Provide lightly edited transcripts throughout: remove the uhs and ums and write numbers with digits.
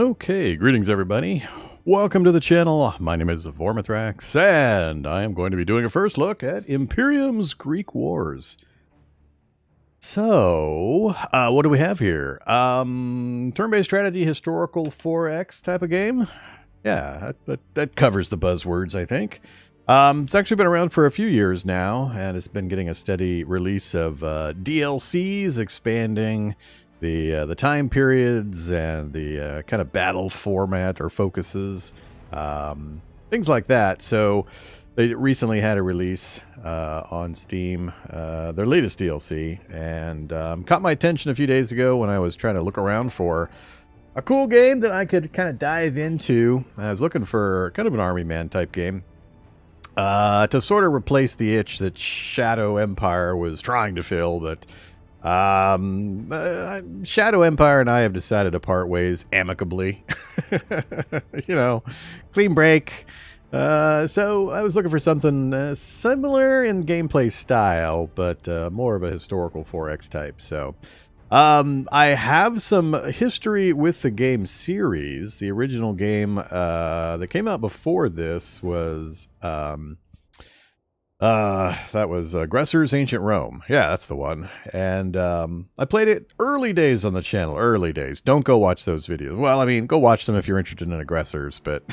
Okay, greetings everybody. Welcome to the channel. My name is Vorm, and I am going to be doing a first look at Imperiums Greek Wars. So, what do we have here? Turn-based strategy, historical 4X type of game. Yeah, that covers the buzzwords, I think. It's actually been around for a few years now, and it's been getting a steady release of DLCs, expanding the time periods and the kind of battle format or focuses, things like that. So they recently had a release on Steam, their latest DLC, and caught my attention a few days ago when I was trying to look around for a cool game that I could kind of dive into. I was looking for kind of an army man type game to sort of replace the itch that Shadow Empire was trying to fill, that Shadow Empire and I have decided to part ways amicably. You know, clean break. So I was looking for something similar in gameplay style, but more of a historical 4X type. So I have some history with the game series. The original game that came out before this was that was Aggressor's Ancient Rome. Yeah, that's the one. And I played it early days on the channel. Early days. Don't go watch those videos. Well, I mean, go watch them if you're interested in Aggressors, but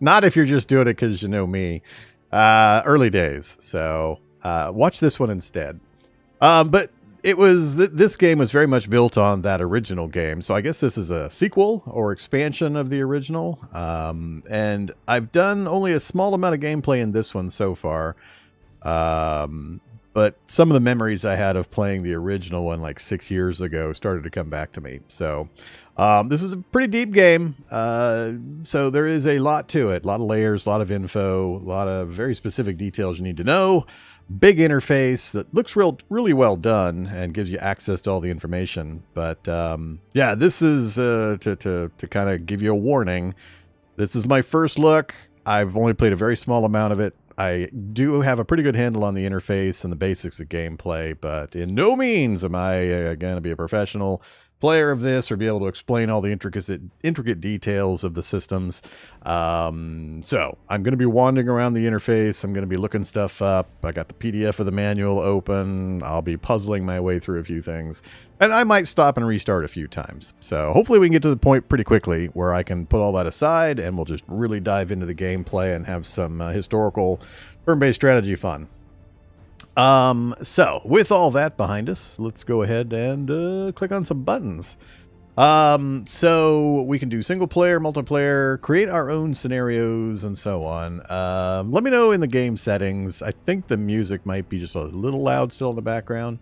not if you're just doing it because you know me. Early days. So watch this one instead. But it was this game was very much built on that original game, so I guess this is a sequel or expansion of the original. And I've done only a small amount of gameplay in this one so far, but some of the memories I had of playing the original one like 6 years ago started to come back to me. So this is a pretty deep game, so there is a lot to it, a lot of layers, a lot of info, a lot of very specific details you need to know. Big interface that looks really well done and gives you access to all the information. But yeah, this is to kind of give you a warning. This is my first look. I've only played a very small amount of it. I do have a pretty good handle on the interface and the basics of gameplay, but in no means am I going to be a professional player of this or be able to explain all the intricate details of the systems. So I'm going to be wandering around the interface. I'm going to be looking stuff up. I got the PDF of the manual open. I'll be puzzling my way through a few things, and I might stop and restart a few times. So hopefully we can get to the point pretty quickly where I can put all that aside and we'll just really dive into the gameplay and have some historical turn-based strategy fun. So with all that behind us, let's go ahead and click on some buttons. So we can do single player, multiplayer, create our own scenarios, and so on. Let me know in the game settings. I think the music might be just a little loud still in the background.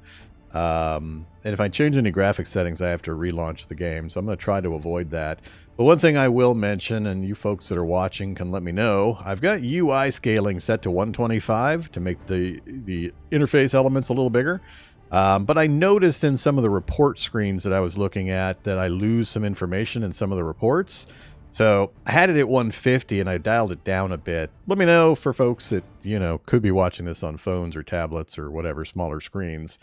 And if I change any graphic settings, I have to relaunch the game, so I'm going to try to avoid that. But one thing I will mention, and you folks that are watching can let me know, I've got UI scaling set to 125 to make the interface elements a little bigger. But I noticed in some of the report screens that I was looking at that I lose some information in some of the reports. So I had it at 150 and I dialed it down a bit. Let me know for folks that, you know, could be watching this on phones or tablets or whatever, smaller screens.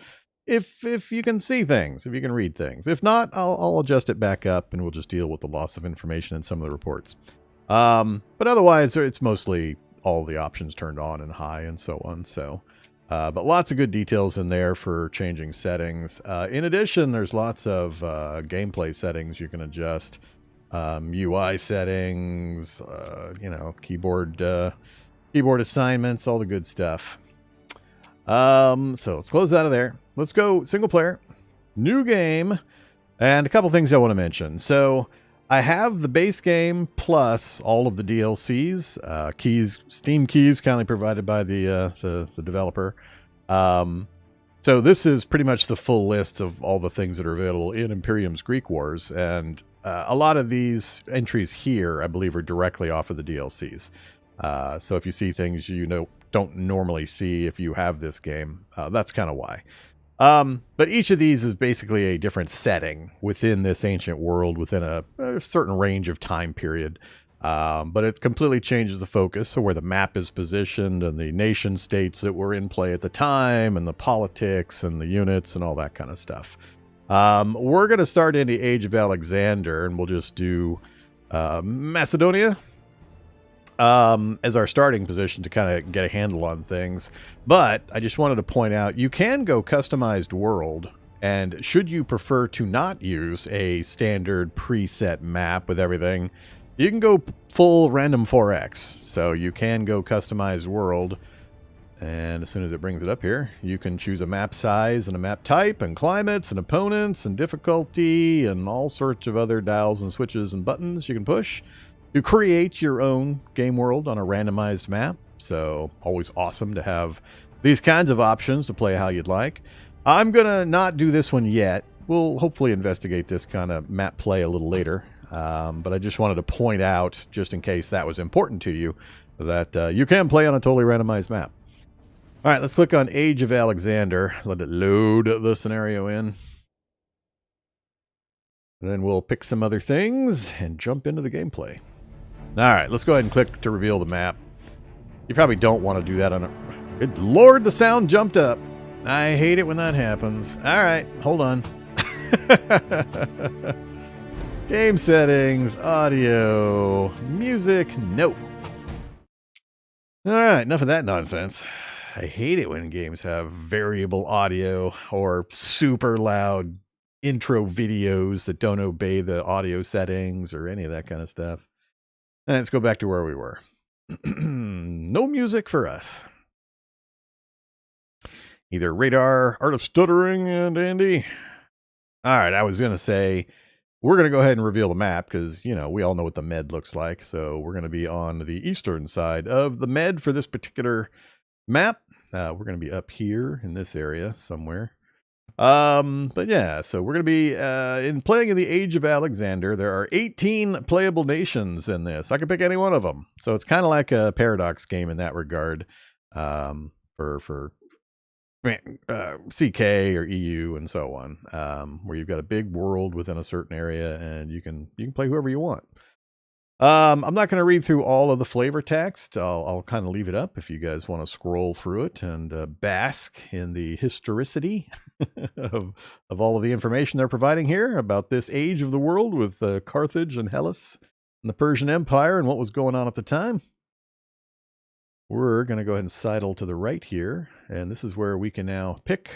If you can see things, if you can read things. If not, I'll adjust it back up and we'll just deal with the loss of information in some of the reports. But otherwise, it's mostly all the options turned on and high and so on. So, but lots of good details in there for changing settings. In addition, there's lots of gameplay settings you can adjust. UI settings, you know, keyboard assignments, all the good stuff. So let's close out of there. Let's go single player, new game, and a couple things I want to mention. So I have the base game plus all of the DLCs, keys, Steam keys kindly provided by the developer. So this is pretty much the full list of all the things that are available in Imperium's Greek Wars, and a lot of these entries here, I believe, are directly off of the DLCs. So if you see things you don't normally see if you have this game, that's kind of why. But each of these is basically a different setting within this ancient world, within a certain range of time period. But it completely changes the focus, so where the map is positioned and the nation states that were in play at the time and the politics and the units and all that kind of stuff. We're going to start in the Age of Alexander, and we'll just do Macedonia as our starting position to kind of get a handle on things. But I just wanted to point out, you can go customized world, and should you prefer to not use a standard preset map with everything, you can go full random 4X. So you can go customized world, and as soon as it brings it up here, you can choose a map size and a map type and climates and opponents and difficulty and all sorts of other dials and switches and buttons you can push to create your own game world on a randomized map. So always awesome to have these kinds of options to play how you'd like. I'm going to not do this one yet. We'll hopefully investigate this kind of map play a little later. But I just wanted to point out, just in case that was important to you, that you can play on a totally randomized map. All right, let's click on Age of Alexander. Let it load the scenario in. And then we'll pick some other things and jump into the gameplay. All right, let's go ahead and click to reveal the map. You probably don't want to do that on a... Good Lord, the sound jumped up. I hate it when that happens. All right, hold on. Game settings, audio, music, nope. All right, enough of that nonsense. I hate it when games have variable audio or super loud intro videos that don't obey the audio settings or any of that kind of stuff. And let's go back to where we were. No music for us. Either radar, art of stuttering, and Andy. All right, I was going to say, we're going to go ahead and reveal the map because, you know, we all know what the Med looks like. So we're going to be on the eastern side of the Med for this particular map. We're going to be up here in this area somewhere. But yeah, so we're going to be playing in the Age of Alexander. There are 18 playable nations in this. I can pick any one of them. So it's kind of like a Paradox game in that regard, for CK or EU and so on, where you've got a big world within a certain area and you can play whoever you want. I'm not going to read through all of the flavor text. I'll kind of leave it up if you guys want to scroll through it and bask in the historicity of all of the information they're providing here about this age of the world with Carthage and Hellas and the Persian Empire and what was going on at the time. We're going to go ahead and sidle to the right here, and this is where we can now pick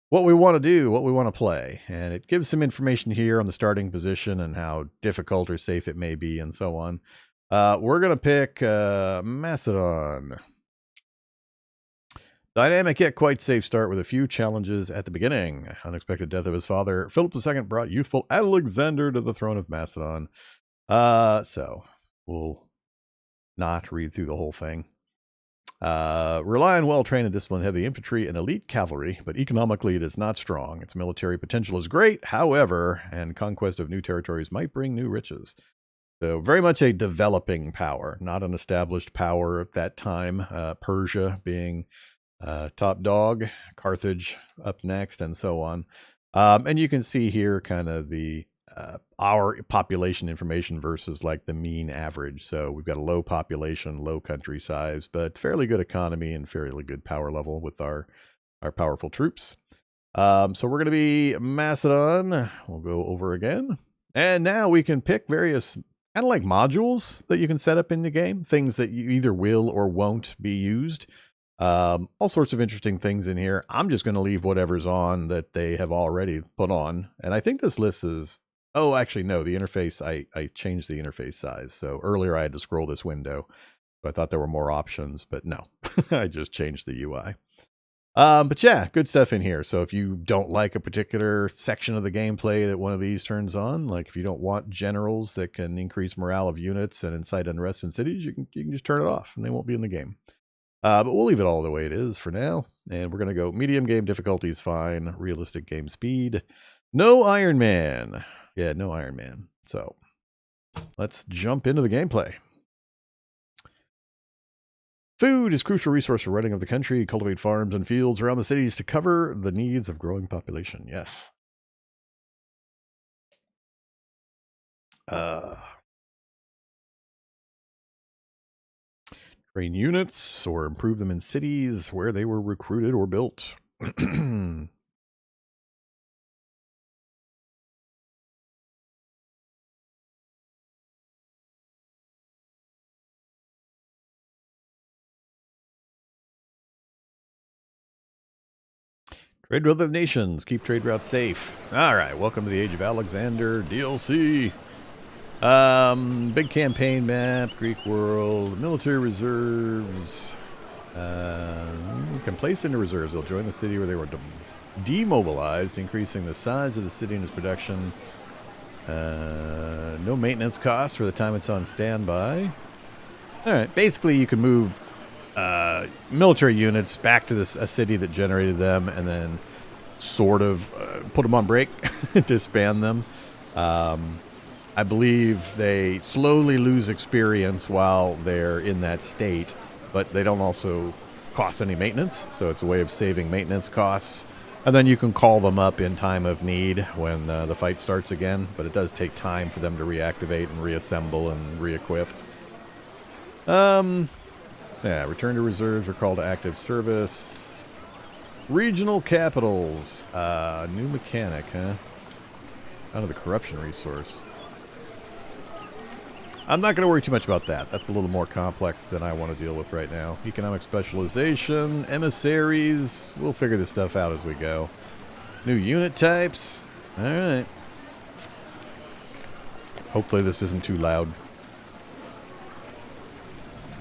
what we want to do, what we want to play. And it gives some information here on the starting position and how difficult or safe it may be and so on. We're going to pick Macedon. Dynamic yet quite safe start with a few challenges at the beginning. Unexpected death of his father, Philip II brought youthful Alexander to the throne of Macedon. So we'll not read through the whole thing. Rely on well-trained and disciplined heavy infantry and elite cavalry, but economically it is not strong. Its military potential is great, however, and conquest of new territories might bring new riches. So very much a developing power, not an established power at that time. Persia being top dog, Carthage up next, and so on. And you can see here kind of the our population information versus like the mean average. So we've got a low population, low country size, but fairly good economy and fairly good power level with our powerful troops. So we're going to be Macedon. We'll go over again. And now we can pick various kind of like modules that you can set up in the game, things that you either will or won't be used. All sorts of interesting things in here. I'm just going to leave whatever's on that they have already put on. And I think this list is... Oh, actually, no, the interface, I changed the interface size. So earlier I had to scroll this window. So I thought there were more options, but no, I just changed the UI. But yeah, good stuff in here. So if you don't like a particular section of the gameplay that one of these turns on, like if you don't want generals that can increase morale of units and incite unrest in cities, you can just turn it off and they won't be in the game. But we'll leave it all the way it is for now. And we're going to go medium game difficulty is fine. Realistic game speed. No Iron Man. Yeah, no Iron Man. So let's jump into the gameplay. Food is a crucial resource for running of the country. Cultivate farms and fields around the cities to cover the needs of growing population. Yes. Train units or improve them in cities where they were recruited or built. Trade with other nations. Keep trade routes safe. All right. Welcome to the Age of Alexander DLC. Big campaign map. Greek world. Military reserves. Can place into reserves. They'll join the city where they were demobilized, increasing the size of the city and its production. No maintenance costs for the time it's on standby. All right. Basically, you can move military units back to a city that generated them, and then sort of put them on break, disband them. I believe they slowly lose experience while they're in that state, but they don't also cost any maintenance, so it's a way of saving maintenance costs. And then you can call them up in time of need when the fight starts again, but it does take time for them to reactivate and reassemble and re-equip. Yeah, return to reserves, recall to active service. Regional capitals. New mechanic, huh? Out of the corruption resource. I'm not going to worry too much about that. That's a little more complex than I want to deal with right now. Economic specialization, emissaries. We'll figure this stuff out as we go. New unit types. All right. Hopefully this isn't too loud.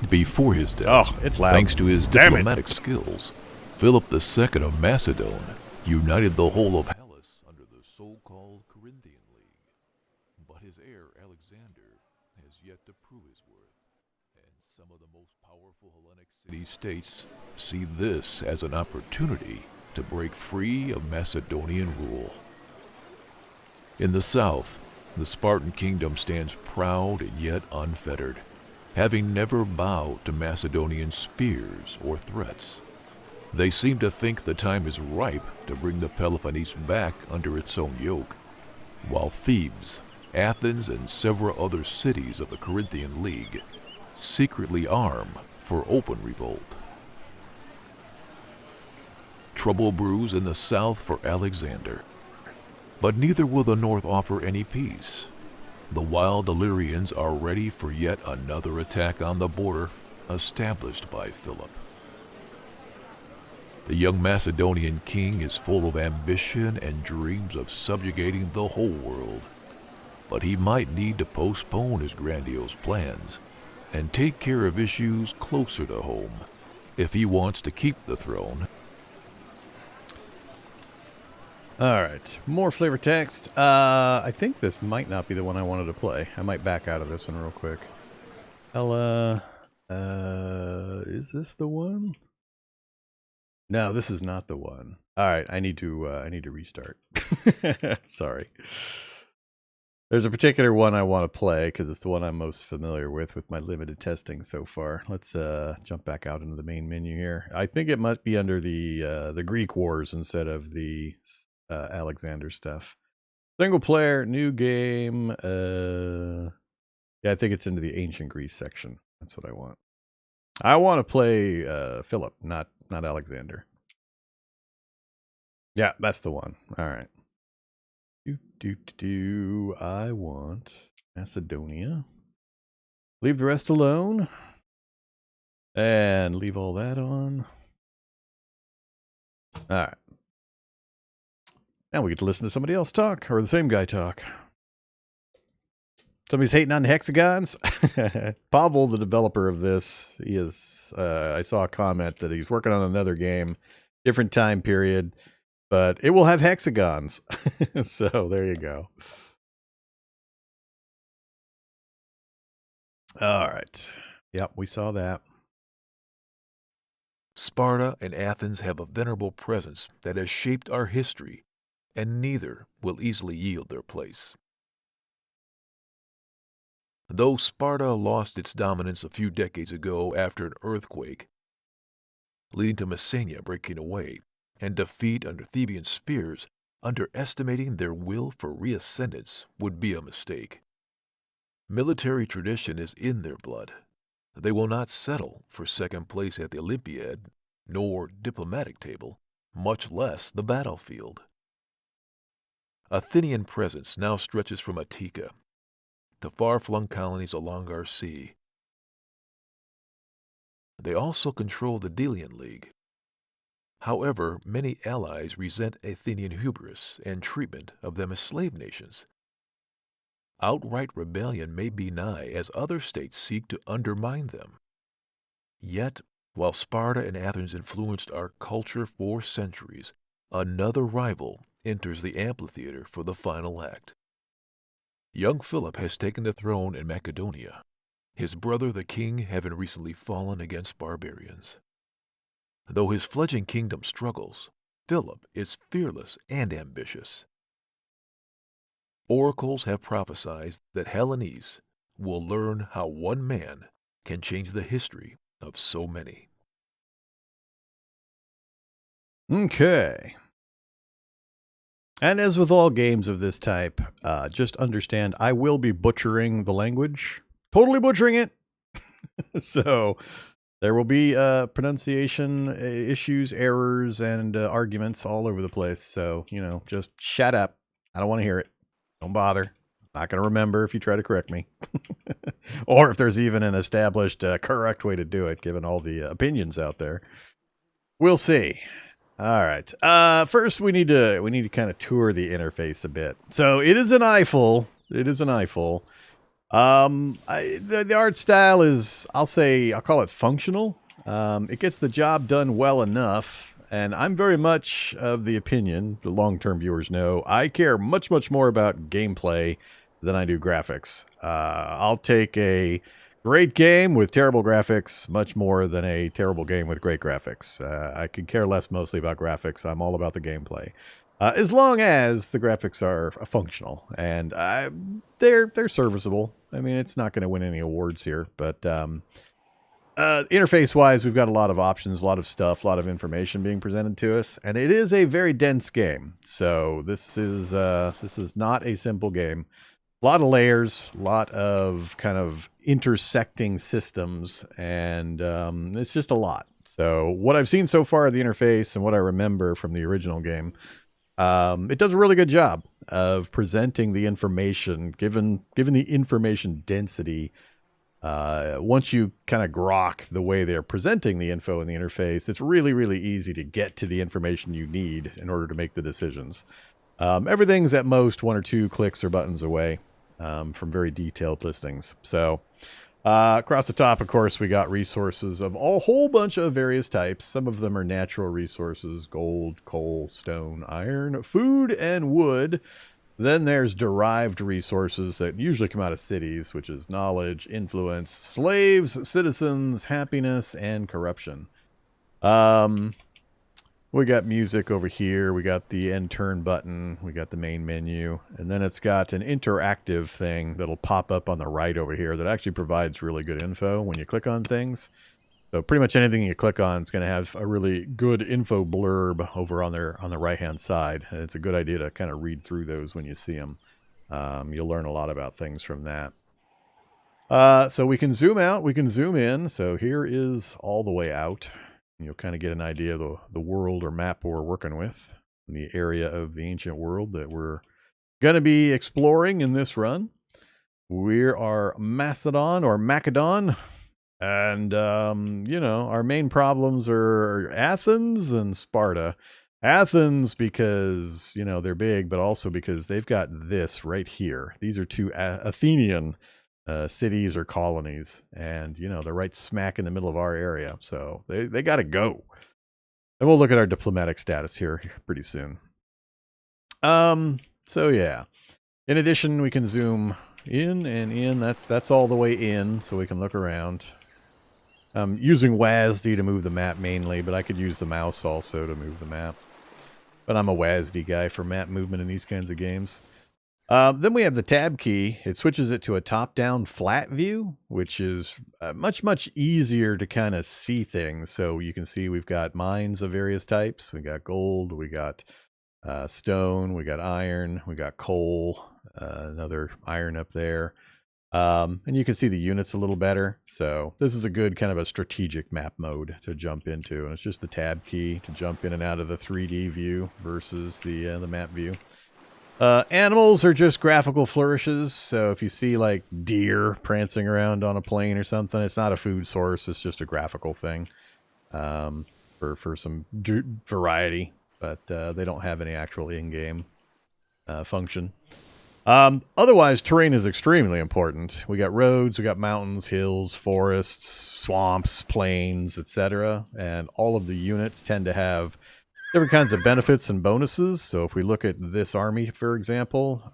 Before his death, it's loud. thanks to his diplomatic skills, Philip II of Macedon united the whole of Hellas under the so-called Corinthian League. But his heir, Alexander, has yet to prove his worth, and some of the most powerful Hellenic city-states see this as an opportunity to break free of Macedonian rule. In the south, the Spartan kingdom stands proud and yet unfettered, having never bowed to Macedonian spears or threats. They seem to think the time is ripe to bring the Peloponnese back under its own yoke, while Thebes, Athens, and several other cities of the Corinthian League secretly arm for open revolt. Trouble brews in the south for Alexander, but neither will the north offer any peace. The wild Illyrians are ready for yet another attack on the border established by Philip. The young Macedonian king is full of ambition and dreams of subjugating the whole world, but he might need to postpone his grandiose plans and take care of issues closer to home if he wants to keep the throne. All right, more flavor text. I think this might not be the one I wanted to play. I might back out of this one real quick. Ella, is this the one? No, this is not the one. All right, I need to restart. Sorry. There's a particular one I want to play because it's the one I'm most familiar with my limited testing so far. Let's jump back out into the main menu here. I think it must be under the Greek Wars instead of the Alexander stuff. Single player, new game. Yeah, I think it's into the ancient Greece section. That's what I want. I want to play Philip, not Alexander. Yeah, that's the one. All right. I want Macedonia. Leave the rest alone. And leave all that on. All right. Now we get to listen to somebody else talk, or the same guy talk. Somebody's hating on hexagons. Pavel, the developer of this, he is. I saw a comment that he's working on another game, different time period, but it will have hexagons. So there you go. All right. Yep, we saw that. Sparta and Athens have a venerable presence that has shaped our history, and neither will easily yield their place. Though Sparta lost its dominance a few decades ago after an earthquake, leading to Messenia breaking away, and defeat under Theban spears, underestimating their will for reascendance would be a mistake. Military tradition is in their blood. They will not settle for second place at the Olympiad, nor diplomatic table, much less the battlefield. Athenian presence now stretches from Attica to far-flung colonies along our sea. They also control the Delian League, However, many allies resent Athenian hubris and treatment of them as slave nations. Outright rebellion may be nigh as other states seek to undermine them. Yet, while Sparta and Athens influenced our culture for centuries, another rival enters the amphitheater for the final act. Young Philip has taken the throne in Macedonia, his brother the king having recently fallen against barbarians. Though his fledgling kingdom struggles, Philip is fearless and ambitious. Oracles have prophesied that Hellenes will learn how one man can change the history of so many. Okay. And as with all games of this type, just understand I will be butchering the language. Totally butchering it. So there will be pronunciation issues, errors, and arguments all over the place. So, just shut up. I don't want to hear it. Don't bother. Not going to remember if you try to correct me. Or if there's even an established correct way to do it, given all the opinions out there. We'll see. All right. First, we need to kind of tour the interface a bit. So it is an eyeful. It is an eyeful. The art style is, I'll call it functional. It gets the job done well enough, and I'm very much of the opinion, the long-term viewers know, I care much, much more about gameplay than I do graphics. I'll take a great game with terrible graphics much more than a terrible game with great graphics. I could care less mostly about graphics. I'm all about the gameplay. As long as the graphics are functional and they're serviceable. I mean, it's not going to win any awards here, but interface-wise, we've got a lot of options, a lot of stuff, a lot of information being presented to us, and it is a very dense game. So this is not a simple game. A lot of layers, a lot of kind of intersecting systems, and it's just a lot. So what I've seen so far of the interface and what I remember from the original game, it does a really good job of presenting the information, given the information density. Once you kind of grok the way they're presenting the info in the interface, it's really, really easy to get to the information you need in order to make the decisions. Everything's at most 1 or 2 clicks or buttons away from very detailed listings. So across the top, of course, we got resources of a whole bunch of various types. Some of them are natural resources: gold, coal, stone, iron, food, and wood. Then there's derived resources that usually come out of cities, which is knowledge, influence, slaves, citizens, happiness, and corruption. We got music over here. We got the end turn button. We got the main menu. And then it's got an interactive thing that'll pop up on the right over here that actually provides really good info when you click on things. So pretty much anything you click on is going to have a really good info blurb over on the right-hand side. And it's a good idea to kind of read through those when you see them. You'll learn a lot about things from that. So we can zoom out. We can zoom in. So here is all the way out. You'll kind of get an idea of the world or map we're working with, in the area of the ancient world that we're going to be exploring in this run. We are Macedon or Macedon, and our main problems are Athens and Sparta. Athens because they're big, but also because they've got this right here. These are 2 Athenian cities or colonies, and they're right smack in the middle of our area, so they got to go. And we'll look at our diplomatic status here pretty soon. So yeah, in addition, we can zoom in and in. That's all the way in, so we can look around. I'm using WASD to move the map mainly, but I could use the mouse also to move the map. But I'm a WASD guy for map movement in these kinds of games. Then we have the tab key. It switches it to a top-down flat view, which is much, much easier to kind of see things. So you can see we've got mines of various types. We got gold, we got stone, we got iron, we got coal, another iron up there. And you can see the units a little better. So this is a good kind of a strategic map mode to jump into. And it's just the tab key to jump in and out of the 3D view versus the map view. Animals are just graphical flourishes, so if you see like deer prancing around on a plane or something, it's not a food source, it's just a graphical thing. for some variety, but they don't have any actual in-game function. Otherwise, terrain is extremely important. We got roads, we got mountains, hills, forests, swamps, plains, etc. And all of the units tend to have different kinds of benefits and bonuses. So if we look at this army, for example,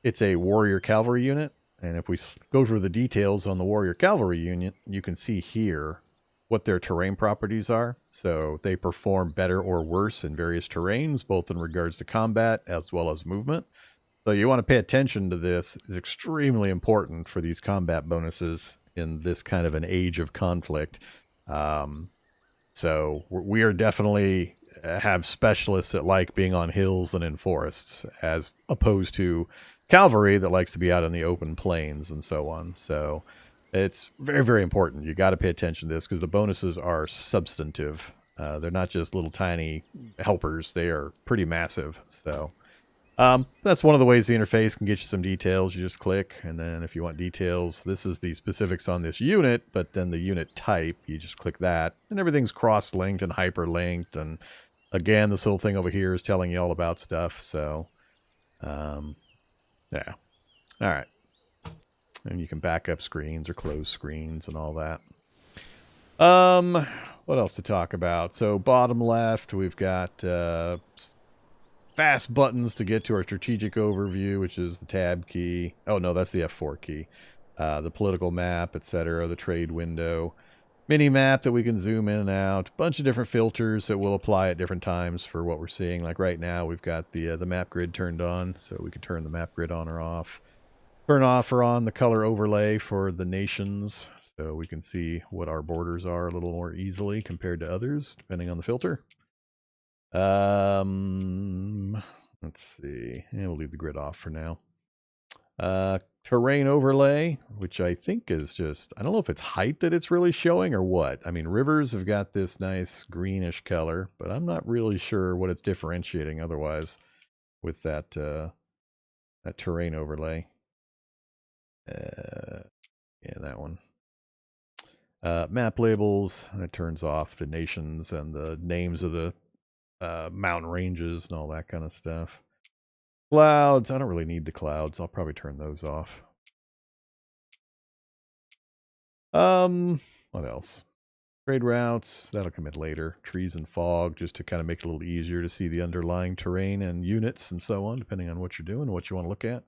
it's a warrior cavalry unit. And if we go through the details on the warrior cavalry unit, you can see here what their terrain properties are. So they perform better or worse in various terrains, both in regards to combat as well as movement. So you want to pay attention to this. It's extremely important for these combat bonuses in this kind of an age of conflict. So we are definitely have specialists that like being on hills and in forests, as opposed to cavalry that likes to be out in the open plains and so on. So it's very, very important. You got to pay attention to this because the bonuses are substantive. They're not just little tiny helpers. They are pretty massive. So that's one of the ways the interface can get you some details. You just click, and then if you want details, this is the specifics on this unit, but then the unit type, you just click that, and everything's cross-linked and hyperlinked, and again, this little thing over here is telling you all about stuff, so, yeah. All right. And you can back up screens or close screens and all that. What else to talk about? So bottom left, we've got fast buttons to get to our strategic overview, which is the tab key. Oh no, that's the F4 key. The political map, etc. The trade window. Mini map that we can zoom in and out. A bunch of different filters that will apply at different times for what we're seeing. Like right now, we've got the map grid turned on, so we can turn the map grid on or off. Turn off or on the color overlay for the nations, so we can see what our borders are a little more easily compared to others, depending on the filter. Let's see. Yeah, we'll leave the grid off for now. Terrain overlay, which I think is just, I don't know if it's height that it's really showing or what. I mean, rivers have got this nice greenish color, but I'm not really sure what it's differentiating otherwise with that, that terrain overlay. Yeah, that one. Map labels, that turns off the nations and the names of the mountain ranges and all that kind of stuff. Clouds, I don't really need the clouds. I'll probably turn those off. What else? Trade routes, that'll come in later. Trees and fog, just to kind of make it a little easier to see the underlying terrain and units and so on, depending on what you're doing and what you want to look at.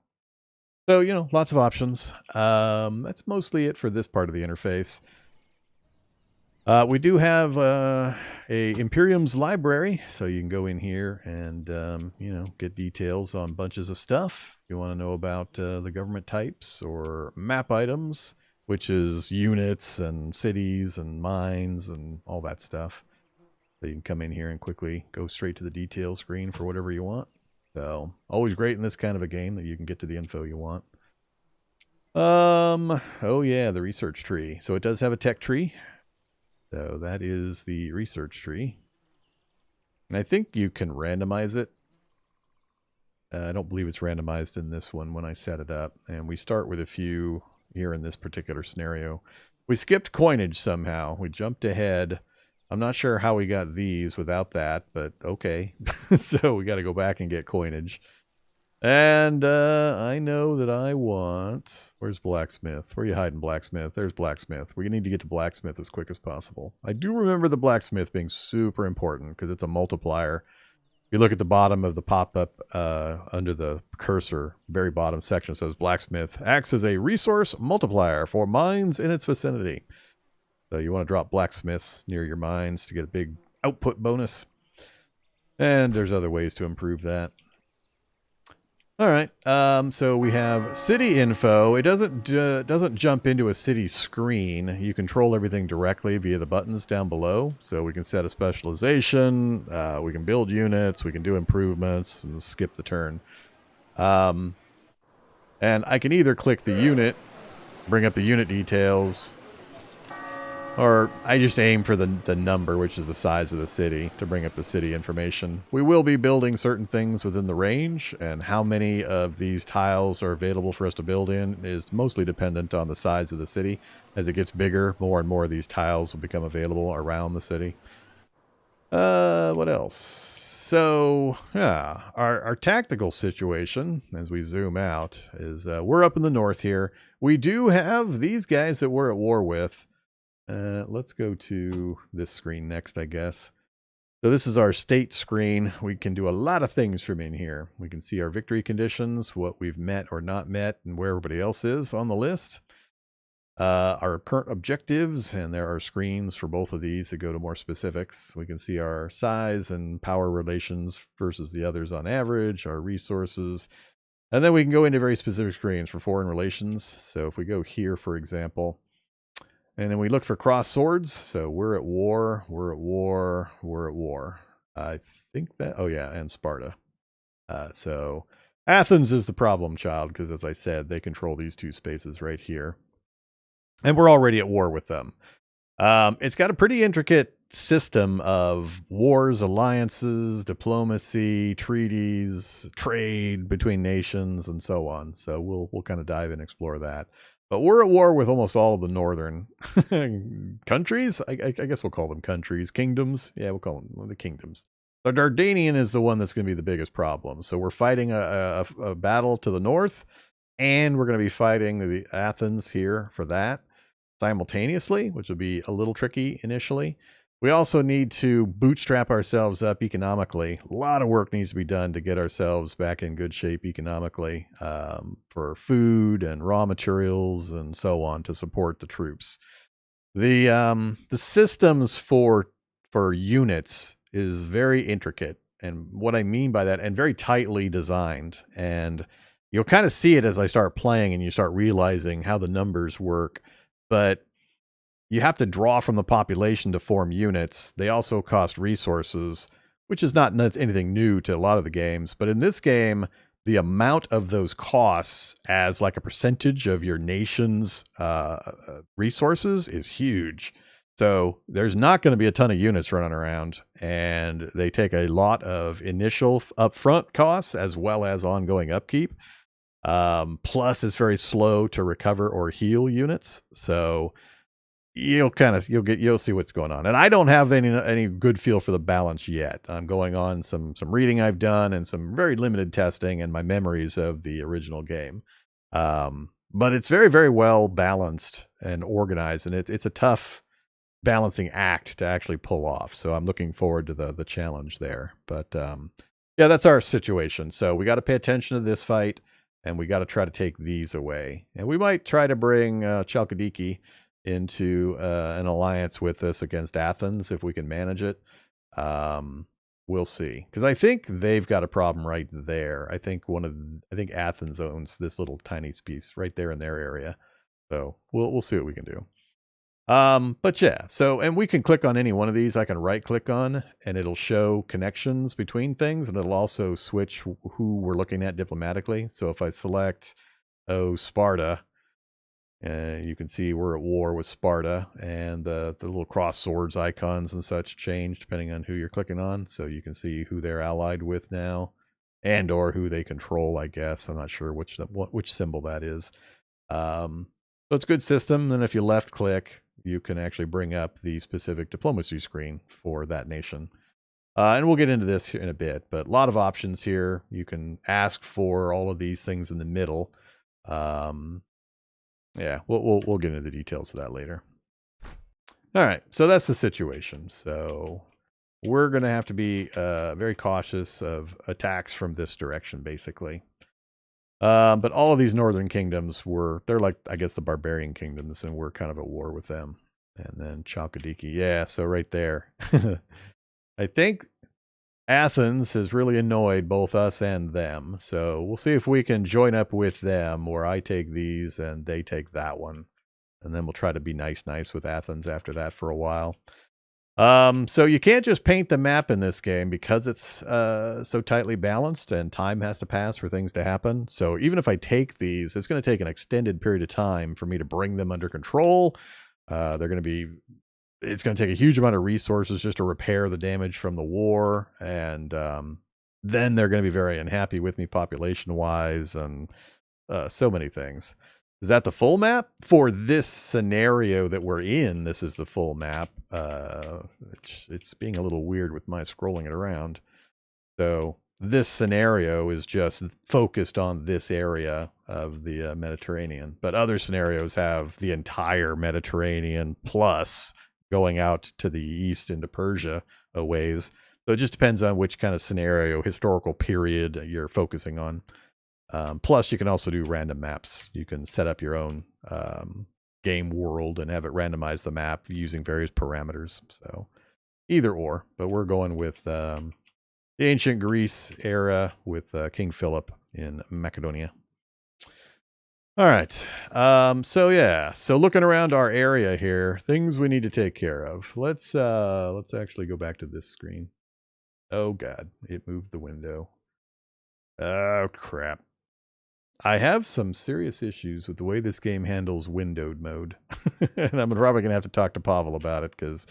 So, you know, lots of options. That's mostly it for this part of the interface. We do have a Imperiums library, so you can go in here and, you know, get details on bunches of stuff. If you want to know about the government types or map items, which is units and cities and mines and all that stuff. So you can come in here and quickly go straight to the detail screen for whatever you want. So, always great in this kind of a game that you can get to the info you want. Oh yeah, the research tree. So it does have a tech tree. So that is the research tree. And I think you can randomize it. I don't believe it's randomized in this one when I set it up. And we start with a few here in this particular scenario. We skipped coinage somehow. We jumped ahead. I'm not sure how we got these without that, but okay. So we got to go back and get coinage. And I know that I want... Where's blacksmith? Where are you hiding, blacksmith? There's blacksmith. We need to get to blacksmith as quick as possible. I do remember the blacksmith being super important because it's a multiplier. If you look at the bottom of the pop-up under the cursor, very bottom section says blacksmith acts as a resource multiplier for mines in its vicinity. So you want to drop blacksmiths near your mines to get a big output bonus. And there's other ways to improve that. All right, so we have city info. It doesn't jump into a city screen. You control everything directly via the buttons down below. So we can set a specialization, we can build units, we can do improvements, and skip the turn. And I can either click the unit, bring up the unit details, Or I just aim for the number, which is the size of the city, to bring up the city information. We will be building certain things within the range, and how many of these tiles are available for us to build in is mostly dependent on the size of the city. As it gets bigger, more and more of these tiles will become available around the city. What else? So, yeah, our tactical situation, as we zoom out, is we're up in the north here. We do have these guys that we're at war with. Let's go to this screen next, I guess. So this is our state screen. We can do a lot of things from in here. We can see our victory conditions, what we've met or not met, and where everybody else is on the list. Our current objectives, and there are screens for both of these that go to more specifics. We can see our size and power relations versus the others on average, our resources, and then we can go into very specific screens for foreign relations. So if we go here, for example, and then we look for cross swords. So we're at war, we're at war, we're at war. I think that, oh yeah, and Sparta. So Athens is the problem child, because as I said, they control these two spaces right here. And we're already at war with them. It's got a pretty intricate system of wars, alliances, diplomacy, treaties, trade between nations, and so on. So we'll kind of dive in and explore that. But we're at war with almost all of the northern countries. I guess we'll call them countries. Kingdoms. Yeah, we'll call them the kingdoms. The Dardanian is the one that's going to be the biggest problem. So we're fighting a battle to the north, and we're going to be fighting the Athens here for that simultaneously, which will be a little tricky initially. We also need to bootstrap ourselves up economically. A lot of work needs to be done to get ourselves back in good shape economically, for food and raw materials and so on to support the troops. The systems for units is very intricate, and what I mean by that, and very tightly designed. And you'll kind of see it as I start playing, and you start realizing how the numbers work. But you have to draw from the population to form units. They also cost resources, which is not anything new to a lot of the games. But in this game, the amount of those costs as like a percentage of your nation's resources is huge. So there's not going to be a ton of units running around, and they take a lot of initial upfront costs as well as ongoing upkeep. Plus, it's very slow to recover or heal units. So you'll see what's going on. And I don't have any good feel for the balance yet. I'm going on some reading I've done and some very limited testing and my memories of the original game. But it's very, very well balanced and organized, and it's a tough balancing act to actually pull off. So I'm looking forward to the challenge there. But yeah, that's our situation. So we got to pay attention to this fight, and we got to try to take these away. And we might try to bring Chalkidiki into an alliance with us against Athens if we can manage it. We'll see, because I think they've got a problem right there. I think Athens owns this little tiny piece right there in their area. So we'll see what we can do. But yeah, so, and we can click on any one of these. I can right click on, and it'll show connections between things, and it'll also switch who we're looking at diplomatically. So if I select, Sparta, you can see we're at war with Sparta, and the little cross swords icons and such change depending on who you're clicking on. So you can see who they're allied with now, and or who they control, I guess. I'm not sure which symbol that is. So it's a good system. And if you left click, you can actually bring up the specific diplomacy screen for that nation. And we'll get into this in a bit, but a lot of options here. You can ask for all of these things in the middle. Yeah, we'll get into the details of that later. All right, so that's the situation. So we're going to have to be very cautious of attacks from this direction, basically. But all of these northern kingdoms they're like, I guess, the barbarian kingdoms, and we're kind of at war with them. And then Chalkidiki, yeah, so right there. I think Athens has really annoyed both us and them. So we'll see if we can join up with them, where I take these and they take that one. And then we'll try to be nice with Athens after that for a while. So you can't just paint the map in this game because it's so tightly balanced, and time has to pass for things to happen. So even if I take these, it's going to take an extended period of time for me to bring them under control. They're going to be it's going to take a huge amount of resources just to repair the damage from the war, and then they're going to be very unhappy with me population-wise, and so many things. Is that the full map? For this scenario that we're in, this is the full map. It's being a little weird with my scrolling it around. So this scenario is just focused on this area of the Mediterranean. But other scenarios have the entire Mediterranean plus going out to the east into Persia a ways. So it just depends on which kind of scenario, historical period you're focusing on. Plus, you can also do random maps. You can set up your own game world and have it randomize the map using various parameters. So either or, but we're going with the ancient Greece era with King Philip in Macedonia. All right. So yeah. So looking around our area here, things we need to take care of. Let's actually go back to this screen. Oh God, it moved the window. Oh crap. I have some serious issues with the way this game handles windowed mode. And I'm probably going to have to talk to Pavel about it because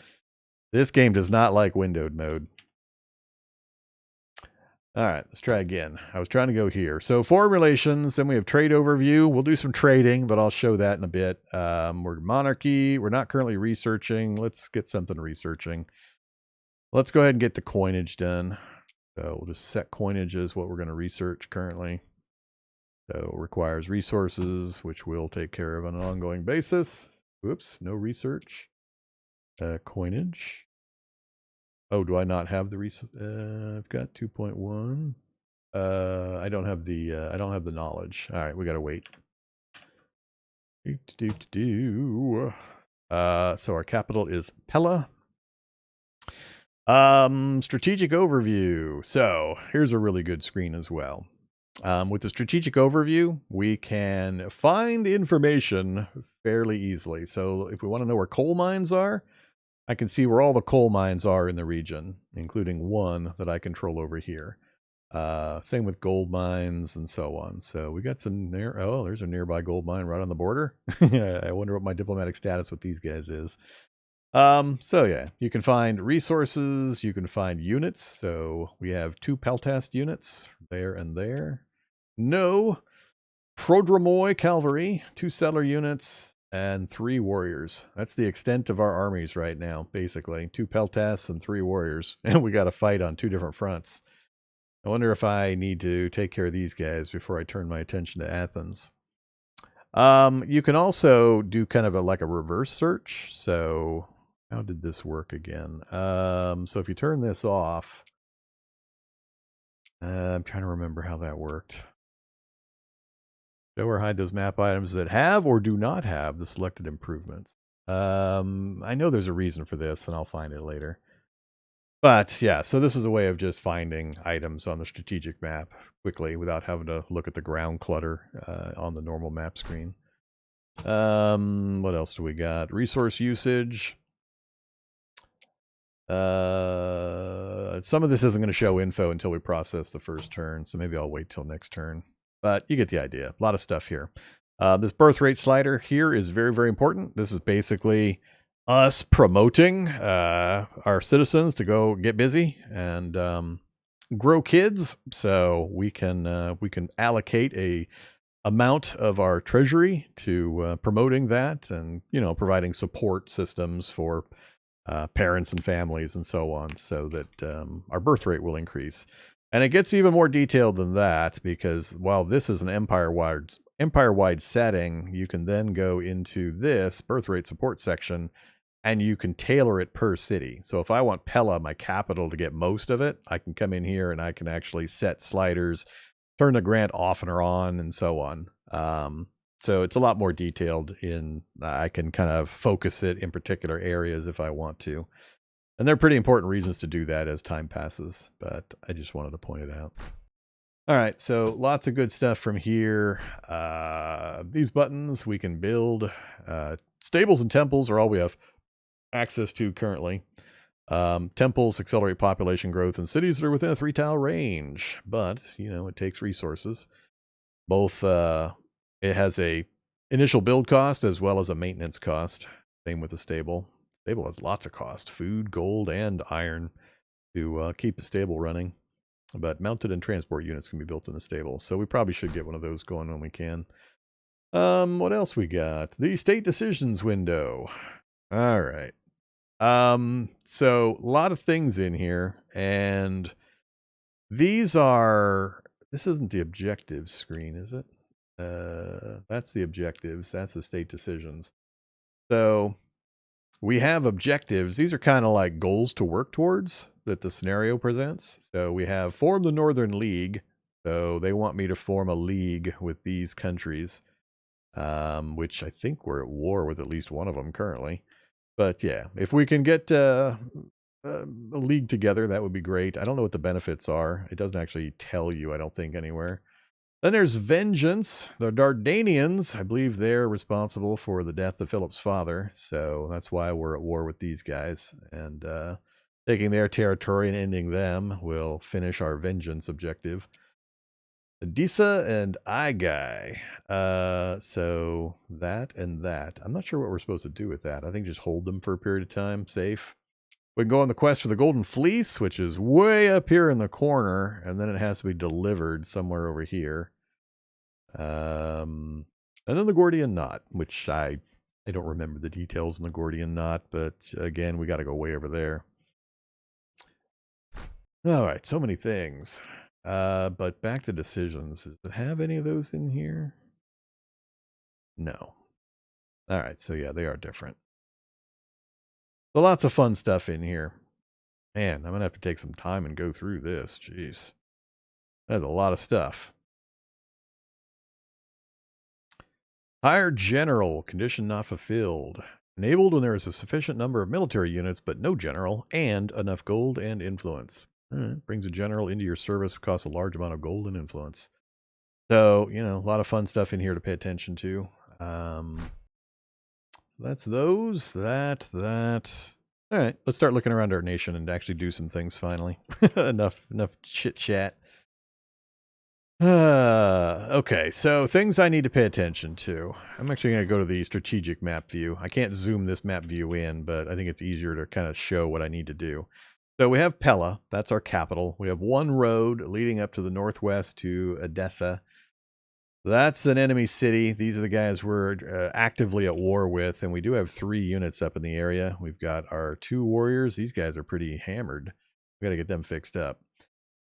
this game does not like windowed mode. All right, let's try again. I was trying to go here. So foreign relations, then we have trade overview. We'll do some trading, but I'll show that in a bit. We're monarchy. We're not currently researching. Let's get something researching. Let's go ahead and get the coinage done. So we'll just set coinage as what we're going to research currently. So it requires resources, which we'll take care of on an ongoing basis. Whoops, no research. Coinage. Oh, do I not have the I've got 2.1. I don't have the knowledge. All right, we gotta wait. So our capital is Pella. Strategic overview. So here's a really good screen as well. With the strategic overview, we can find information fairly easily. So if we want to know where coal mines are, I can see where all the coal mines are in the region, including one that I control over here. Same with gold mines and so on. So we got some there's a nearby gold mine right on the border. I wonder what my diplomatic status with these guys is. So yeah, you can find resources, you can find units. So we have 2 Peltast units there and there. No Prodromoi cavalry, 2 settler units, and 3 warriors. That's the extent of our armies right now, basically. 2 Peltasts and 3 warriors. And we got to fight on 2 different fronts. I wonder if I need to take care of these guys before I turn my attention to Athens. You can also do kind of like a reverse search. So how did this work again? So if you turn this off, I'm trying to remember how that worked. Show or hide those map items that have or do not have the selected improvements. I know there's a reason for this, and I'll find it later. But yeah, so this is a way of just finding items on the strategic map quickly without having to look at the ground clutter on the normal map screen. What else do we got? Resource usage. Some of this isn't going to show info until we process the first turn, so maybe I'll wait till next turn. But you get the idea. A lot of stuff here. This birth rate slider here is very, very important. This is basically us promoting our citizens to go get busy and grow kids. So we can allocate a amount of our treasury to promoting that and, providing support systems for parents and families and so on, so that our birth rate will increase. And it gets even more detailed than that, because while this is an empire-wide setting, you can then go into this birth rate support section and you can tailor it per city. So if I want Pella, my capital, to get most of it, I can come in here and I can actually set sliders, turn the grant off and on, and so on. So it's a lot more detailed I can kind of focus it in particular areas if I want to. And there are pretty important reasons to do that as time passes, but I just wanted to point it out. All right, so lots of good stuff from here. These buttons we can build. Stables and temples are all we have access to currently. Temples accelerate population growth in cities that are within a 3-tile range, but, it takes resources. Both, it has a initial build cost as well as a maintenance cost. Same with the stable. Stable has lots of cost. Food, gold, and iron to keep the stable running. But mounted and transport units can be built in the stable. So we probably should get one of those going when we can. What else we got? The state decisions window. All right. So a lot of things in here, and these are, this isn't the objectives screen, is it? That's the objectives. That's the state decisions. So we have objectives. These are kind of like goals to work towards that the scenario presents. So we have form the Northern League. So they want me to form a league with these countries, which I think we're at war with at least one of them currently. But yeah, if we can get a league together, that would be great. I don't know what the benefits are. It doesn't actually tell you, I don't think, anywhere. Then there's vengeance. The Dardanians, I believe they're responsible for the death of Philip's father. So that's why we're at war with these guys. And taking their territory and ending them will finish our vengeance objective. Disa and Igai. So that and that. I'm not sure what we're supposed to do with that. I think just hold them for a period of time, safe. We can go on the quest for the Golden Fleece, which is way up here in the corner, and then it has to be delivered somewhere over here. And then the Gordian Knot, which I don't remember the details in the Gordian Knot, but again, we got to go way over there. All right, so many things. But back to decisions. Does it have any of those in here? No. All right, so yeah, they are different. So lots of fun stuff in here. Man, I'm going to have to take some time and go through this. Jeez. That's a lot of stuff. Hire general, condition not fulfilled. Enabled when there is a sufficient number of military units, but no general, and enough gold and influence. Brings a general into your service, costs a large amount of gold and influence. So, you know, a lot of fun stuff in here to pay attention to. That's those, that. All right, let's start looking around our nation and actually do some things finally. enough chit chat. Okay, so things I need to pay attention to. I'm actually going to go to the strategic map view. I can't zoom this map view in, but I think it's easier to kind of show what I need to do. So we have Pella, that's our capital. We have one road leading up to the northwest to Edessa. That's an enemy city. These are the guys we're actively at war with, and we do have 3 units up in the area. We've got our 2 warriors. These guys are pretty hammered. We got to get them fixed up.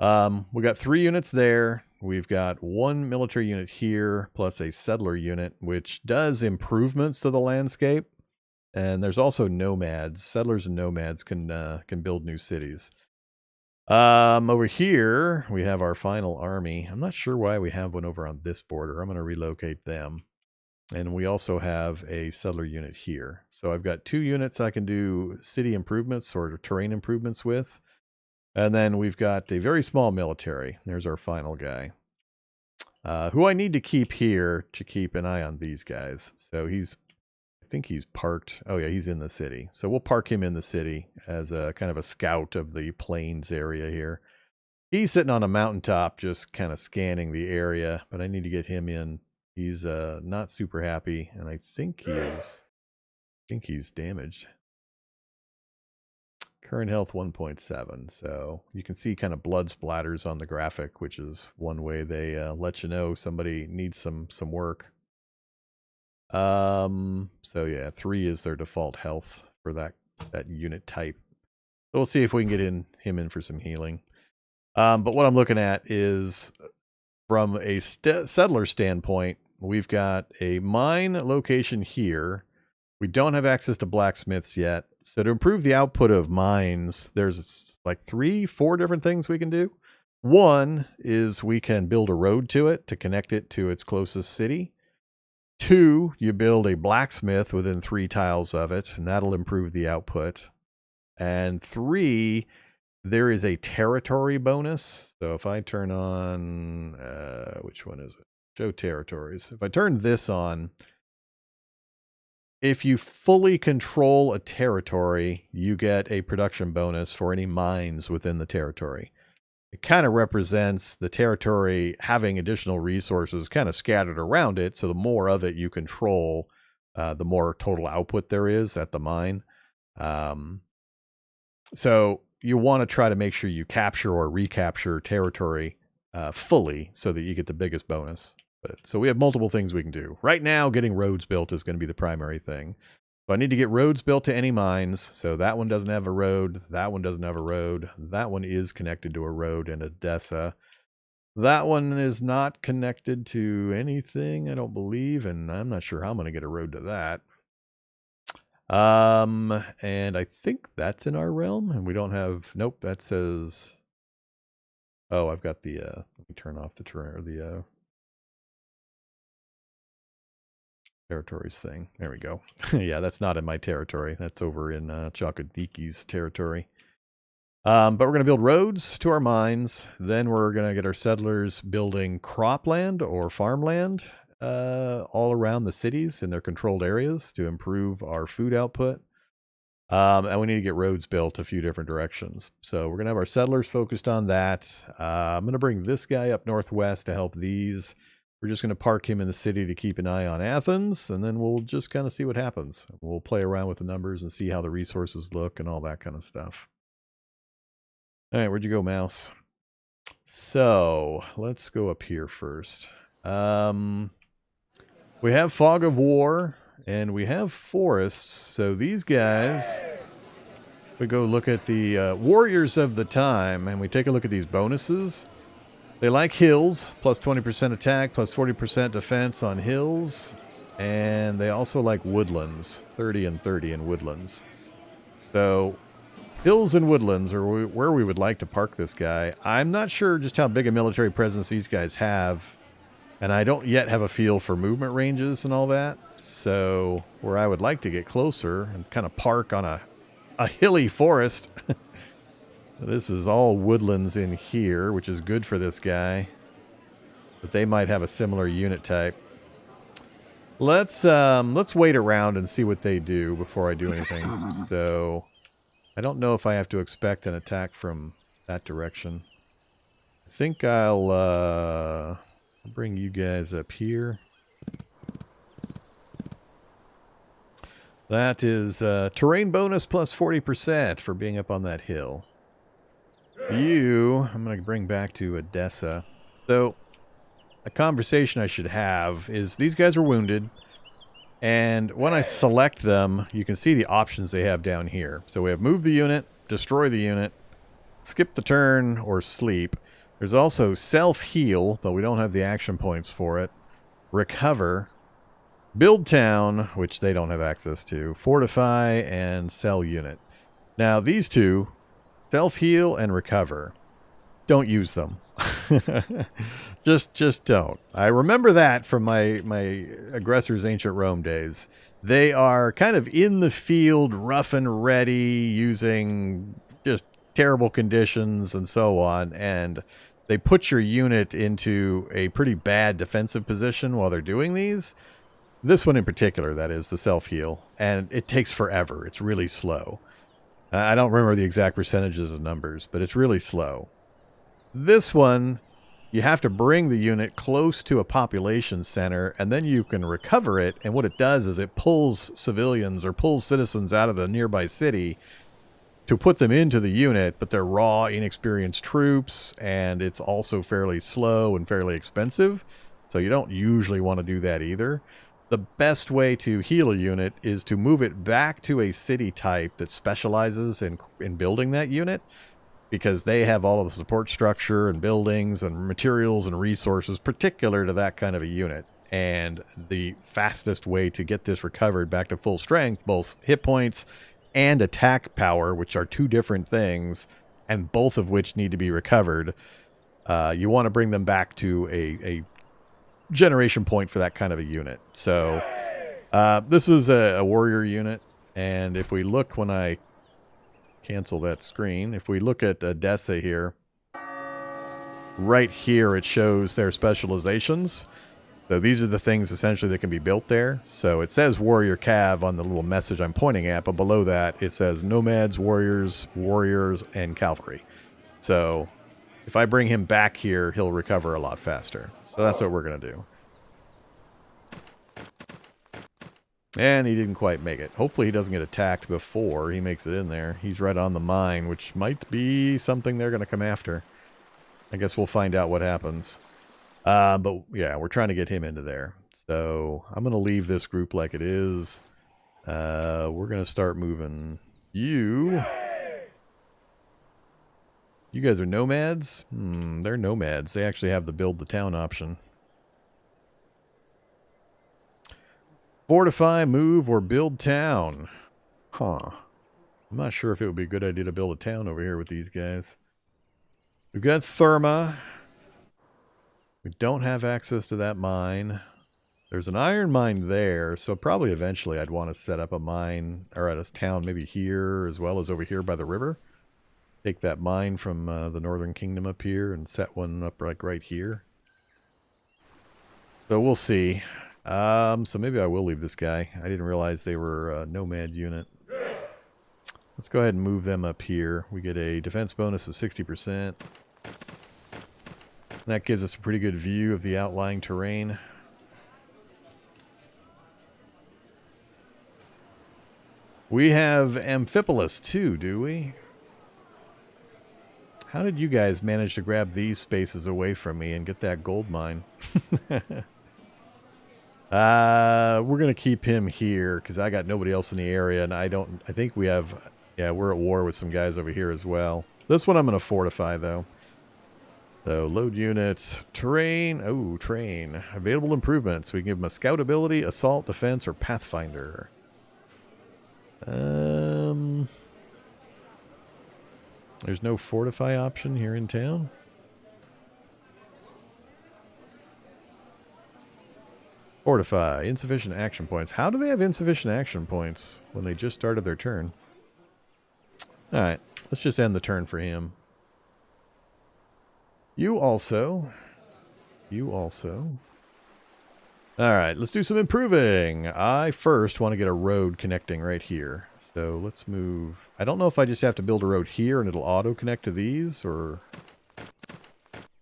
We got 3 units there. We've got 1 military unit here, plus a settler unit, which does improvements to the landscape. And there's also nomads. Settlers and nomads can build new cities. Over here, we have our final army. I'm not sure why we have one over on this border. I'm going to relocate them. And we also have a settler unit here. So I've got 2 units I can do city improvements or terrain improvements with. And then we've got a very small military. There's our final guy. Who I need to keep here to keep an eye on these guys. So I think he's parked. Oh yeah, he's in the city. So we'll park him in the city as a kind of a scout of the plains area here. He's sitting on a mountaintop just kind of scanning the area, but I need to get him in. He's not super happy, and I think he's damaged. Current health 1.7. So you can see kind of blood splatters on the graphic, which is one way they let you know somebody needs some work. So yeah, 3 is their default health for that unit type. So we'll see if we can get him in for some healing. But what I'm looking at is from a settler standpoint, we've got a mine location here. We don't have access to blacksmiths yet. So to improve the output of mines, there's like 3-4 different things we can do. One is we can build a road to it to connect it to its closest city. 2, you build a blacksmith within 3 tiles of it, and that'll improve the output. And 3, there is a territory bonus. So if I turn on, which one is it? Show territories. If I turn this on, if you fully control a territory, you get a production bonus for any mines within the territory. It kind of represents the territory having additional resources kind of scattered around it. So the more of it you control, the more total output there is at the mine. So you want to try to make sure you capture or recapture territory fully so that you get the biggest bonus. So we have multiple things we can do. Right now, getting roads built is going to be the primary thing. So I need to get roads built to any mines. So that one doesn't have a road. That one doesn't have a road. That one is connected to a road in Odessa. That one is not connected to anything, I don't believe, and I'm not sure how I'm going to get a road to that. And I think that's in our realm, and we don't have, nope, that says, oh, I've got the, let me turn off the territories thing. There we go. Yeah, that's not in my territory. That's over in Chakadiki's territory. But we're going to build roads to our mines. Then we're going to get our settlers building cropland or farmland all around the cities in their controlled areas to improve our food output. And we need to get roads built a few different directions. So we're going to have our settlers focused on that. I'm going to bring this guy up northwest to help these. We're just going to park him in the city to keep an eye on Athens, and then we'll just kind of see what happens. We'll play around with the numbers and see how the resources look and all that kind of stuff. All right, where'd you go, mouse? So let's go up here first. We have Fog of War, and we have Forests. So these guys, we go look at the Warriors of the Time, and we take a look at these bonuses. They like hills, plus 20% attack, plus 40% defense on hills. And they also like woodlands, 30 and 30 in woodlands. So hills and woodlands are where we would like to park this guy. I'm not sure just how big a military presence these guys have. And I don't yet have a feel for movement ranges and all that. So where I would like to get closer and kind of park on a hilly forest. This is all woodlands in here, which is good for this guy. But they might have a similar unit type. Let's wait around and see what they do before I do anything. So I don't know if I have to expect an attack from that direction. I think I'll bring you guys up here. That is terrain bonus plus 40% for being up on that hill. I'm going to bring back to Odessa. So, a conversation I should have is these guys are wounded, and when I select them, you can see the options they have down here. So we have move the unit, destroy the unit, skip the turn, or sleep. There's also self-heal, but we don't have the action points for it. Recover, build town, which they don't have access to, fortify, and sell unit. Now, these two, self-heal and recover, don't use them. just don't. I remember that from my Aggressors Ancient Rome days. They are kind of in the field, rough and ready, using just terrible conditions and so on, and they put your unit into a pretty bad defensive position while they're doing these. This one in particular, that is, the self-heal, and it takes forever. It's really slow. I don't remember the exact percentages of numbers, but it's really slow. This one, you have to bring the unit close to a population center, and then you can recover it, and what it does is it pulls civilians or pulls citizens out of the nearby city to put them into the unit, but they're raw, inexperienced troops, and it's also fairly slow and fairly expensive, so you don't usually want to do that either. The best way to heal a unit is to move it back to a city type that specializes in building that unit, because they have all of the support structure and buildings and materials and resources particular to that kind of a unit. And the fastest way to get this recovered back to full strength, both hit points and attack power, which are two different things, and both of which need to be recovered, you want to bring them back to a generation point for that kind of a unit. So this is a warrior unit, and if we look, when I cancel that screen, if we look at Odessa here, right here it shows their specializations. So these are the things essentially that can be built there. So it says warrior cav on the little message I'm pointing at, but below that it says nomads, warriors, and cavalry. So if I bring him back here, he'll recover a lot faster. So that's what we're going to do. And he didn't quite make it. Hopefully he doesn't get attacked before he makes it in there. He's right on the mine, which might be something they're going to come after. I guess we'll find out what happens. But yeah, we're trying to get him into there. So I'm going to leave this group like it is. We're going to start moving. You guys are nomads? They're nomads. They actually have the build the town option. Fortify, move, or build town. Huh. I'm not sure if it would be a good idea to build a town over here with these guys. We've got Therma. We don't have access to that mine. There's an iron mine there, so probably eventually I'd want to set up a mine, or at a town maybe here, as well as over here by the river. Take that mine from the Northern Kingdom up here and set one up like right here. So we'll see. So maybe I will leave this guy. I didn't realize they were a nomad unit. Let's go ahead and move them up here. We get a defense bonus of 60%. That gives us a pretty good view of the outlying terrain. We have Amphipolis too, do we? How did you guys manage to grab these spaces away from me and get that gold mine? We're going to keep him here because I got nobody else in the area, and I think we have, yeah, we're at war with some guys over here as well. This one I'm going to fortify, though. So, load units, terrain, train. Available improvements. We can give them a scout ability, assault, defense, or pathfinder. There's no fortify option here in town. Fortify. Insufficient action points. How do they have insufficient action points when they just started their turn? Alright, let's just end the turn for him. You also. Alright, let's do some improving. I first want to get a road connecting right here. So let's move. I don't know if I just have to build a road here and it'll auto-connect to these, or...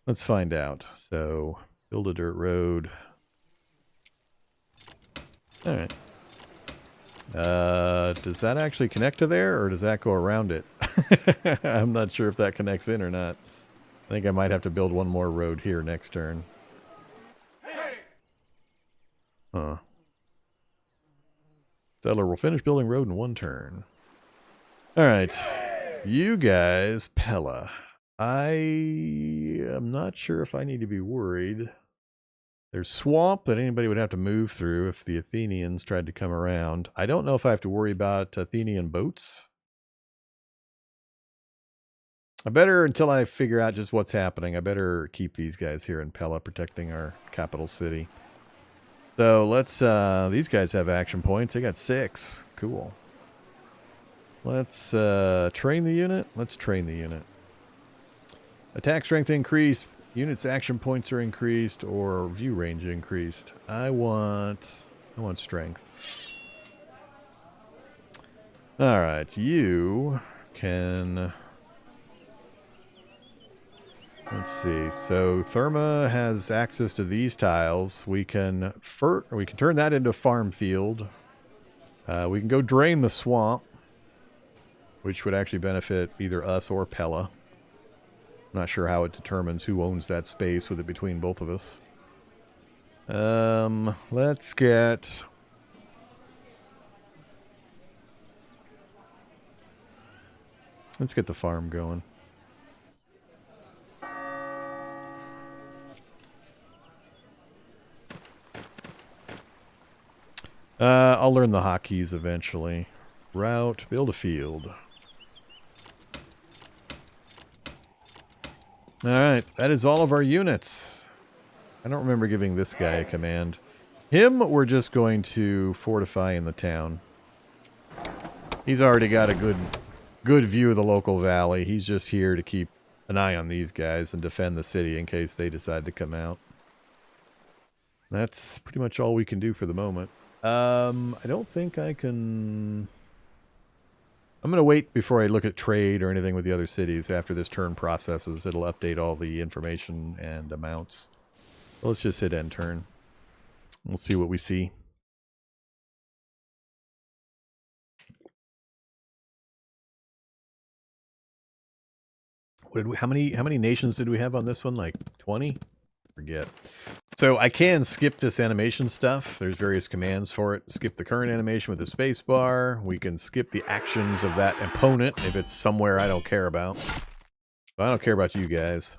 Let's find out. So, build a dirt road. Alright. Does that actually connect to there, or does that go around it? I'm not sure if that connects in or not. I think I might have to build one more road here next turn. Huh. Settler will finish building road in one turn. Alright. You guys, Pella. I am not sure if I need to be worried. There's swamp that anybody would have to move through if the Athenians tried to come around. I don't know if I have to worry about Athenian boats. I better, until I figure out just what's happening, I better keep these guys here in Pella protecting our capital city. So let's, these guys have action points. They got 6. Cool. Let's train the unit. Let's train the unit. Attack strength increased. Units' action points are increased, or view range increased. I want strength. Alright, you can... Let's see. So Therma has access to these tiles. We can turn that into a farm field. We can go drain the swamp, which would actually benefit either us or Pella. Not sure how it determines who owns that space with it between both of us. Let's get the farm going. I'll learn the hotkeys eventually. Route, build a field. Alright, that is all of our units. I don't remember giving this guy a command. Him, we're just going to fortify in the town. He's already got a good view of the local valley. He's just here to keep an eye on these guys and defend the city in case they decide to come out. That's pretty much all we can do for the moment. I don't think I can... I'm going to wait before I look at trade or anything with the other cities. After this turn processes, it'll update all the information and amounts. So let's just hit end turn. We'll see what we see. how many nations did we have on this one? Like 20? Forget. So I can skip this animation stuff. There's various commands for it. Skip the current animation with the space bar. We can skip the actions of that opponent if it's somewhere I don't care about. So I don't care about you guys.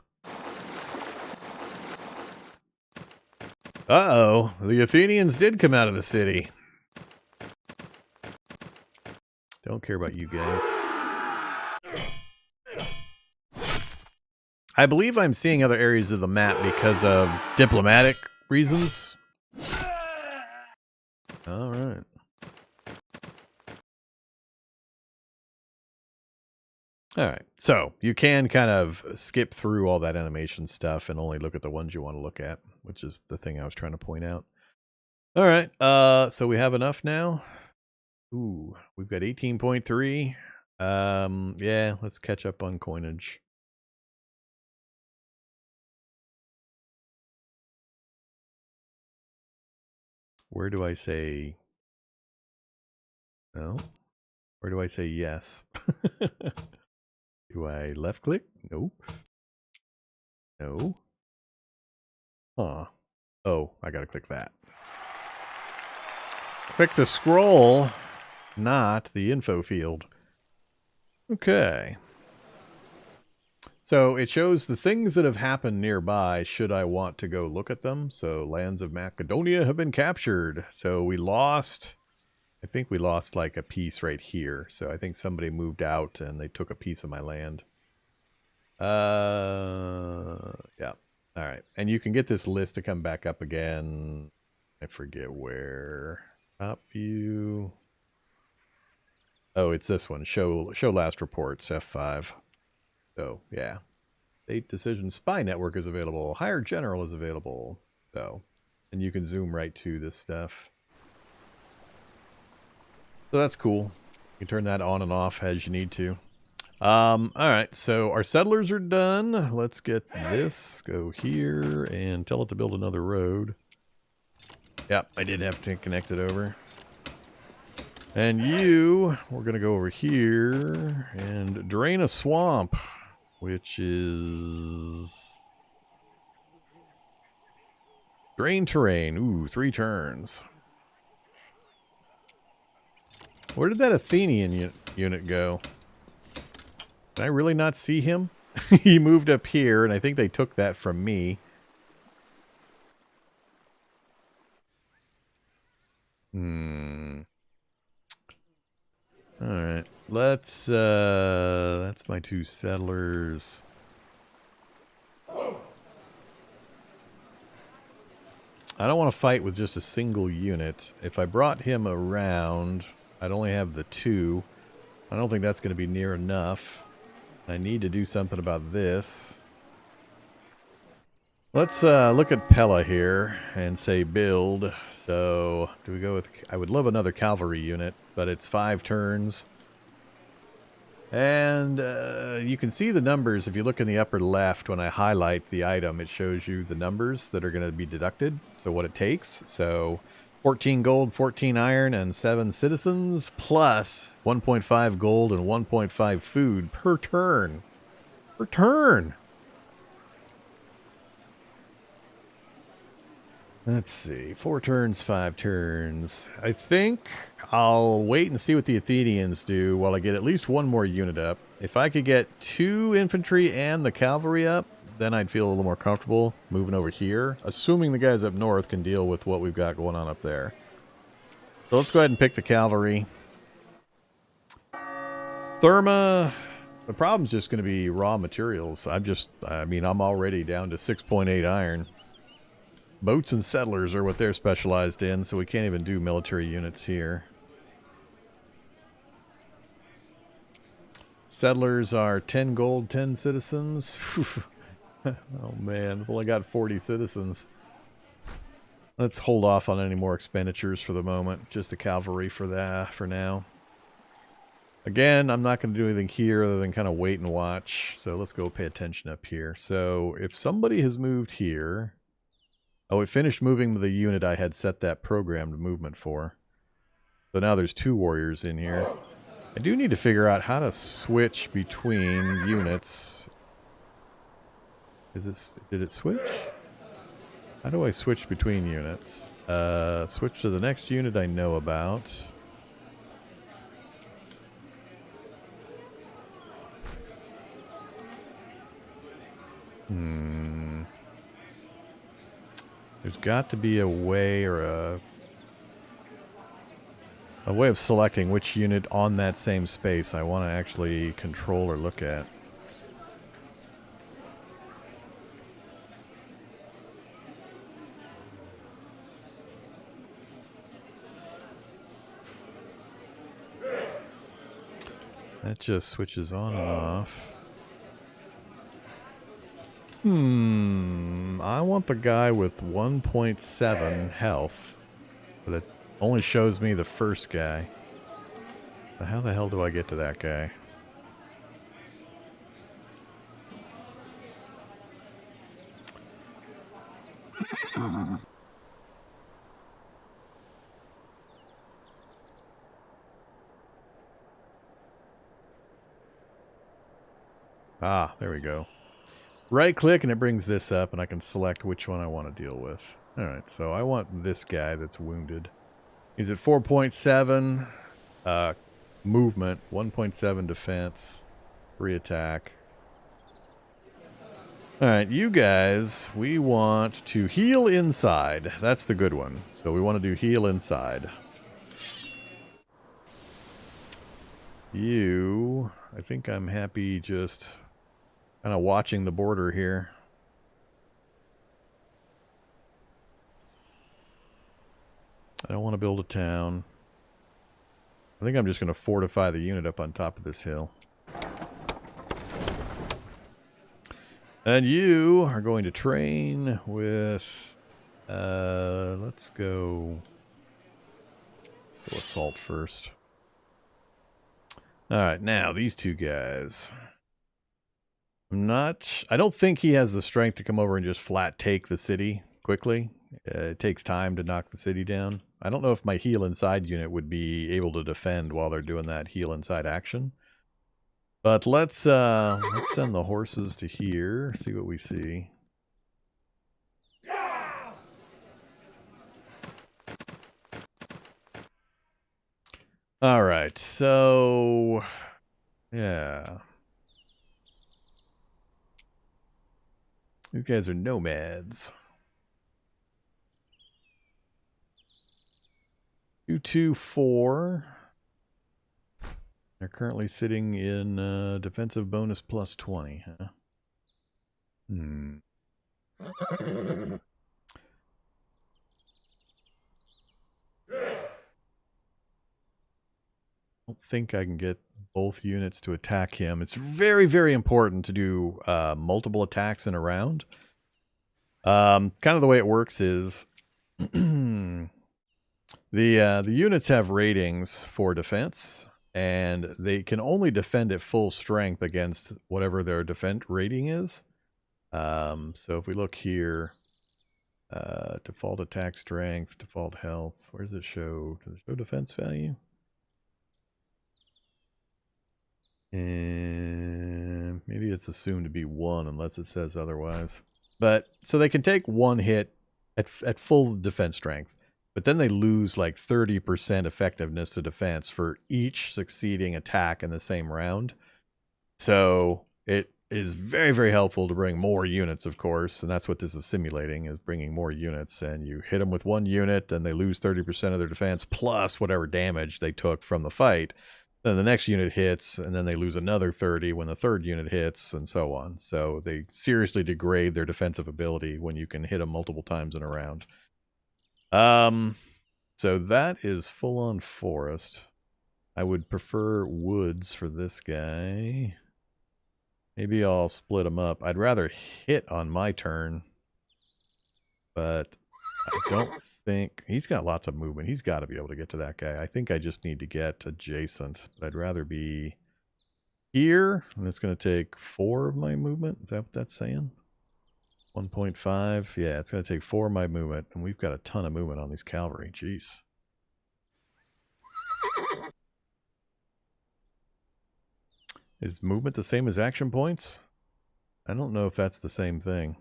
Uh-oh. The Athenians did come out of the city. Don't care about you guys. I believe I'm seeing other areas of the map because of diplomatic reasons. All right. All right. So you can kind of skip through all that animation stuff and only look at the ones you want to look at, which is the thing I was trying to point out. All right. So we have enough now. Ooh, we've got 18.3. Yeah, let's catch up on coinage. Where do I say no? Where do I say yes? Do I left click? Nope. No. Huh. Oh, I gotta click that. Click the scroll, not the info field. Okay. So it shows the things that have happened nearby should I want to go look at them. So lands of Macedonia have been captured. So we lost, I think we lost like a piece right here. So I think somebody moved out and they took a piece of my land. Yeah. All right. And you can get this list to come back up again. I forget where. Top view. Oh, it's this one. Show last reports, F5. So, yeah. State Decision Spy Network is available. Higher General is available. So, and you can zoom right to this stuff. So that's cool. You can turn that on and off as you need to. All right, so our settlers are done. Let's get this. Go here and tell it to build another road. Yep, I did have to connect it over. And we're going to go over here and drain a swamp, which is drain terrain. Ooh, 3 turns. Where did that Athenian unit go? Did I really not see him? He moved up here, and I think they took that from me. Alright. That's my 2 settlers. I don't want to fight with just a single unit. If I brought him around, I'd only have the 2. I don't think that's going to be near enough. I need to do something about this. Let's look at Pella here and say build. So, do we go with... I would love another cavalry unit, but it's 5 turns. And you can see the numbers if you look in the upper left when I highlight the item. It shows you the numbers that are going to be deducted, so what it takes. So 14 gold, 14 iron, and 7 citizens, plus 1.5 gold and 1.5 food per turn. Per turn! Let's see, 4 turns, 5 turns. I think I'll wait and see what the Athenians do while I get at least 1 more unit up. If I could get 2 infantry and the cavalry up, then I'd feel a little more comfortable moving over here, assuming the guys up north can deal with what we've got going on up there. So let's go ahead and pick the cavalry. Therma, the problem's just going to be raw materials. I'm already down to 6.8 iron. Boats and settlers are what they're specialized in, so we can't even do military units here. Settlers are 10 gold, 10 citizens. Oh man, I've only got 40 citizens. Let's hold off on any more expenditures for the moment. Just the cavalry for now. Again, I'm not going to do anything here other than kind of wait and watch. So let's go pay attention up here. So if somebody has moved here... Oh, it finished moving the unit I had set that programmed movement for. So now there's 2 warriors in here. I do need to figure out how to switch between units. Did it switch? How do I switch between units? Switch to the next unit I know about. There's got to be a way or a way of selecting which unit on that same space I want to actually control or look at. That just switches on and off. I want the guy with 1.7 health, but it only shows me the first guy. So how the hell do I get to that guy? Ah, there we go. Right click and it brings this up and I can select which one I want to deal with. Alright, so I want this guy that's wounded. He's at 4.7 movement, 1.7 defense, 3 attack. Alright, you guys, we want to heal inside. That's the good one. So we want to do heal inside. You, I think I'm happy just kind of watching the border here. I don't want to build a town. I think I'm just going to fortify the unit up on top of this hill. And you are going to train with... let's go assault first. Alright, now these two guys. I don't think he has the strength to come over and just flat take the city quickly. It takes time to knock the city down. I don't know if my heal inside unit would be able to defend while they're doing that heal inside action. But let's send the horses to here, see what we see. Alright, so... yeah. These guys are nomads. 224. They're currently sitting in defensive bonus plus 20, huh? I don't think I can get both units to attack him. It's very, very important to do multiple attacks in a round. Kind of the way it works is the units have ratings for defense, and they can only defend at full strength against whatever their defense rating is. So if we look here, default attack strength, default health, where does it show? Does it show defense value? And maybe it's assumed to be 1 unless it says otherwise. But so they can take 1 hit at full defense strength, but then they lose like 30% effectiveness to defense for each succeeding attack in the same round. So it is very, very helpful to bring more units, of course, and that's what this is simulating, is bringing more units. And you hit them with 1 unit, then they lose 30% of their defense plus whatever damage they took from the fight. Then the next unit hits, and then they lose another 30 when the third unit hits, and so on. So they seriously degrade their defensive ability when you can hit them multiple times in a round. So that is full-on forest. I would prefer woods for this guy. Maybe I'll split them up. I'd rather hit on my turn, but I don't think... he's got lots of movement. He's got to be able to get to that guy. I think I just need to get adjacent, but I'd rather be here, and it's going to take 4 of my movement. Is that what that's saying? 1.5. Yeah, it's going to take 4 of my movement, and we've got a ton of movement on these cavalry. Jeez. Is movement the same as action points? I don't know if that's the same thing.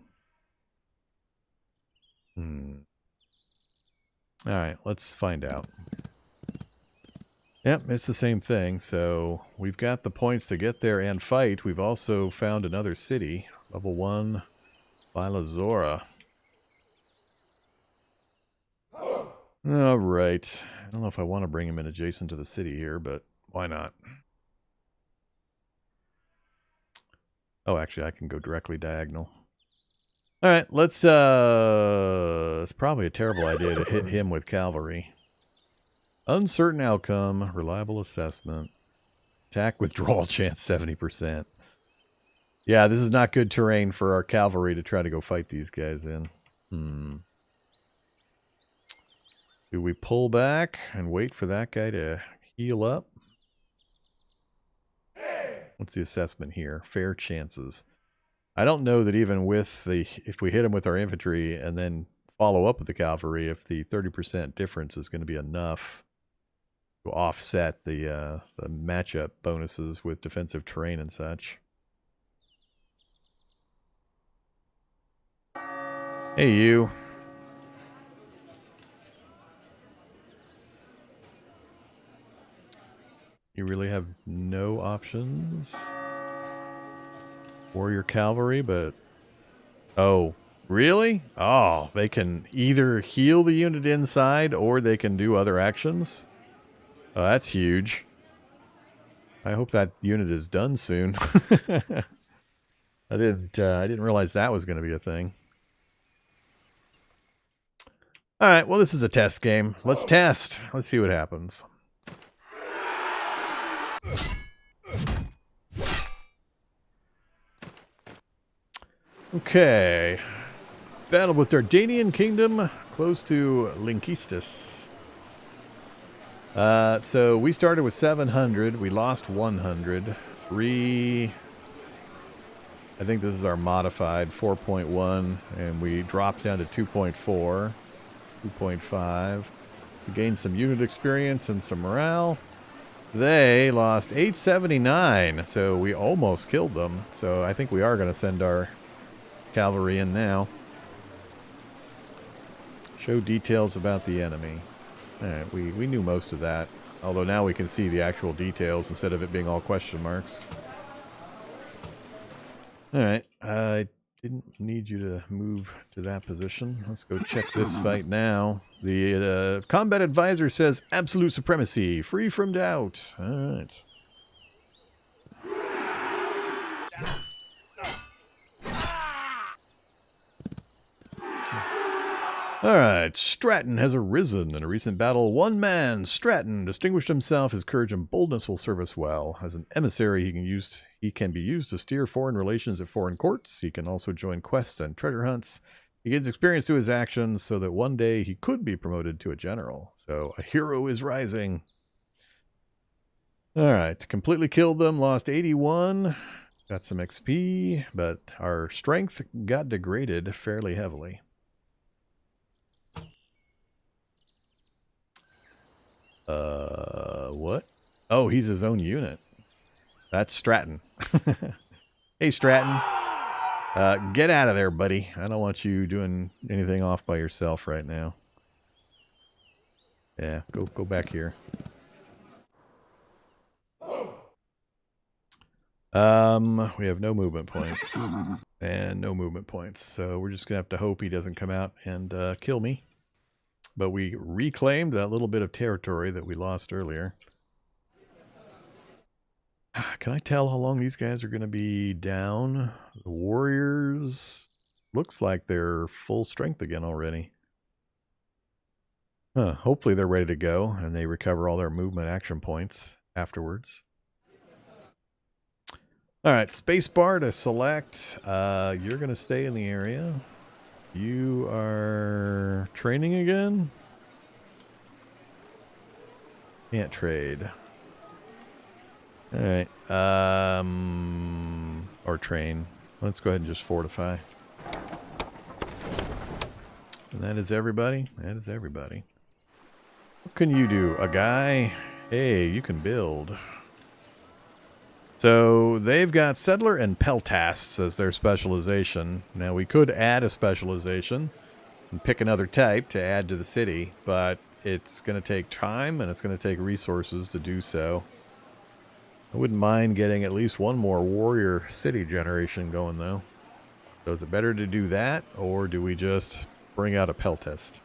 Alright, let's find out. Yep, it's the same thing. So we've got the points to get there and fight. We've also found another city. Level 1, Phylazora. Alright. I don't know if I want to bring him in adjacent to the city here, but why not? Oh, actually, I can go directly diagonal. Alright, let's, it's probably a terrible idea to hit him with cavalry. Uncertain outcome, reliable assessment. Attack withdrawal chance 70%. Yeah, this is not good terrain for our cavalry to try to go fight these guys in. Do we pull back and wait for that guy to heal up? What's the assessment here? Fair chances. I don't know that even with the, if we hit him with our infantry and then follow up with the cavalry, if the 30% difference is going to be enough to offset the matchup bonuses with defensive terrain and such. Hey, you. You really have no options? Warrior cavalry, but... Oh, really? Oh, they can either heal the unit inside or they can do other actions? Oh, that's huge. I hope that unit is done soon. I didn't realize that was going to be a thing. All right, well, this is a test game. Let's test. Let's see what happens. Okay. Battle with Dardanian Kingdom, close to Linkistis. So we started with 700. We lost 100. 3... I think this is our modified 4.1, and we dropped down to 2.4, 2.5. We gained some unit experience and some morale. They lost 879, so we almost killed them. So I think we are going to send our cavalry in now. Show details about the enemy. Alright, we knew most of that. Although now we can see the actual details instead of it being all question marks. Alright, I didn't need you to move to that position. Let's go check this fight now. The combat advisor says absolute supremacy, free from doubt. Alright. Alright, Stratton has arisen in a recent battle. One man, Stratton, distinguished himself. His courage and boldness will serve us well. As an emissary, he can be used to steer foreign relations at foreign courts. He can also join quests and treasure hunts. He gains experience through his actions so that one day he could be promoted to a general. So, a hero is rising. Alright, completely killed them, lost 81. Got some XP, but our strength got degraded fairly heavily. What? Oh, he's his own unit. That's Stratton. Hey, Stratton. Get out of there, buddy. I don't want you doing anything off by yourself right now. Yeah, go back here. We have no movement points. And no movement points. So we're just going to have to hope he doesn't come out and kill me. But we reclaimed that little bit of territory that we lost earlier. Can I tell how long these guys are going to be down? The warriors looks like they're full strength again already. Hopefully they're ready to go and they recover all their movement action points afterwards. Alright, spacebar to select. You're going to stay in the area. You are training again? Can't trade. Alright. Or train. Let's go ahead and just fortify. And that is everybody. That is everybody. What can you do? A guy? Hey, you can build. So they've got settler and peltasts as their specialization. Now we could add a specialization and pick another type to add to the city, but it's going to take time and it's going to take resources to do so. I wouldn't mind getting at least one more warrior city generation going, though. So is it better to do that, or do we just bring out a peltast?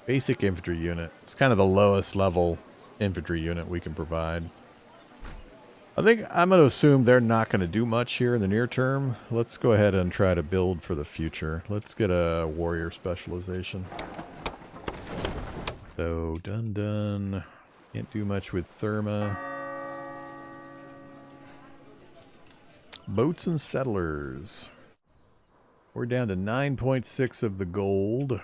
Basic infantry unit. It's kind of the lowest level infantry unit we can provide. I think I'm going to assume they're not going to do much here in the near term. Let's go ahead and try to build for the future. Let's get a warrior specialization. So, done. Can't do much with Therma. Boats and settlers. We're down to 9.6 of the gold.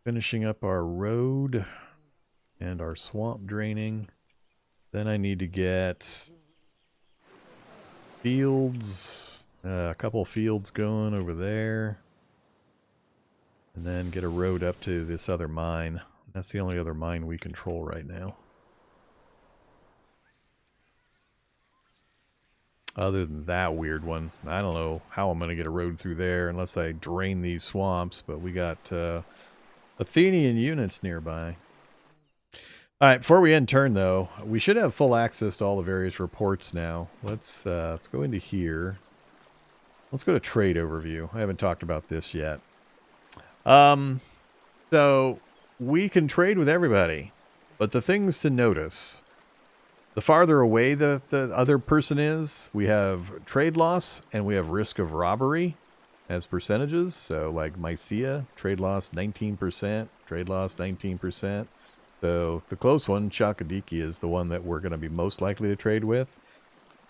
Finishing up our road and our swamp draining. Then I need to get fields, a couple of fields going over there. And then get a road up to this other mine. That's the only other mine we control right now. Other than that weird one, I don't know how I'm going to get a road through there unless I drain these swamps, but we got Athenian units nearby. Alright, before we end turn though, we should have full access to all the various reports now. Let's go into here. Let's go to trade overview. I haven't talked about this yet. So we can trade with everybody, but the things to notice, the farther away the other person is, we have trade loss and we have risk of robbery as percentages. So like Mycia, trade loss 19%, trade loss 19%. So the close one, Chalkidiki, is the one that we're going to be most likely to trade with.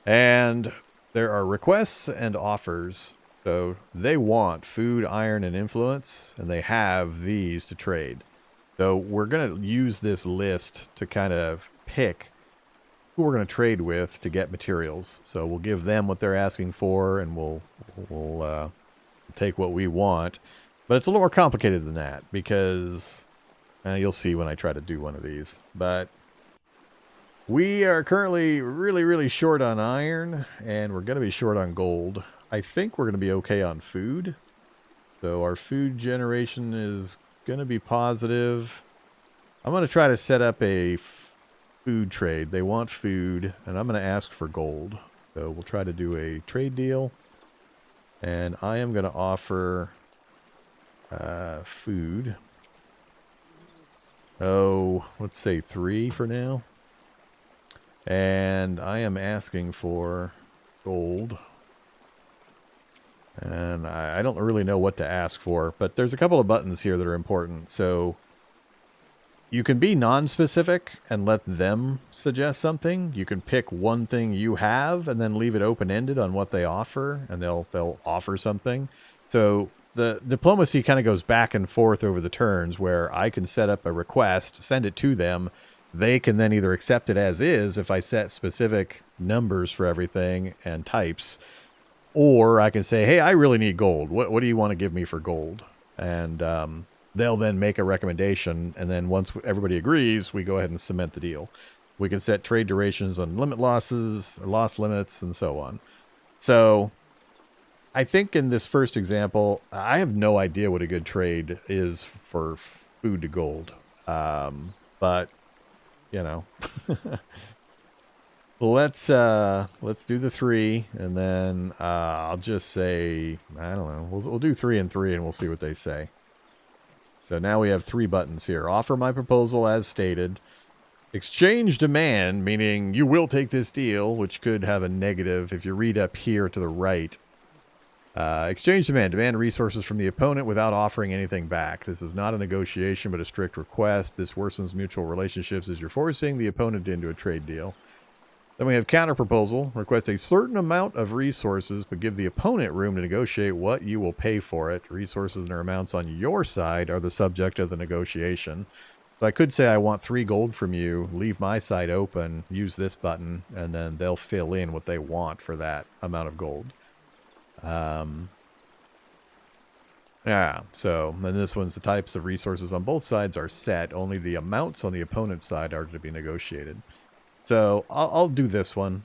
And there are requests and offers. So they want food, iron, and influence, and they have these to trade. So we're going to use this list to kind of pick who we're going to trade with to get materials. So we'll give them what they're asking for, and we'll take what we want. But it's a little more complicated than that, because you'll see when I try to do one of these. But we are currently really, really short on iron, and we're going to be short on gold. I think we're going to be okay on food. So our food generation is going to be positive. I'm going to try to set up a food trade. They want food, and I'm going to ask for gold. So we'll try to do a trade deal. And I am going to offer food. Oh, let's say 3 for now. And I am asking for gold. And I don't really know what to ask for, but there's a couple of buttons here that are important. So you can be non-specific and let them suggest something. You can pick one thing you have and then leave it open-ended on what they offer, and they'll offer something. So the diplomacy kind of goes back and forth over the turns, where I can set up a request, send it to them. They can then either accept it as is if I set specific numbers for everything and types, or I can say, hey, I really need gold. What do you want to give me for gold? And they'll then make a recommendation, and then once everybody agrees, we go ahead and cement the deal. We can set trade durations on limit losses, loss limits, and so on. So I think in this first example, I have no idea what a good trade is for food to gold. But, you know, let's do the 3, and then I'll just say, I don't know, we'll do 3 and 3, and we'll see what they say. So now we have 3 buttons here. Offer my proposal as stated. Exchange demand, meaning you will take this deal, which could have a negative if you read up here to the right. Exchange demand. Demand resources from the opponent without offering anything back. This is not a negotiation, but a strict request. This worsens mutual relationships as you're forcing the opponent into a trade deal. Then we have counter proposal. Request a certain amount of resources, but give the opponent room to negotiate what you will pay for it. Resources and their amounts on your side are the subject of the negotiation. So I could say I want 3 gold from you, leave my side open, use this button, and then they'll fill in what they want for that amount of gold. Yeah, so then this one's the types of resources on both sides are set. Only the amounts on the opponent's side are to be negotiated. So I'll do this one.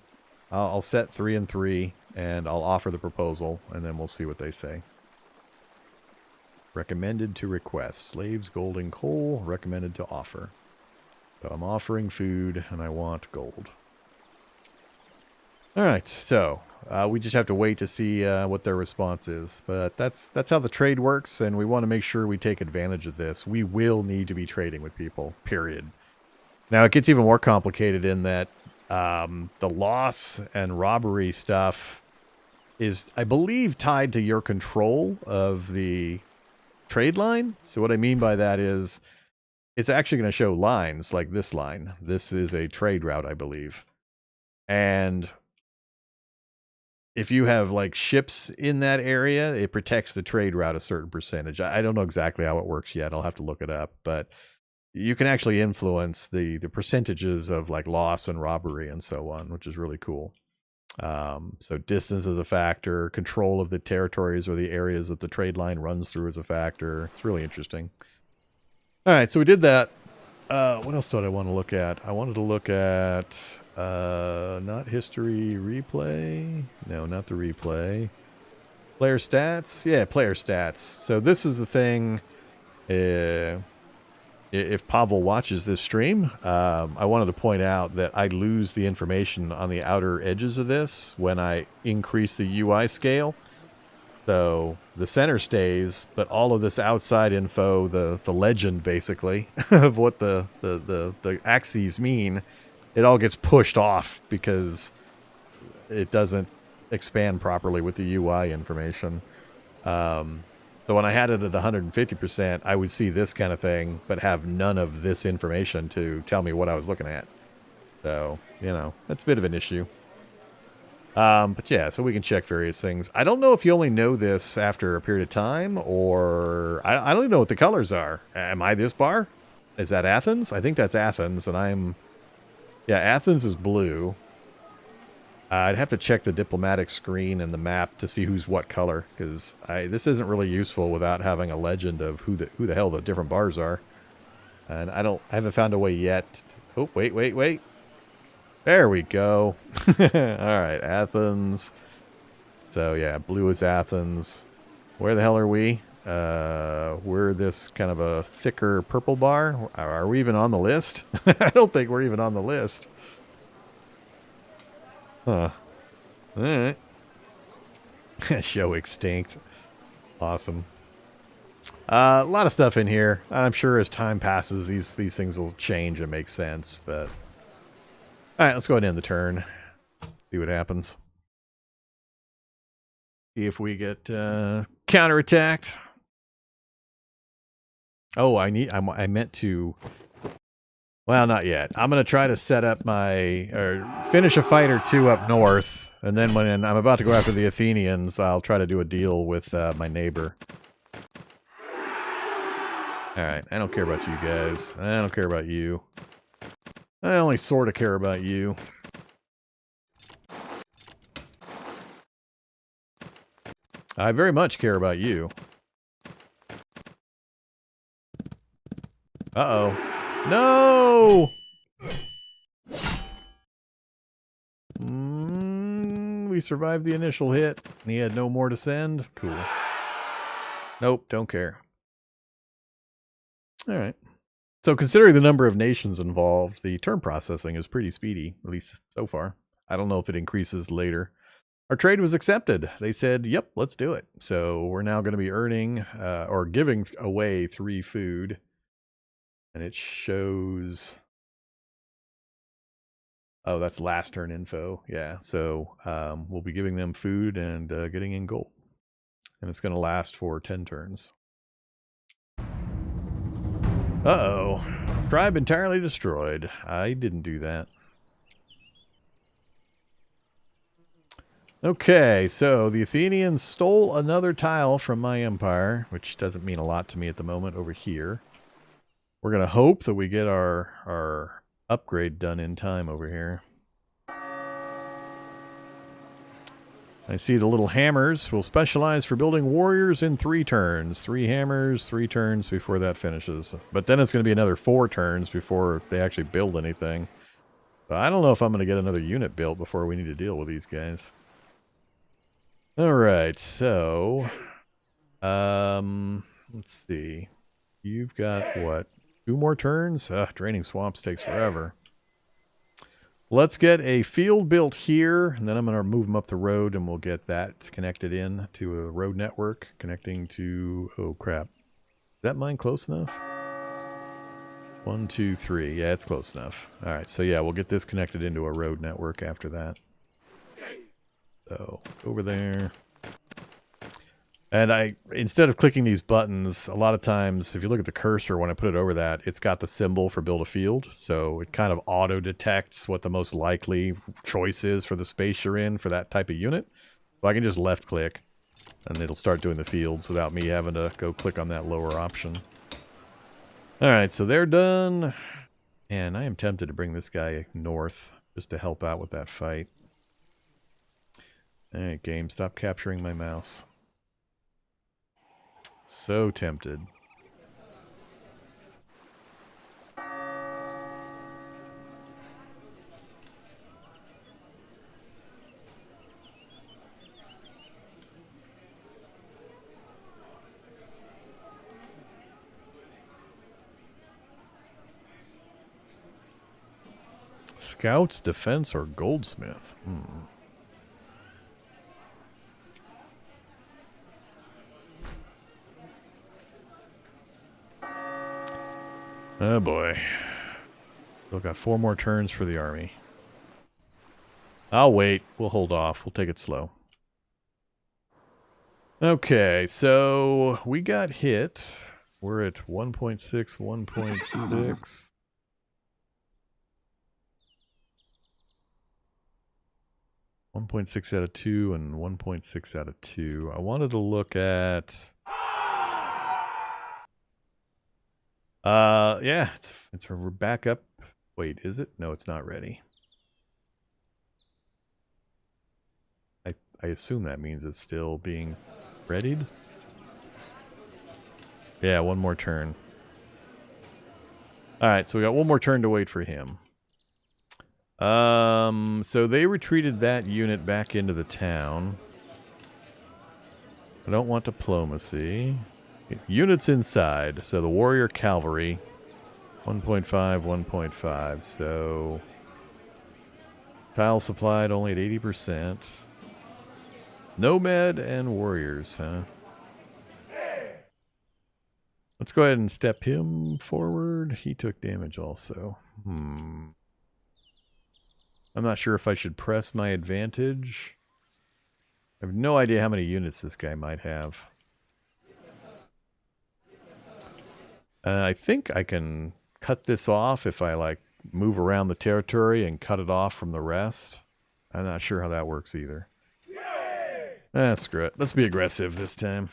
I'll set 3 and 3, and I'll offer the proposal, and then we'll see what they say. Recommended to request. Slaves, gold, and coal. Recommended to offer. So I'm offering food, and I want gold. Alright, so we just have to wait to see what their response is. But that's how the trade works, and we want to make sure we take advantage of this. We will need to be trading with people, period. Now, it gets even more complicated in that the loss and robbery stuff is, I believe, tied to your control of the trade line. So what I mean by that is it's actually going to show lines like this line. This is a trade route, I believe. And if you have like ships in that area, it protects the trade route a certain percentage. I don't know exactly how it works yet. I'll have to look it up, but you can actually influence the percentages of like loss and robbery and so on, which is really cool. So distance is a factor, control of the territories or the areas that the trade line runs through is a factor. It's really interesting. All right, so we did that. What else did I want to look at? I wanted to look at not history replay. No, not the replay. Player stats. Yeah, player stats. So this is the thing. If Pavel watches this stream, I wanted to point out that I lose the information on the outer edges of this when I increase the UI scale. So the center stays, but all of this outside info, the legend basically of what the axes mean, it all gets pushed off because it doesn't expand properly with the UI information. So when I had it at 150%, I would see this kind of thing, but have none of this information to tell me what I was looking at. So, you know, that's a bit of an issue. But yeah, so we can check various things. I don't know if you only know this after a period of time, or I don't even know what the colors are. Am I this bar? Is that Athens? I think that's Athens, and I'm... Yeah, Athens is blue. I'd have to check the diplomatic screen and the map to see who's what color, because this isn't really useful without having a legend of who the hell the different bars are. And I haven't found a way yet. Oh, wait. There we go. All right, Athens. So yeah, blue is Athens. Where the hell are we? We're this kind of a thicker purple bar. Are we even on the list? I don't think we're even on the list. Huh. Alright. Show extinct. Awesome. A lot of stuff in here. I'm sure as time passes, these things will change and make sense, but... Alright, let's go ahead and end the turn. See what happens. See if we get counterattacked. Oh, I meant to... Well, not yet. I'm going to try to set up finish a fight or two up north, and then when I'm about to go after the Athenians, I'll try to do a deal with my neighbor. Alright, I don't care about you guys. I don't care about you. I only sort of care about you. I very much care about you. Uh-oh. No! We survived the initial hit. And he had no more to send. Cool. Nope, don't care. Alright. So considering the number of nations involved, the turn processing is pretty speedy, at least so far. I don't know if it increases later. Our trade was accepted. They said, yep, let's do it. So we're now going to be earning or giving away 3 food. And it shows... Oh, that's last turn info. Yeah, so we'll be giving them food and getting in gold. And it's going to last for 10 turns. Uh-oh. Tribe entirely destroyed. I didn't do that. Okay, so the Athenians stole another tile from my empire, which doesn't mean a lot to me at the moment over here. We're going to hope that we get our upgrade done in time over here. I see the little hammers will specialize for building warriors in 3 turns. 3 hammers, 3 turns before that finishes. But then it's going to be another 4 turns before they actually build anything. But I don't know if I'm going to get another unit built before we need to deal with these guys. Alright, so... let's see. You've got, what, 2 more turns? Draining swamps takes forever. Let's get a field built here, and then I'm going to move them up the road, and we'll get that connected in to a road network connecting to... Oh, crap. Is that mine close enough? 1, 2, 3. Yeah, it's close enough. All right, so yeah, we'll get this connected into a road network after that. So, over there. And instead of clicking these buttons, a lot of times, if you look at the cursor, when I put it over that, it's got the symbol for build a field. So it kind of auto-detects what the most likely choice is for the space you're in for that type of unit. So I can just left-click, and it'll start doing the fields without me having to go click on that lower option. Alright, so they're done. And I am tempted to bring this guy north, just to help out with that fight. Alright, game, stop capturing my mouse. So tempted. Scouts, defense, or goldsmith? Oh boy. Still got 4 more turns for the army. I'll wait. We'll hold off. We'll take it slow. Okay, so we got hit. We're at 1.6, 1.6. 1.6 out of 2 and 1.6 out of 2. I wanted to look at... yeah, it's back up. Wait, is it? No, it's not ready. I assume that means it's still being readied. Yeah, 1 more turn. Alright, so we got 1 more turn to wait for him. So they retreated that unit back into the town. I don't want diplomacy. Units inside. So the warrior cavalry. 1.5, 1.5. So tile supplied only at 80%. Nomad and warriors, huh? Let's go ahead and step him forward. He took damage also. I'm not sure if I should press my advantage. I have no idea how many units this guy might have. I think I can cut this off if I, like, move around the territory and cut it off from the rest. I'm not sure how that works either. Screw it. Let's be aggressive this time.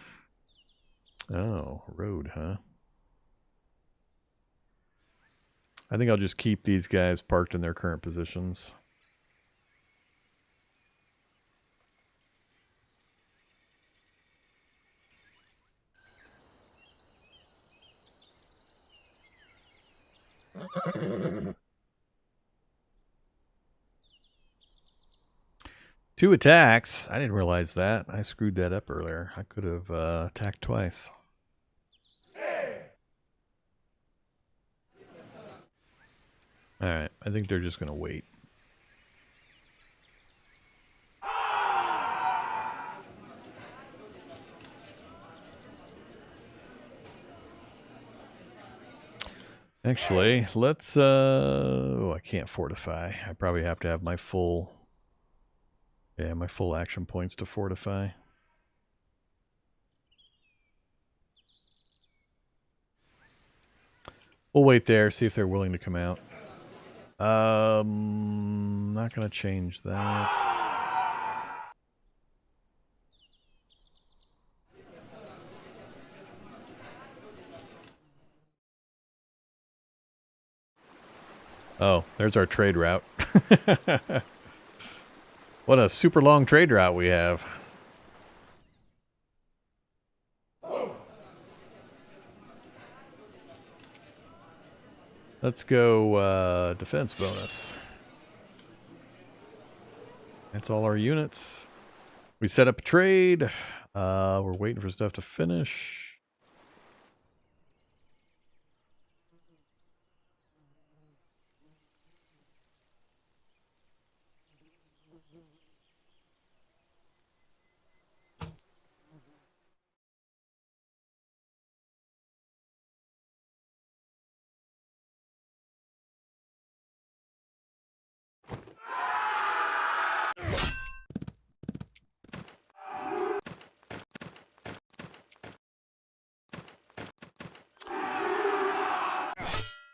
Oh, road, huh? I think I'll just keep these guys parked in their current positions. Two attacks. I didn't realize that. I screwed that up earlier. I could have attacked twice. Alright, I think they're just going to wait. Actually, let's, oh, I can't fortify. I probably have to have my full, yeah, my full action points to fortify. We'll wait there, see if they're willing to come out. Not gonna change that. Oh, there's our trade route. What a super long trade route we have. Let's go defense bonus. That's all our units. We set up a trade. We're waiting for stuff to finish.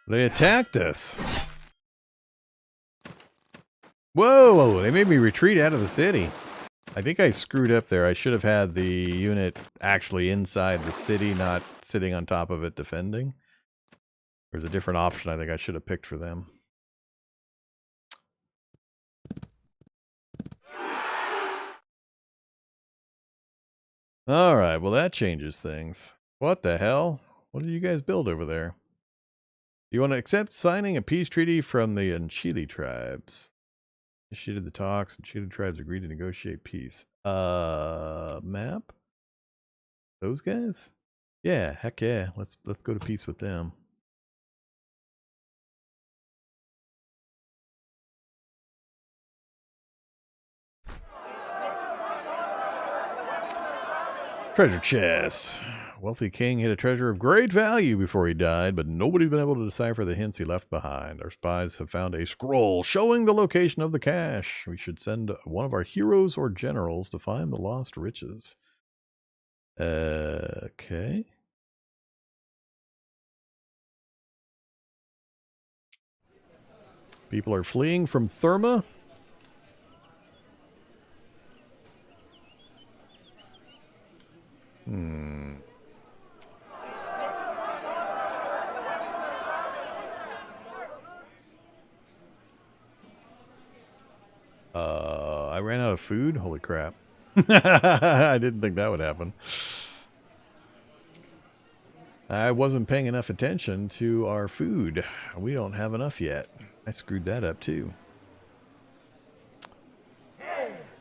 They attacked us. Whoa, they made me retreat out of the city. I think I screwed up there. I should have had the unit actually inside the city, not sitting on top of it defending. There's a different option I think I should have picked for them. Alright, well that changes things. What the hell? What did you guys build over there? You want to accept signing a peace treaty from the Unshili tribes? Initiated the talks, Unshili tribes agreed to negotiate peace. Map? Those guys? Yeah, heck yeah. Let's go to peace with them. Treasure chest. Wealthy king hid a treasure of great value before he died, but nobody's been able to decipher the hints he left behind. Our spies have found a scroll showing the location of the cache. We should send one of our heroes or generals to find the lost riches. Okay. People are fleeing from Therma. I ran out of food? Holy crap. I didn't think that would happen. I wasn't paying enough attention to our food. We don't have enough yet. I screwed that up too.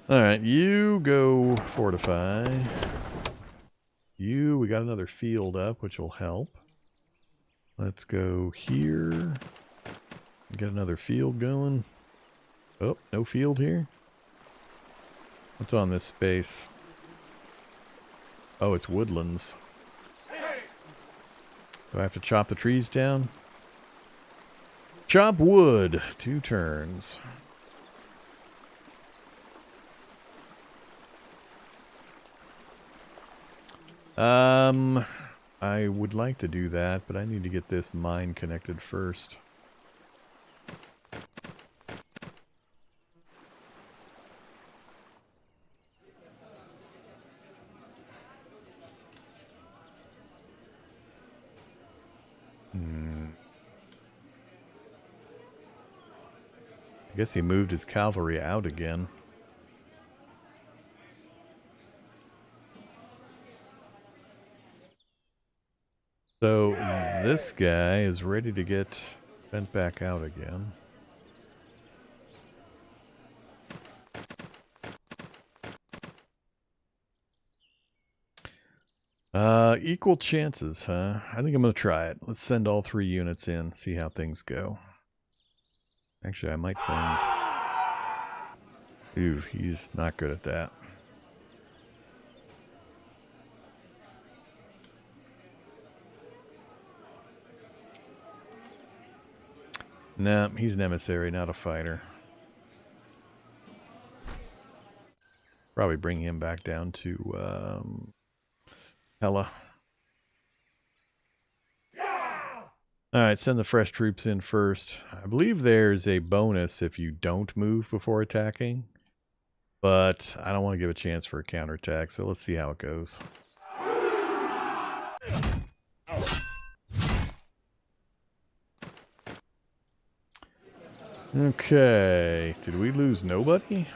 Alright, you go fortify. We got another field up, which will help. Let's go here. Get another field going. Oh, no field here. What's on this space? Oh, it's woodlands. Do I have to chop the trees down? Chop wood. 2 turns. I would like to do that, but I need to get this mine connected first. I guess he moved his cavalry out again. So this guy is ready to get sent back out again. Equal chances, huh? I think I'm going to try it. Let's send all 3 units in, see how things go. Actually, I might send... Ooh, he's not good at that. Nah, he's an emissary, not a fighter. Probably bring him back down to Hella. Alright, send the fresh troops in first. I believe there's a bonus if you don't move before attacking. But I don't want to give a chance for a counterattack, so let's see how it goes. Okay. Did we lose nobody?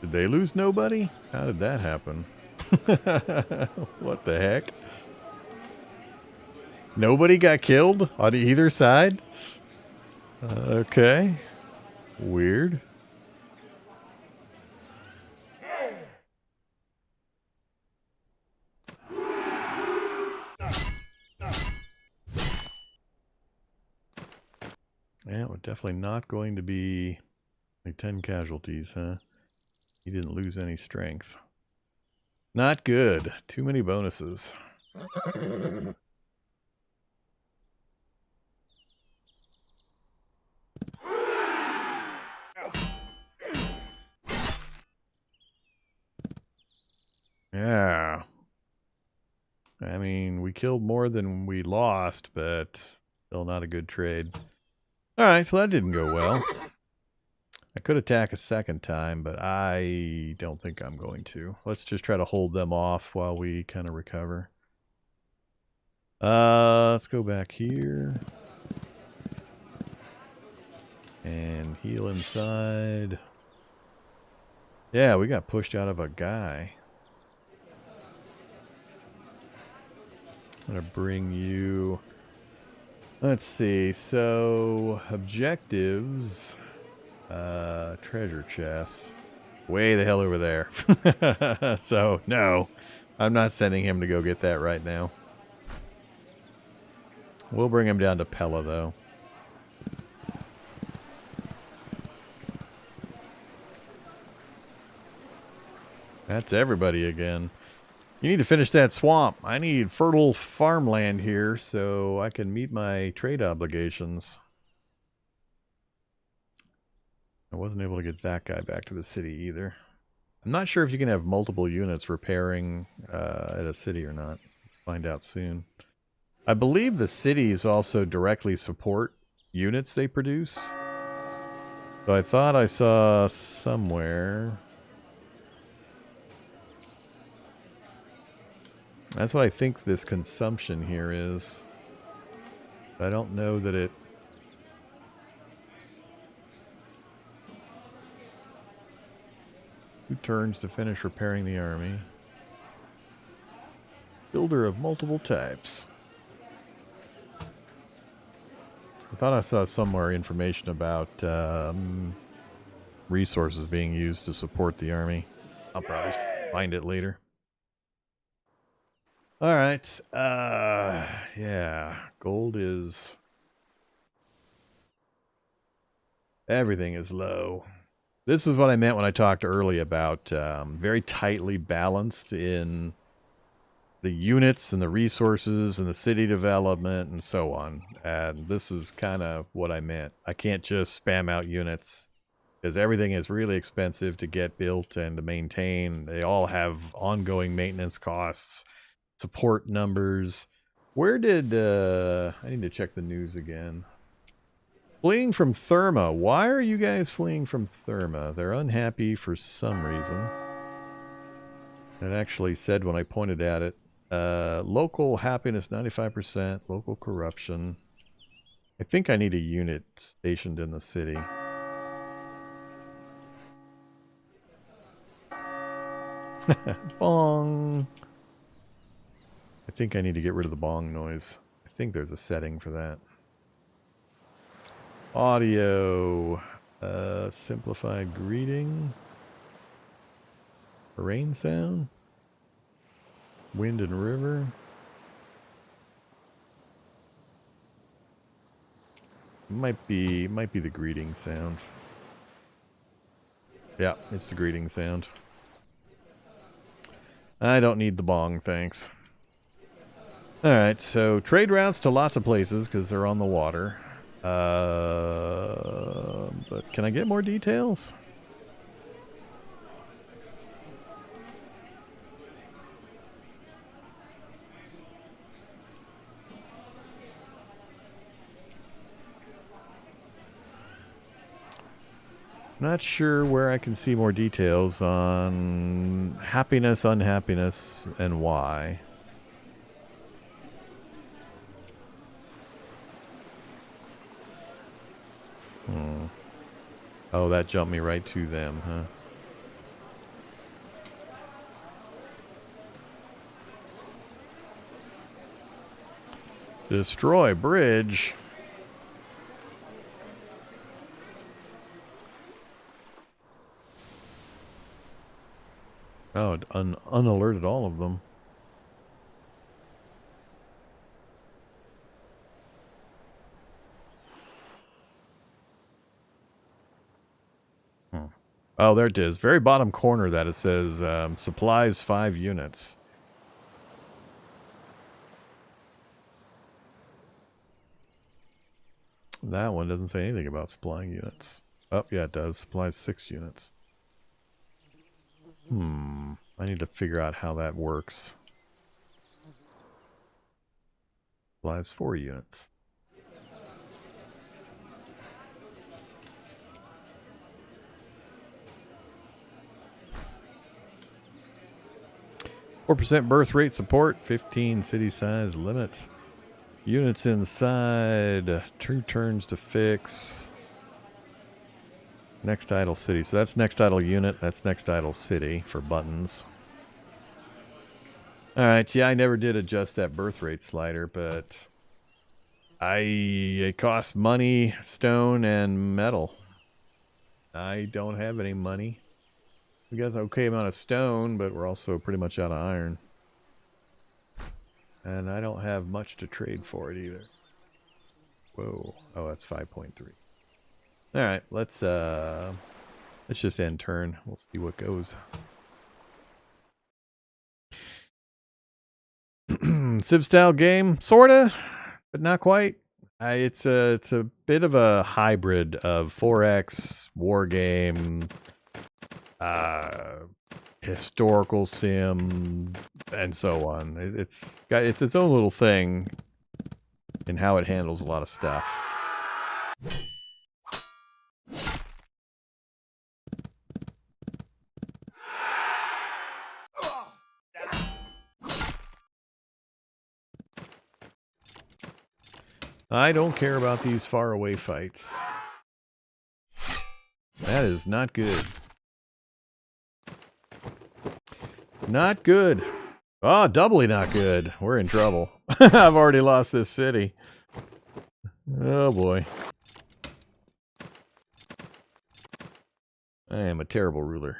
Did they lose nobody? How did that happen? What the heck? Nobody got killed on either side? Okay. Weird. Yeah, we're definitely not going to be like 10 casualties, huh? He didn't lose any strength. Not good. Too many bonuses. Yeah. I mean, we killed more than we lost, but still not a good trade. Alright, so that didn't go well. I could attack a second time, but I don't think I'm going to. Let's just try to hold them off while we kind of recover. Let's go back here. And heal inside. Yeah, we got pushed out of a guy. I'm going to bring you... Let's see. So, objectives. Treasure chest. Way the hell over there. So, no. I'm not sending him to go get that right now. We'll bring him down to Pella, though. That's everybody again. You need to finish that swamp. I need fertile farmland here so I can meet my trade obligations. I wasn't able to get that guy back to the city either. I'm not sure if you can have multiple units repairing at a city or not. Find out soon. I believe the cities also directly support units they produce. So I thought I saw somewhere... That's what I think this consumption here is. I don't know that it... 2 turns to finish repairing the army. Builder of multiple types. I thought I saw somewhere information about resources being used to support the army. I'll probably find it later. Alright, yeah, gold is... Everything is low. This is what I meant when I talked earlier about very tightly balanced in the units and the resources and the city development and so on. And this is kind of what I meant. I can't just spam out units because everything is really expensive to get built and to maintain. They all have ongoing maintenance costs. Support numbers. Where did... I need to check the news again. Fleeing from Therma. Why are you guys fleeing from Therma? They're unhappy for some reason. It actually said when I pointed at it. Local happiness 95%. Local corruption. I think I need a unit stationed in the city. Bong! I think I need to get rid of the bong noise. I think there's a setting for that. Audio. Simplified greeting. Rain sound. Wind and river. Might be the greeting sound. Yeah, it's the greeting sound. I don't need the bong, thanks. Alright, so trade routes to lots of places because they're on the water. But can I get more details? Not sure where I can see more details on happiness, unhappiness, and why. Oh, that jumped me right to them, huh? Destroy bridge. Oh, it unalerted all of them. Oh, there it is. Very bottom corner that it says supplies 5 units. That one doesn't say anything about supplying units. Oh, yeah, it does. Supplies 6 units. I need to figure out how that works. Supplies 4 units. %4 birth rate support, 15 city size limits. Units inside, 2 turns to fix. Next idle city. So that's next idle unit. That's next idle city for buttons. Alright, yeah, I never did adjust that birth rate slider, but it costs money, stone, and metal. I don't have any money. We got an okay amount of stone, but we're also pretty much out of iron. And I don't have much to trade for it either. Whoa. Oh, that's 5.3. Alright, let's just end turn. We'll see what goes. Civ style game, sorta, but not quite. It's a bit of a hybrid of 4X, war game, historical sim, and so on. It's got its own little thing in how it handles a lot of stuff. I don't care about these faraway fights. That is not good. Not good. Oh, doubly not good. We're in trouble. I've already lost this city. Oh boy. I am a terrible ruler.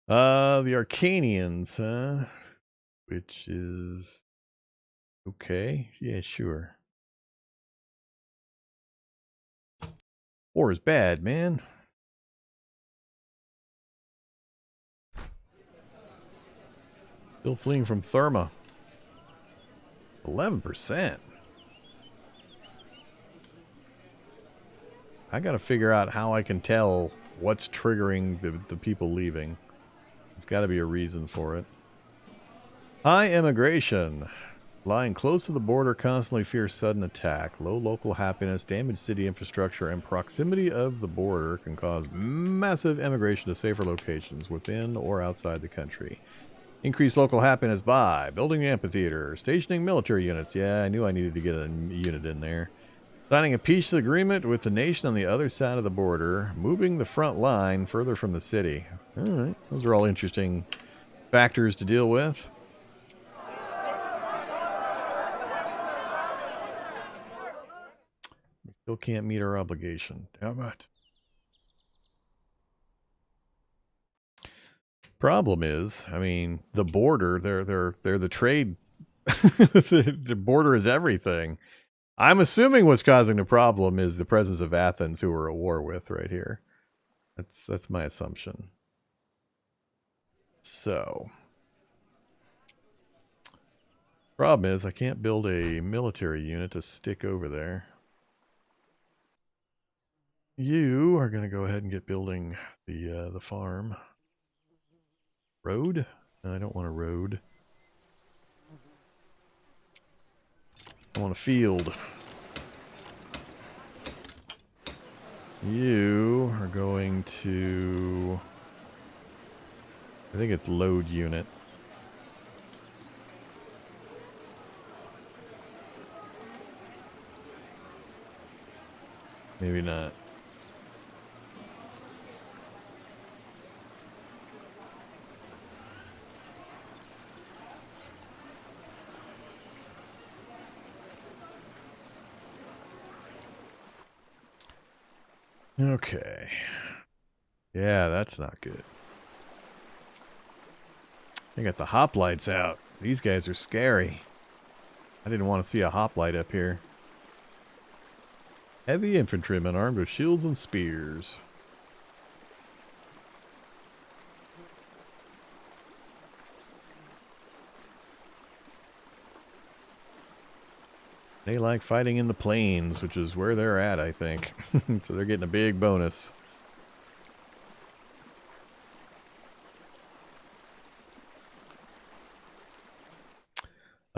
The Arcanians, huh? Which is... okay. Yeah, sure. War is bad, man. Still fleeing from Therma. 11%. I gotta figure out how I can tell what's triggering the people leaving. There's gotta be a reason for it. High immigration. Lying close to the border, constantly fear sudden attack. Low local happiness, damaged city infrastructure, and proximity of the border can cause massive immigration to safer locations within or outside the country. Increase local happiness by building an amphitheater, stationing military units. Yeah, I knew I needed to get a unit in there. Signing a peace agreement with the nation on the other side of the border. Moving the front line further from the city. Alright, those are all interesting factors to deal with. We still can't meet our obligation. Damn it. Problem is, I mean, the border, they're the trade. The border is everything. I'm assuming what's causing the problem is the presence of Athens, who we're at war with right here. That's my assumption. So, problem is I can't build a military unit to stick over there. You are going to go ahead and get building the farm. Road? No, I don't want a road. I want a field. You are going to I think it's load unit. Maybe not. Okay. Yeah, that's not good. They got the hoplites out. These guys are scary. I didn't want to see a hoplite up here. Heavy infantrymen armed with shields and spears. They like fighting in the plains, which is where they're at, I think. So they're getting a big bonus.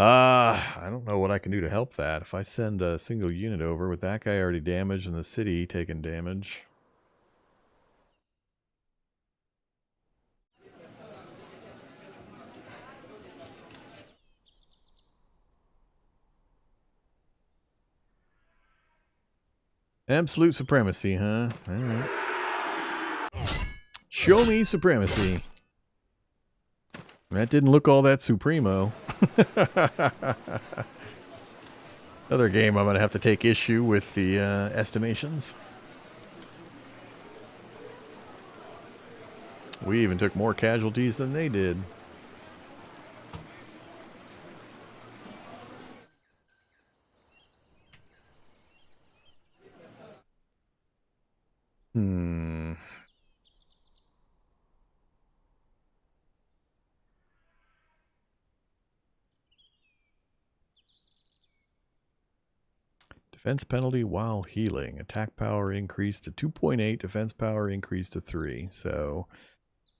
I don't know what I can do to help that. If I send a single unit over with that guy already damaged and the city taking damage. Absolute supremacy, huh? Alright. Show me supremacy. That didn't look all that supremo. Another game I'm going to have to take issue with the estimations. We even took more casualties than they did. Defense penalty while healing. Attack power increased to 2.8. Defense power increased to 3. So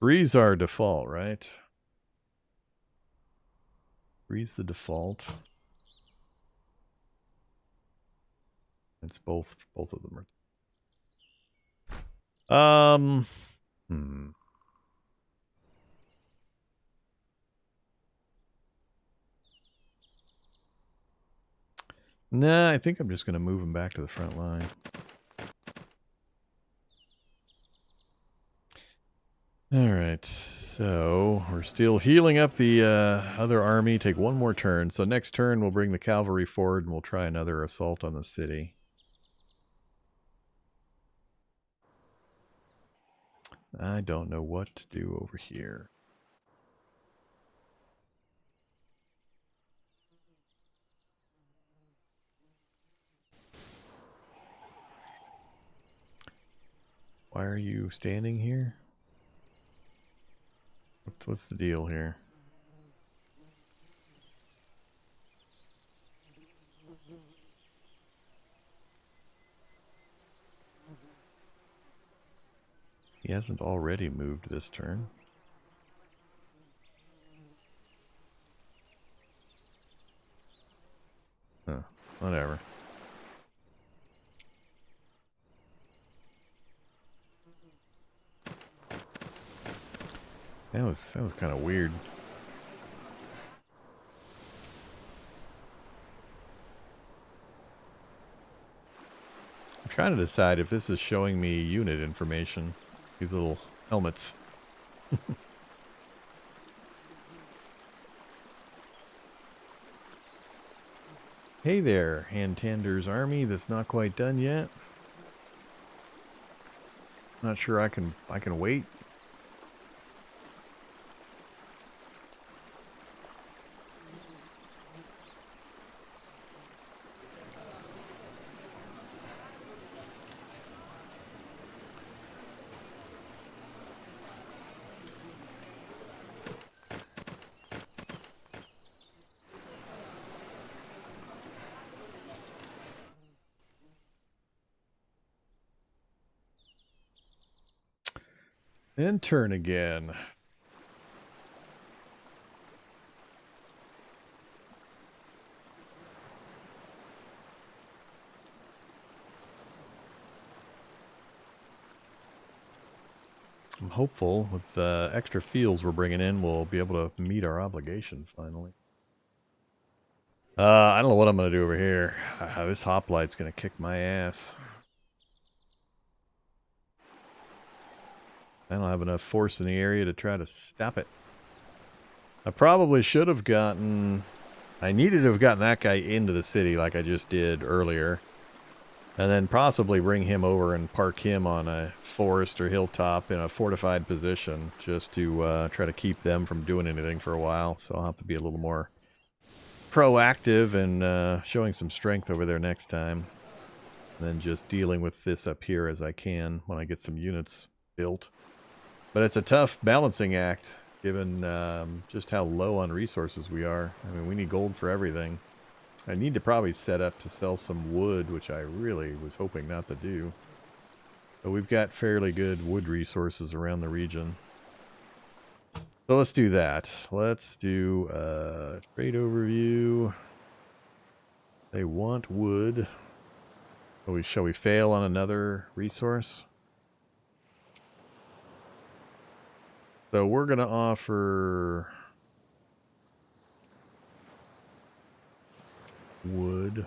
3's our default, right? 3's the default. It's both of them are. Nah, I think I'm just going to move him back to the front line. Alright, so we're still healing up the other army. Take one more turn. So next turn we'll bring the cavalry forward and we'll try another assault on the city. I don't know what to do over here. Why are you standing here? What's the deal here? He hasn't already moved this turn. Huh, whatever. That was kind of weird. I'm trying to decide if this is showing me unit information. These little helmets. Hey there, Hantander's army that's not quite done yet. Not sure I can wait. And turn again. I'm hopeful with the extra fields we're bringing in, we'll be able to meet our obligation finally. I don't know what I'm going to do over here. This hoplite's going to kick my ass. I don't have enough force in the area to try to stop it. I probably should have gotten... I needed to have gotten that guy into the city like I just did earlier. And then possibly bring him over and park him on a forest or hilltop in a fortified position just to try to keep them from doing anything for a while. So I'll have to be a little more proactive and showing some strength over there next time. And then just dealing with this up here as I can when I get some units built. But it's a tough balancing act given just how low on resources we are. I mean, we need gold for everything. I need to probably set up to sell some wood, which I really was hoping not to do. But we've got fairly good wood resources around the region. So let's do that. Let's do trade overview. They want wood. Shall we fail on another resource? So we're going to offer wood.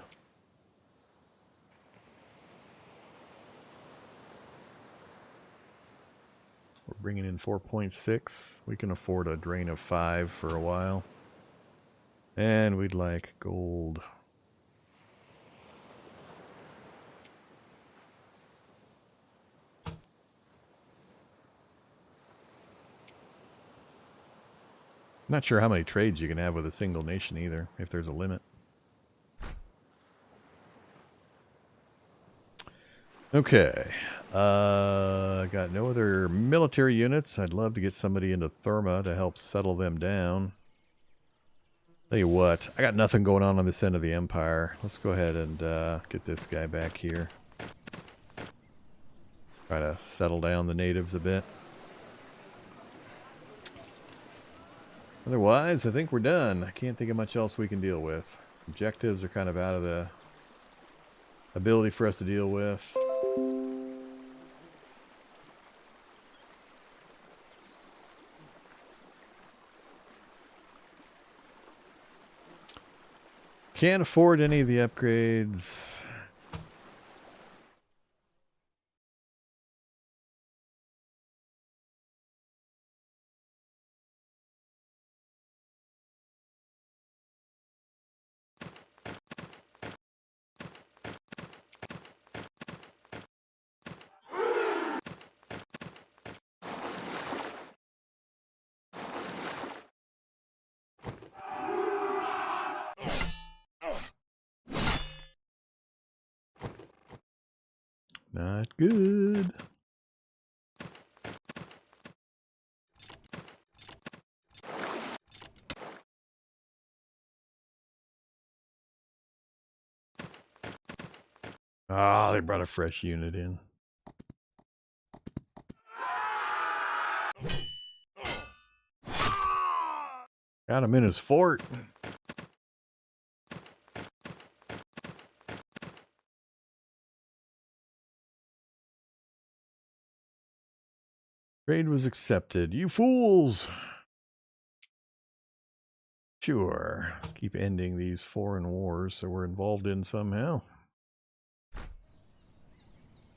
We're bringing in 4.6. We can afford a drain of 5 for a while. And we'd like gold. Not sure how many trades you can have with a single nation either, if there's a limit. Okay. Got no other military units. I'd love to get somebody into Therma to help settle them down. Tell you what, I got nothing going on this end of the empire. Let's go ahead and get this guy back here. Try to settle down the natives a bit. Otherwise, I think we're done. I can't think of much else we can deal with. Objectives are kind of out of the ability for us to deal with. Can't afford any of the upgrades. Not good. Ah, they brought a fresh unit in. Got him in his fort. Trade was accepted. You fools! Sure. Let's keep ending these foreign wars that we're involved in somehow.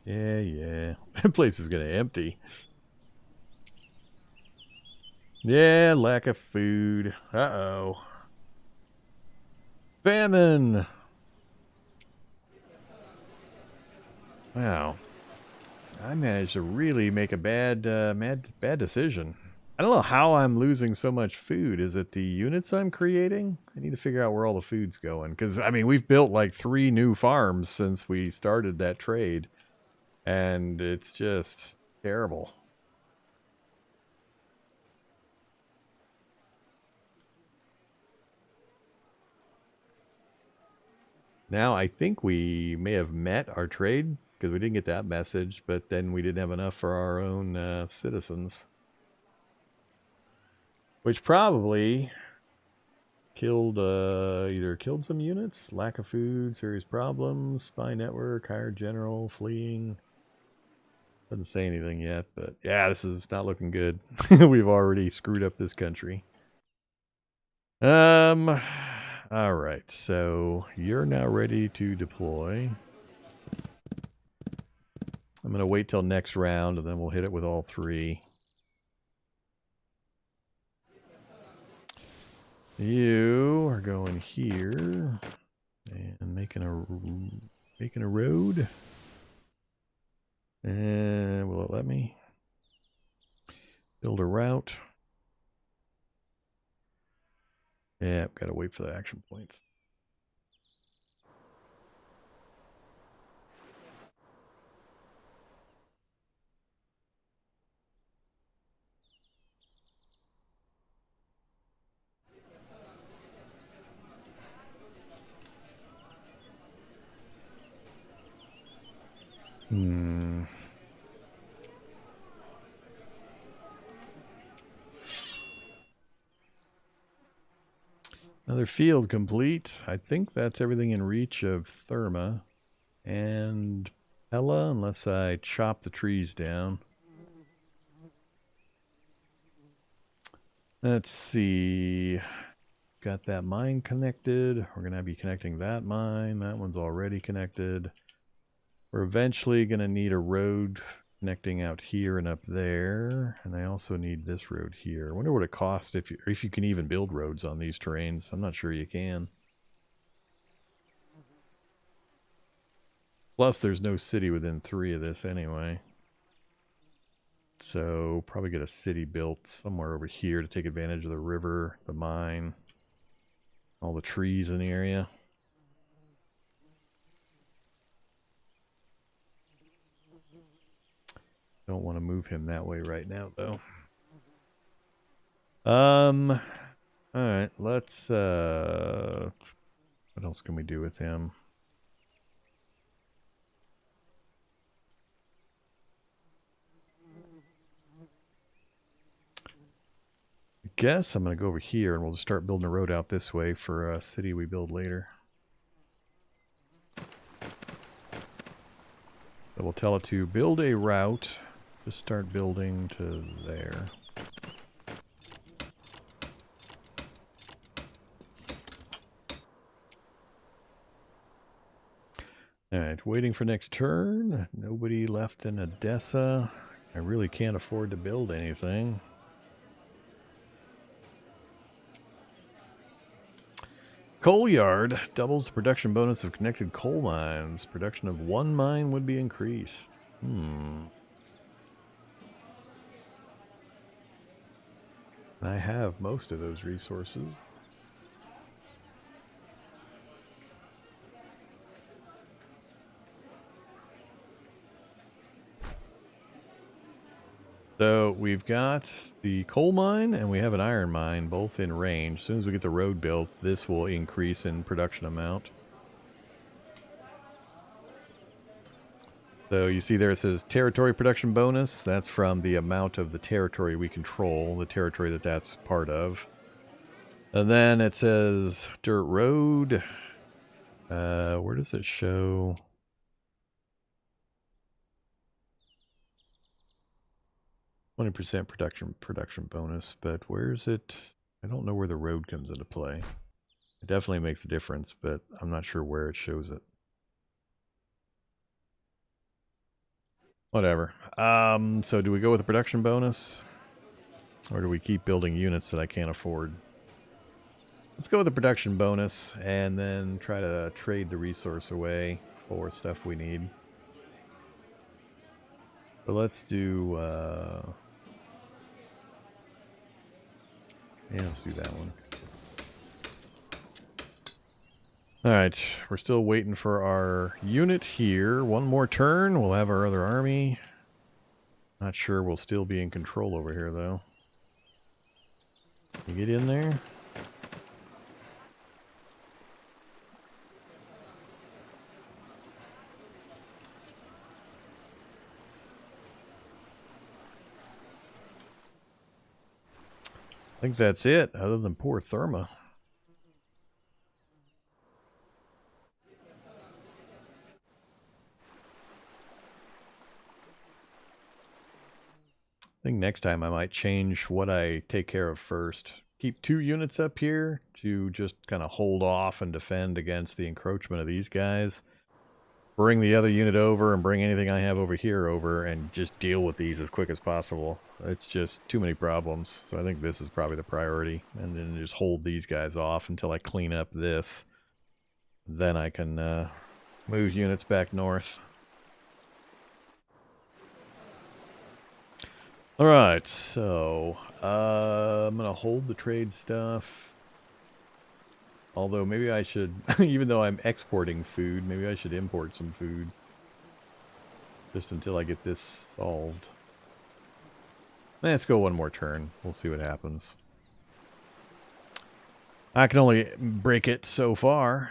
Yeah. That place is gonna empty. Yeah, lack of food. Uh-oh. Famine! Wow. I managed to really make a bad decision. I don't know how I'm losing so much food. Is it the units I'm creating? I need to figure out where all the food's going. Because, I mean, we've built like 3 new farms since we started that trade. And it's just terrible. Now, I think we may have met our trade, because we didn't get that message, but then we didn't have enough for our own citizens. Which probably killed, either killed some units, lack of food, serious problems, spy network, hired general, fleeing. Doesn't say anything yet, but yeah, this is not looking good. We've already screwed up this country. All right, so you're now ready to deploy. I'm going to wait till next round, and then we'll hit it with all three. You are going here and making a road. And will it let me build a route? Yeah, I've got to wait for the action points. Another field complete. I think that's everything in reach of Therma and Ella, unless I chop the trees down. Let's see. Got that mine connected. We're going to be connecting that mine. That one's already connected. We're eventually going to need a road connecting out here and up there. And I also need this road here. I wonder what it costs if you can even build roads on these terrains. I'm not sure you can. Plus, there's no city within 3 of this anyway. So, probably get a city built somewhere over here to take advantage of the river, the mine, all the trees in the area. Don't want to move him that way right now, though. Alright, let's, what else can we do with him? I guess I'm going to go over here and we'll just start building a road out this way for a city we build later. So we'll tell it to build a route. Just start building to there. Alright, waiting for next turn. Nobody left in Odessa. I really can't afford to build anything. Coal yard doubles the production bonus of connected coal mines. Production of 1 mine would be increased. I have most of those resources. So we've got the coal mine and we have an iron mine, both in range. As soon as we get the road built, this will increase in production amount. So you see there it says territory production bonus. That's from the amount of the territory we control, the territory that's part of. And then it says dirt road. Where does it show? 20% production bonus, but where is it? I don't know where the road comes into play. It definitely makes a difference, but I'm not sure where it shows it. Whatever. So do we go with the production bonus? Or do we keep building units that I can't afford? Let's go with the production bonus and then try to trade the resource away for stuff we need. So let's do, yeah, let's do that one. Alright, we're still waiting for our unit here. One more turn, we'll have our other army. Not sure we'll still be in control over here, though. You get in there? I think that's it, other than poor Therma. think next time I might change what I take care of first. Keep 2 units up here to just kind of hold off and defend against the encroachment of these guys. Bring the other unit over and bring anything I have over here over and just deal with these as quick as possible. It's just too many problems. So I think this is probably the priority. And then just hold these guys off until I clean up this. Then I can move units back north. Alright, so I'm going to hold the trade stuff. Although maybe I should, even though I'm exporting food, maybe I should import some food. Just until I get this solved. Let's go one more turn. We'll see what happens. I can only break it so far.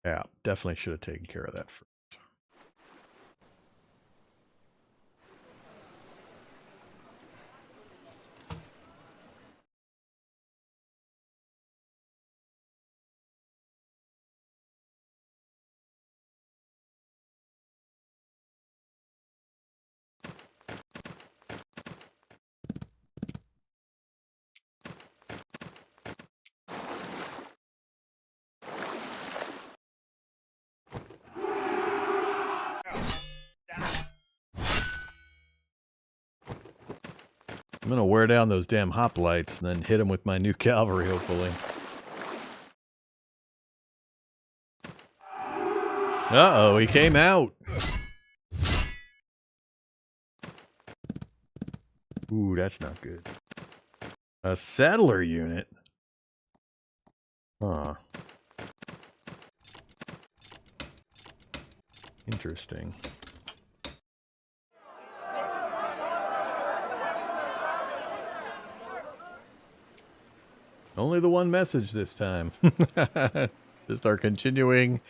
Yeah, definitely should have taken care of that first. I'm gonna wear down those damn hoplites and then hit them with my new cavalry, hopefully. Uh-oh, he came out! Ooh, that's not good. A settler unit? Huh. Interesting. Only the one message this time. Just our continuing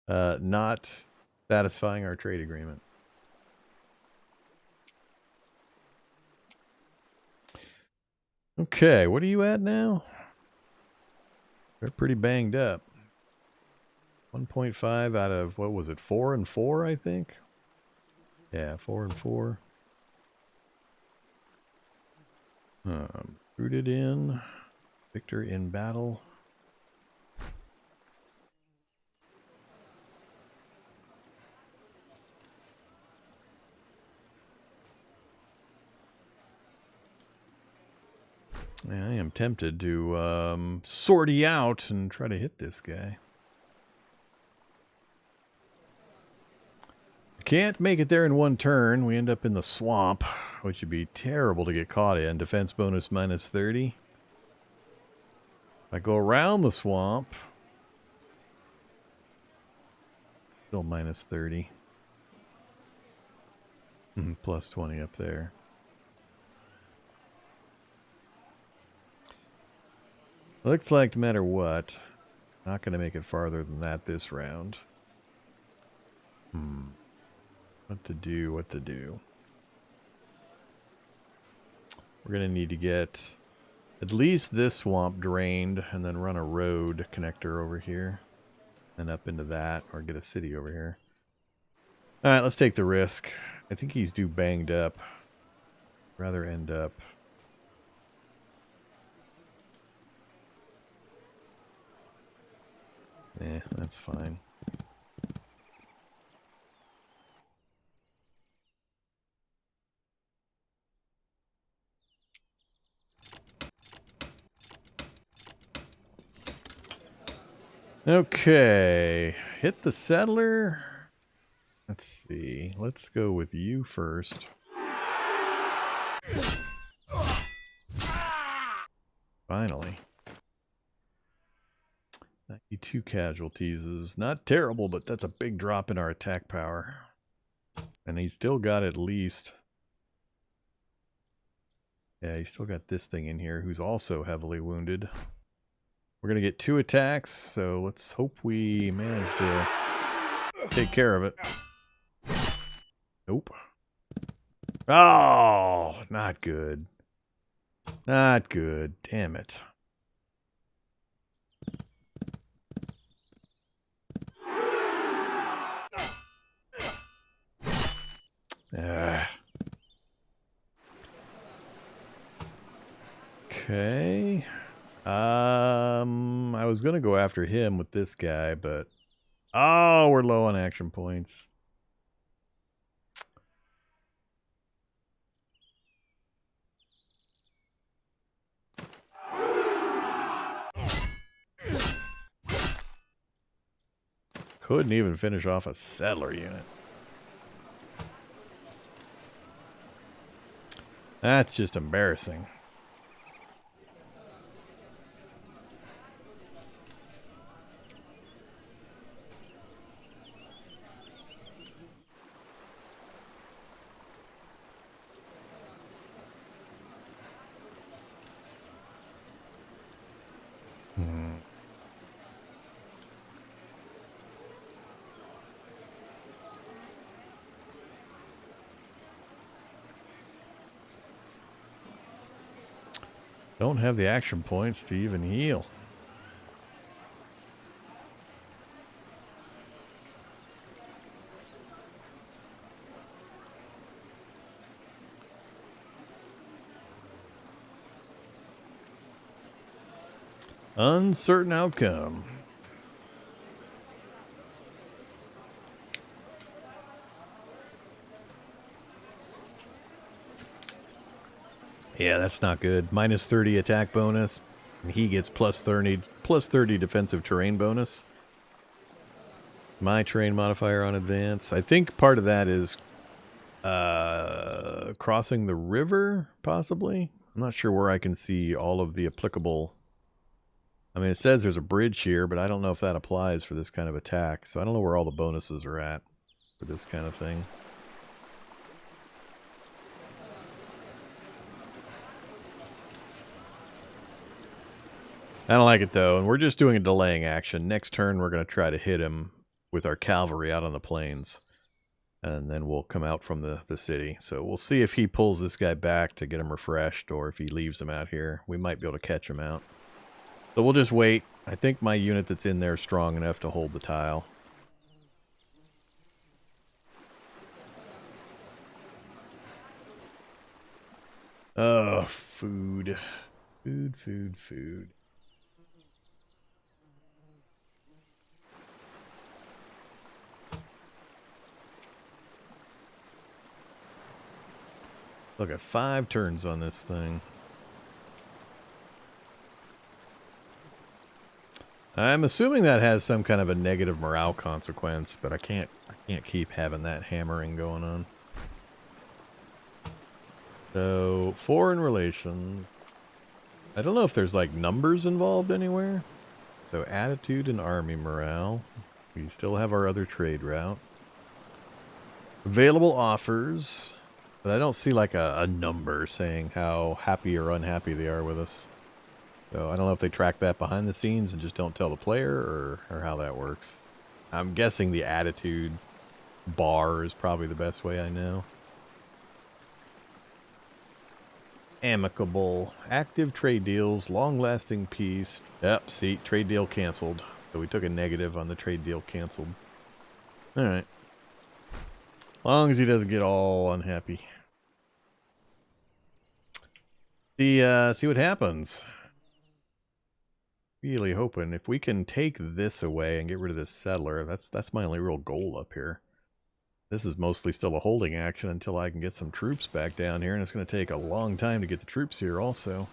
not satisfying our trade agreement. Okay, what are you at now? They're pretty banged up. 1.5 out of, what was it, 4 and 4, I think? Yeah, 4 and 4. Rooted in. Victor in battle. Yeah, I am tempted to sortie out and try to hit this guy. Can't make it there in one turn. We end up in the swamp, which would be terrible to get caught in. Defense bonus minus 30. If I go around the swamp, still minus 30. Plus 20 up there. Looks like no matter what, not going to make it farther than that this round. What to do, what to do. We're going to need to get at least this swamp drained and then run a road connector over here and up into that, or get a city over here. All right, let's take the risk. I think he's due banged up. Rather end up. Yeah, that's fine. Okay, hit the settler. Let's see. Let's go with you first. Finally. 92 casualties is not terrible, but that's a big drop in our attack power. And he's still got at least... Yeah, he's still got this thing in here who's also heavily wounded. We're going to get 2 attacks, so let's hope we manage to take care of it. Nope. Oh, not good. Not good. Damn it. Okay. I was gonna go after him with this guy, but oh, we're low on action points. Couldn't even finish off a settler unit. That's just embarrassing. Don't have the action points to even heal. Uncertain outcome. Yeah, that's not good. Minus 30 attack bonus. And he gets plus 30 defensive terrain bonus. My terrain modifier on advance. I think part of that is crossing the river, possibly. I'm not sure where I can see all of the applicable. I mean, it says there's a bridge here, but I don't know if that applies for this kind of attack. So I don't know where all the bonuses are at for this kind of thing. I don't like it, though, and we're just doing a delaying action. Next turn, we're going to try to hit him with our cavalry out on the plains. And then we'll come out from the city. So we'll see if he pulls this guy back to get him refreshed, or if he leaves him out here. We might be able to catch him out. So we'll just wait. I think my unit that's in there is strong enough to hold the tile. Oh, food. Food. Look at 5 turns on this thing. I'm assuming that has some kind of a negative morale consequence, but I can't keep having that hammering going on. So, foreign relations. I don't know if there's like numbers involved anywhere. So attitude and army morale. We still have our other trade route. Available offers. But I don't see like a number saying how happy or unhappy they are with us. So I don't know if they track that behind the scenes and just don't tell the player, or how that works. I'm guessing the attitude bar is probably the best way I know. Amicable. Active trade deals. Long-lasting peace. Yep, see, trade deal canceled. So we took a negative on the trade deal canceled. Alright. As long as he doesn't get all unhappy. See what happens. Really hoping if we can take this away and get rid of this settler, that's my only real goal up here. This is mostly still a holding action until I can get some troops back down here, and it's going to take a long time to get the troops here also.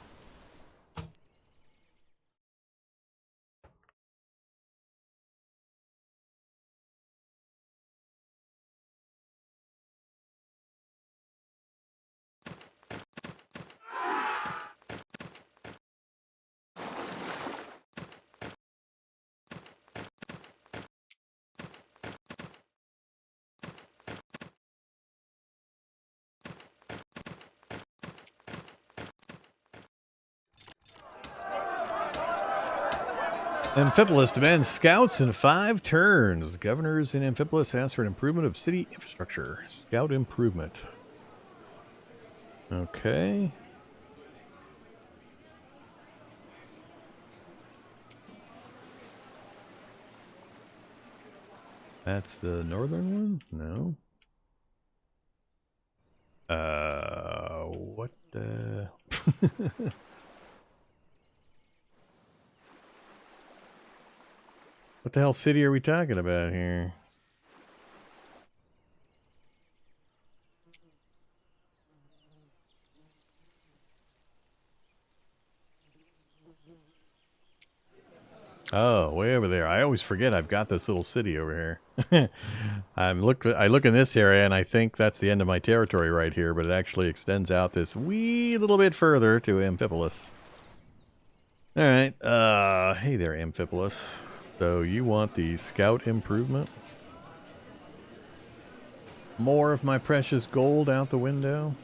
Amphipolis demands scouts in 5 turns. The governors in Amphipolis ask for an improvement of city infrastructure. Scout improvement. Okay. That's the northern one? No. What the... What the hell city are we talking about here? Oh, way over there. I always forget I've got this little city over here. I look in this area and I think that's the end of my territory right here, but it actually extends out this wee little bit further to Amphipolis. All right. Hey there, Amphipolis. So you want the scout improvement? More of my precious gold out the window?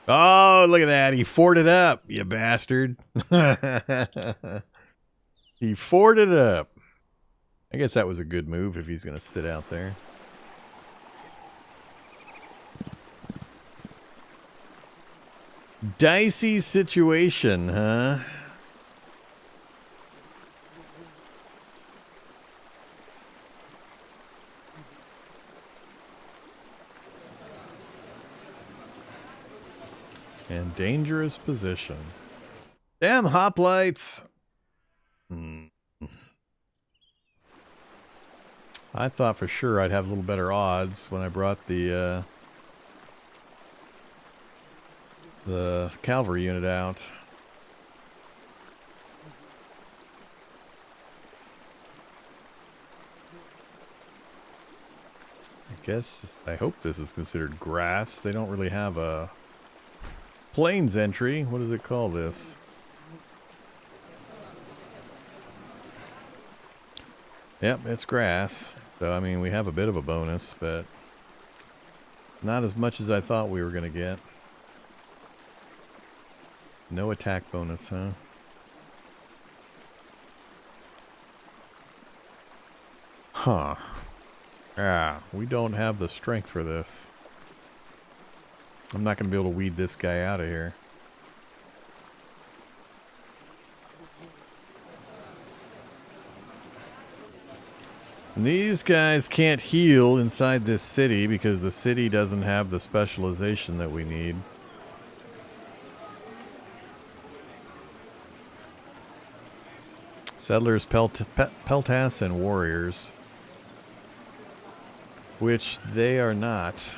Oh, look at that. He forded up, you bastard. He forded up. I guess that was a good move if he's going to sit out there. Dicey situation, huh? And dangerous position. Damn hoplites! I thought for sure I'd have a little better odds when I brought the cavalry unit out. I hope this is considered grass. They don't really have a plains entry. What does it call this? Yep, it's grass. So, I mean, we have a bit of a bonus, but not as much as I thought we were going to get. No attack bonus, huh? Huh. Ah, we don't have the strength for this. I'm not going to be able to weed this guy out of here. And these guys can't heal inside this city because the city doesn't have the specialization that we need. Settlers, Peltas, and warriors. Which they are not.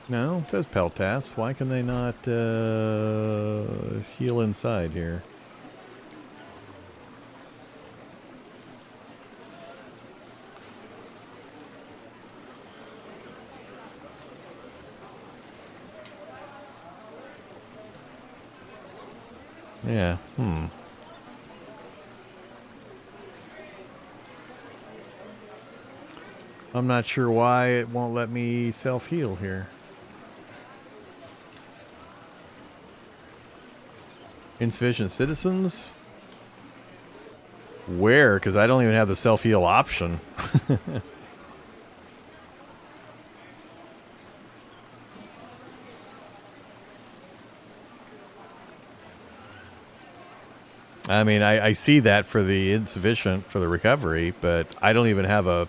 No, it says Peltas. Why can they not heal inside here? Yeah, I'm not sure why it won't let me self-heal here. Insufficient citizens? Where? Because I don't even have the self-heal option. I mean, I see that for the insufficient for the recovery, but I don't even have an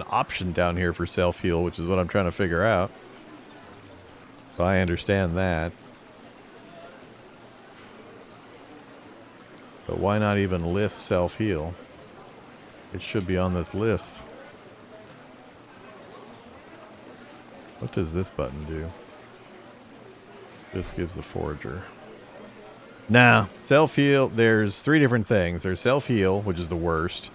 option down here for self-heal, which is what I'm trying to figure out. So I understand that. But why not even list self-heal? It should be on this list. What does this button do? This gives the forager. Now, self-heal, there's three different things. There's self-heal, which is the worst.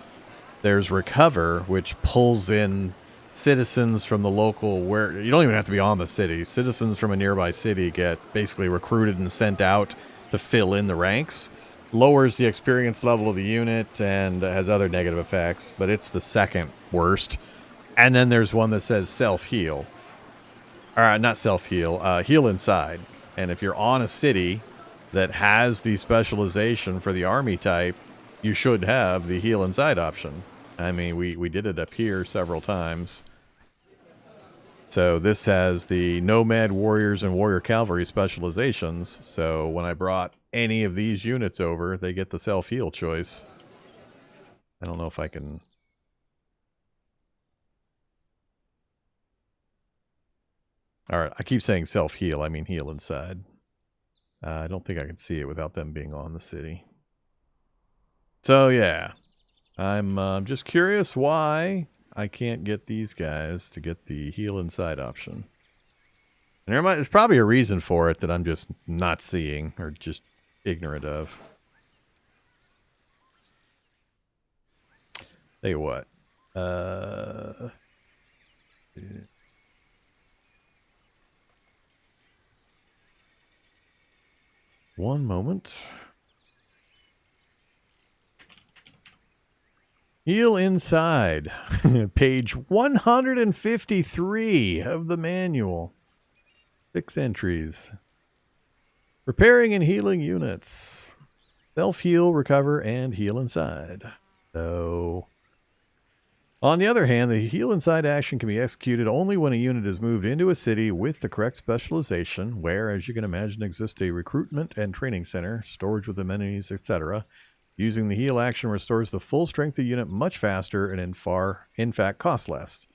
There's recover, which pulls in citizens from the local, where you don't even have to be on the city. Citizens from a nearby city get basically recruited and sent out to fill in the ranks. Lowers the experience level of the unit and has other negative effects, but it's the second worst. And then there's one that says self-heal. Not self-heal, heal inside. And if you're on a city that has the specialization for the army type, you should have the heal inside option. I mean, we did it up here several times. So this has the nomad warriors and warrior cavalry specializations. So when I brought any of these units over, they get the self-heal choice. I don't know if I can... Alright, I keep saying self-heal. I mean heal inside. I don't think I can see it without them being on the city. So, yeah. I'm just curious why I can't get these guys to get the heal inside option. And there's probably a reason for it that I'm just not seeing or just ignorant of. Tell you what. One moment. Heal inside. Page 153 of the manual. 6 entries. Repairing and healing units. Self-heal, recover, and heal inside. So, on the other hand, the heal inside action can be executed only when a unit is moved into a city with the correct specialization, where, as you can imagine, exists a recruitment and training center, storage with amenities, etc. Using the heal action restores the full strength of the unit much faster and in fact costs less.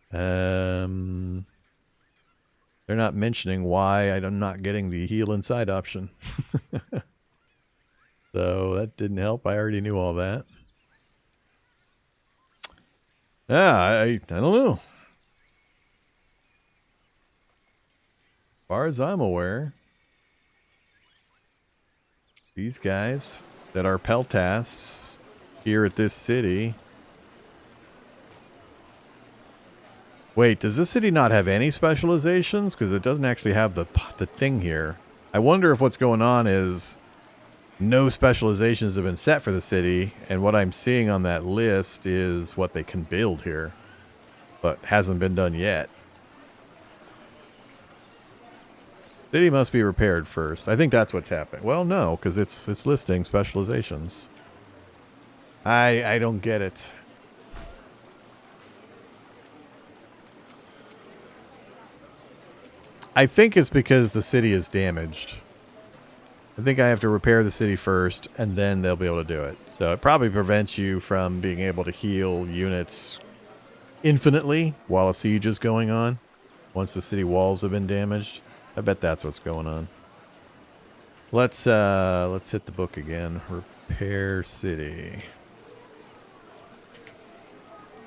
They're not mentioning why I'm not getting the heal inside option. So that didn't help. I already knew all that. Yeah, I don't know. As far as I'm aware, these guys that are Peltasts here at this city. Wait, does this city not have any specializations? Because it doesn't actually have the thing here. I wonder if what's going on is no specializations have been set for the city, and what I'm seeing on that list is what they can build here, but hasn't been done yet. City must be repaired first. I think that's what's happening. Well, no, because it's listing specializations. I don't get it. I think it's because the city is damaged. I think I have to repair the city first, and then they'll be able to do it. So it probably prevents you from being able to heal units infinitely while a siege is going on. Once the city walls have been damaged. I bet that's what's going on. Let's hit the book again. Repair city.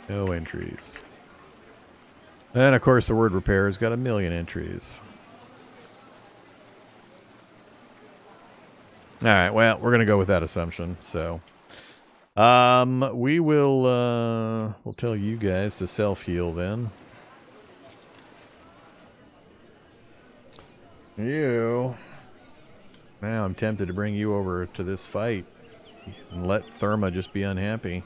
No entries. And of course the word repair has got 1,000,000 entries. Alright, well, we're gonna go with that assumption, so we will we'll tell you guys to self-heal then. You. Now I'm tempted to bring you over to this fight and let Therma just be unhappy.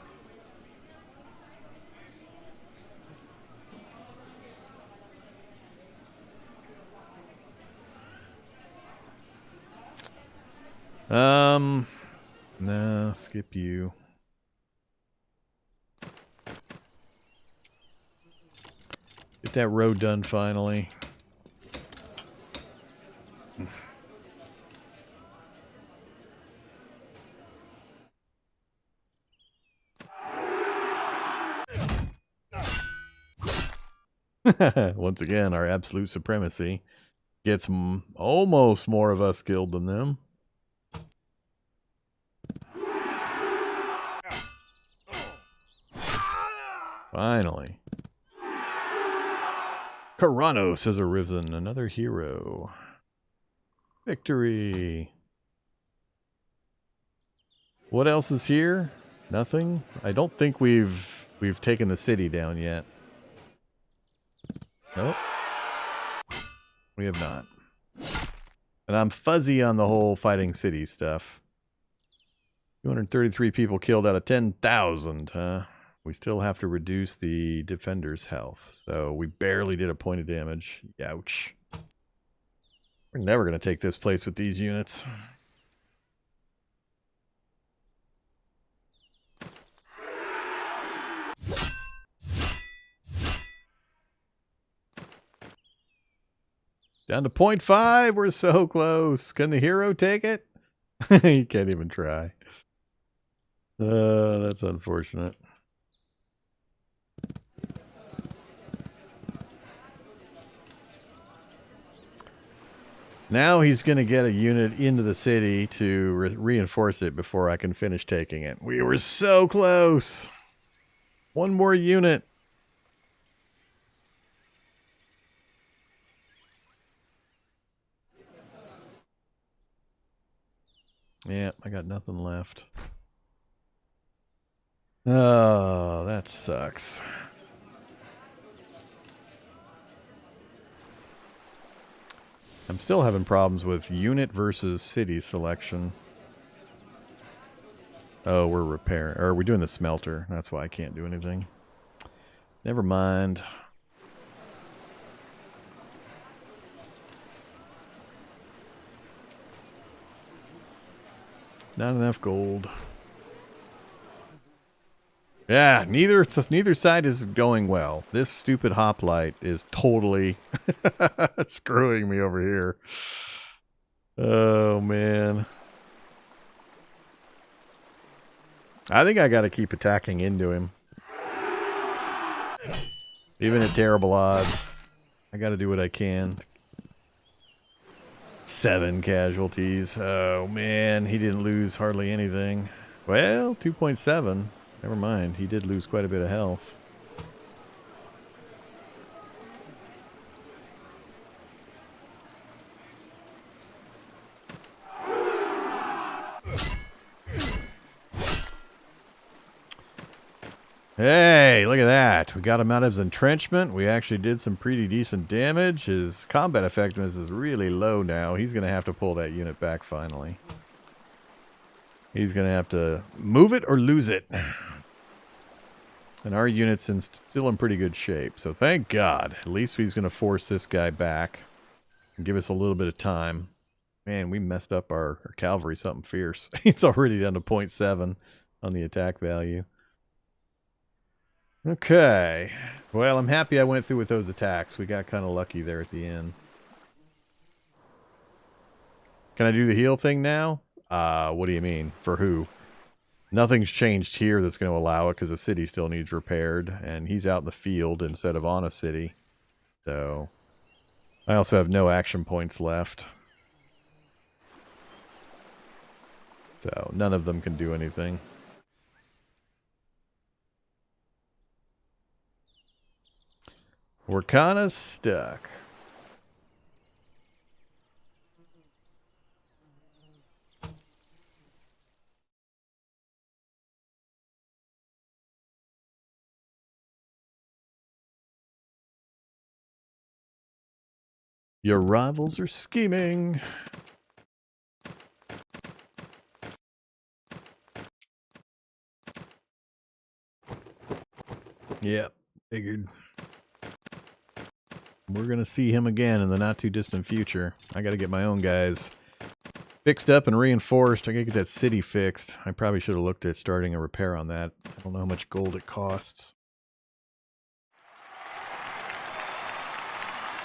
Nah, skip you. Get that road done finally. Once again, our absolute supremacy gets almost more of us skilled than them. Finally. Karanos has arisen, another hero. Victory. What else is here? Nothing? I don't think we've taken the city down yet. Nope. We have not. And I'm fuzzy on the whole fighting city stuff. 233 people killed out of 10,000, huh? We still have to reduce the defender's health. So we barely did a point of damage. Ouch. We're never going to take this place with these units. Down to 0.5. We're so close. Can the hero take it? He can't even try. That's unfortunate. Now he's going to get a unit into the city to reinforce it before I can finish taking it. We were so close. One more unit. Yeah, I got nothing left. Oh, that sucks. I'm still having problems with unit versus city selection. Oh, we're repairing. Or we're doing the smelter. That's why I can't do anything. Never mind. Not enough gold. Yeah, neither side is going well. This stupid hoplite is totally screwing me over here. Oh, man. I think I got to keep attacking into him. Even at terrible odds. I got to do what I can. 7 casualties. Oh, man. He didn't lose hardly anything. Well, 2.7. Never mind. He did lose quite a bit of health. Hey, look at that. We got him out of his entrenchment. We actually did some pretty decent damage. His combat effectiveness is really low now. He's going to have to pull that unit back finally. He's going to have to move it or lose it. And our unit's still in pretty good shape. So thank God. At least he's going to force this guy back and give us a little bit of time. Man, we messed up our cavalry something fierce. It's already down to 0.7 on the attack value. Okay. Well, I'm happy I went through with those attacks. We got kind of lucky there at the end. Can I do the heal thing now? What do you mean? For who? Nothing's changed here that's going to allow it because the city still needs repaired. And he's out in the field instead of on a city. So, I also have no action points left. So, none of them can do anything. We're kind of stuck. Your rivals are scheming. Yep, figured. We're going to see him again in the not too distant future. I got to get my own guys fixed up and reinforced. I got to get that city fixed. I probably should have looked at starting a repair on that. I don't know how much gold it costs.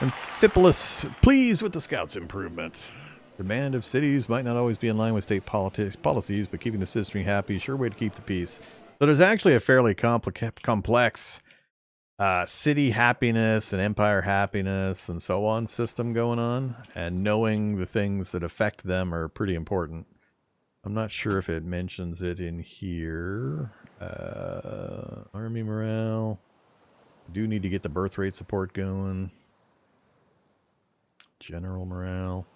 Amphipolis, pleased with the scouts' improvement. Demand of cities might not always be in line with state policies, but keeping the citizenry happy is a sure way to keep the peace. So there's actually a fairly complex city happiness and empire happiness and so on system going on, and knowing the things that affect them are pretty important. I'm not sure if it mentions it in here. Army morale. Do need to get the birth rate support going. General morale.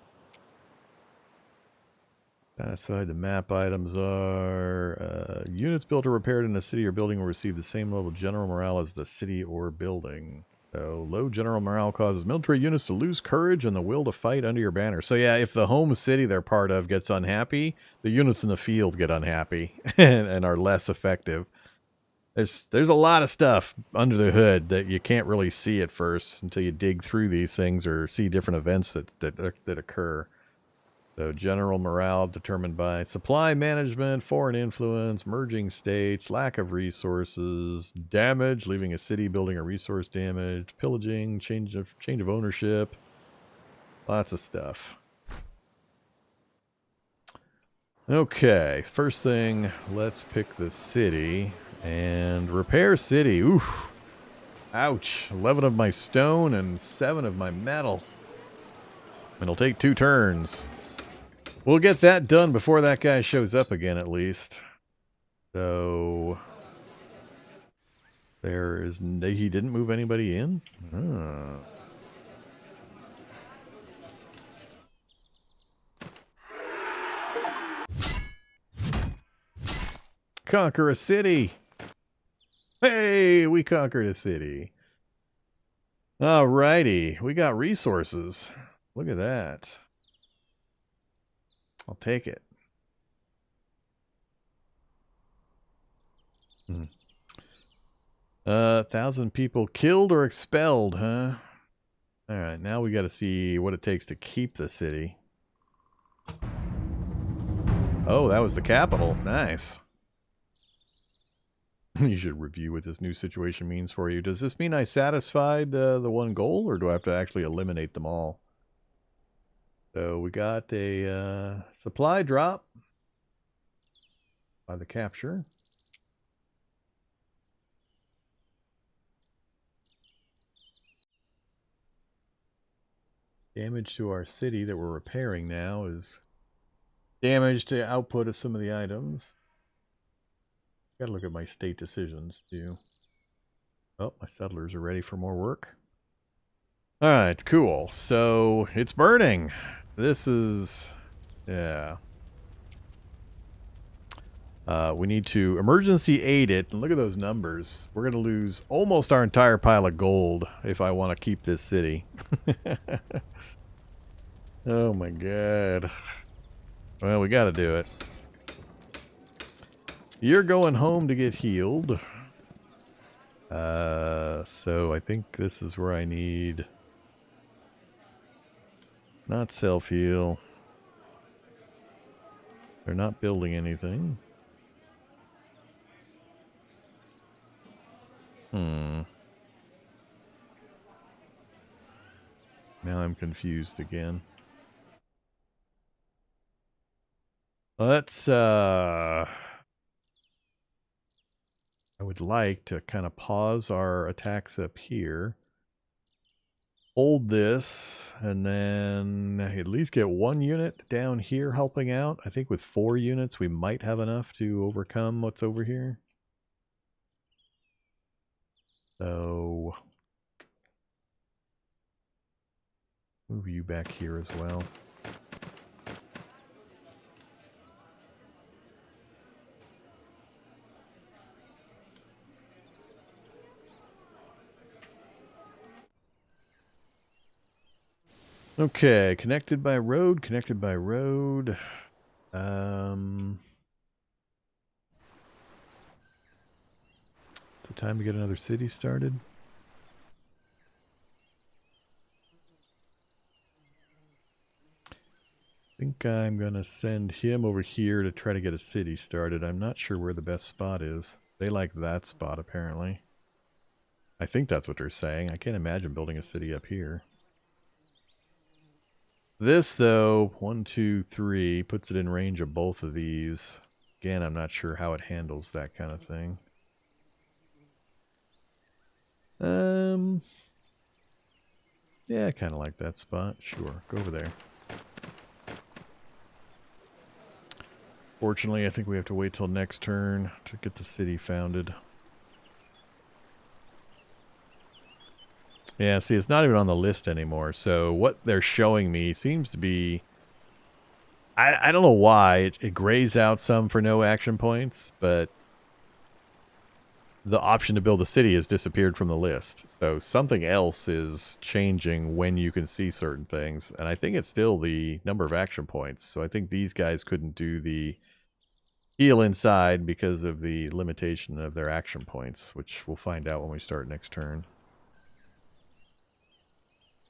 Outside the map items are units built or repaired in a city or building will receive the same level of general morale as the city or building. So low general morale causes military units to lose courage and the will to fight under your banner. So yeah, if the home city they're part of gets unhappy, the units in the field get unhappy and are less effective. There's a lot of stuff under the hood that you can't really see at first until you dig through these things or see different events that occur. So general morale determined by supply management, foreign influence, merging states, lack of resources, damage, leaving a city, building or resource damage, pillaging, change of ownership, lots of stuff. Okay, first thing, let's pick the city and repair city. Oof. Ouch. 11 of my stone and 7 of my metal. It'll take 2 turns. We'll get that done before that guy shows up again, at least. So there is... He didn't move anybody in? Oh. Conquer a city. Hey, we conquered a city. Alrighty, we got resources. Look at that. I'll take it. 1,000 people killed or expelled, huh? Alright, now we got to see what it takes to keep the city. Oh, that was the capital. Nice. You should review what this new situation means for you. Does this mean I satisfied the one goal, or do I have to actually eliminate them all? So we got a supply drop by the capture. Damage to our city that we're repairing now is damage to output of some of the items. Gotta look at my state decisions too. Oh, my settlers are ready for more work. Alright, cool. So it's burning. This is... yeah. We need to emergency aid it. And look at those numbers. We're going to lose almost our entire pile of gold if I want to keep this city. Oh my god. Well, we got to do it. You're going home to get healed. So I think this is where I need... not self-heal. They're not building anything. Now I'm confused again. Let's, I would like to kind of pause our attacks up here. Hold this, and then at least get 1 unit down here helping out. I think with 4 units we might have enough to overcome what's over here. So move you back here as well. Okay, connected by road, connected by road. The time to get another city started. I think I'm gonna send him over here to try to get a city started. I'm not sure where the best spot is. They like that spot apparently. I think that's what they're saying. I can't imagine building a city up here. This, though, 1, 2, 3, puts it in range of both of these. Again, I'm not sure how it handles that kind of thing. Yeah, I kind of like that spot. Sure, go over there. Fortunately, I think we have to wait till next turn to get the city founded. Yeah, see, it's not even on the list anymore. So what they're showing me seems to be... I don't know why. It grays out some for no action points, but the option to build a city has disappeared from the list. So something else is changing when you can see certain things. And I think it's still the number of action points. So I think these guys couldn't do the heal inside because of the limitation of their action points, which we'll find out when we start next turn.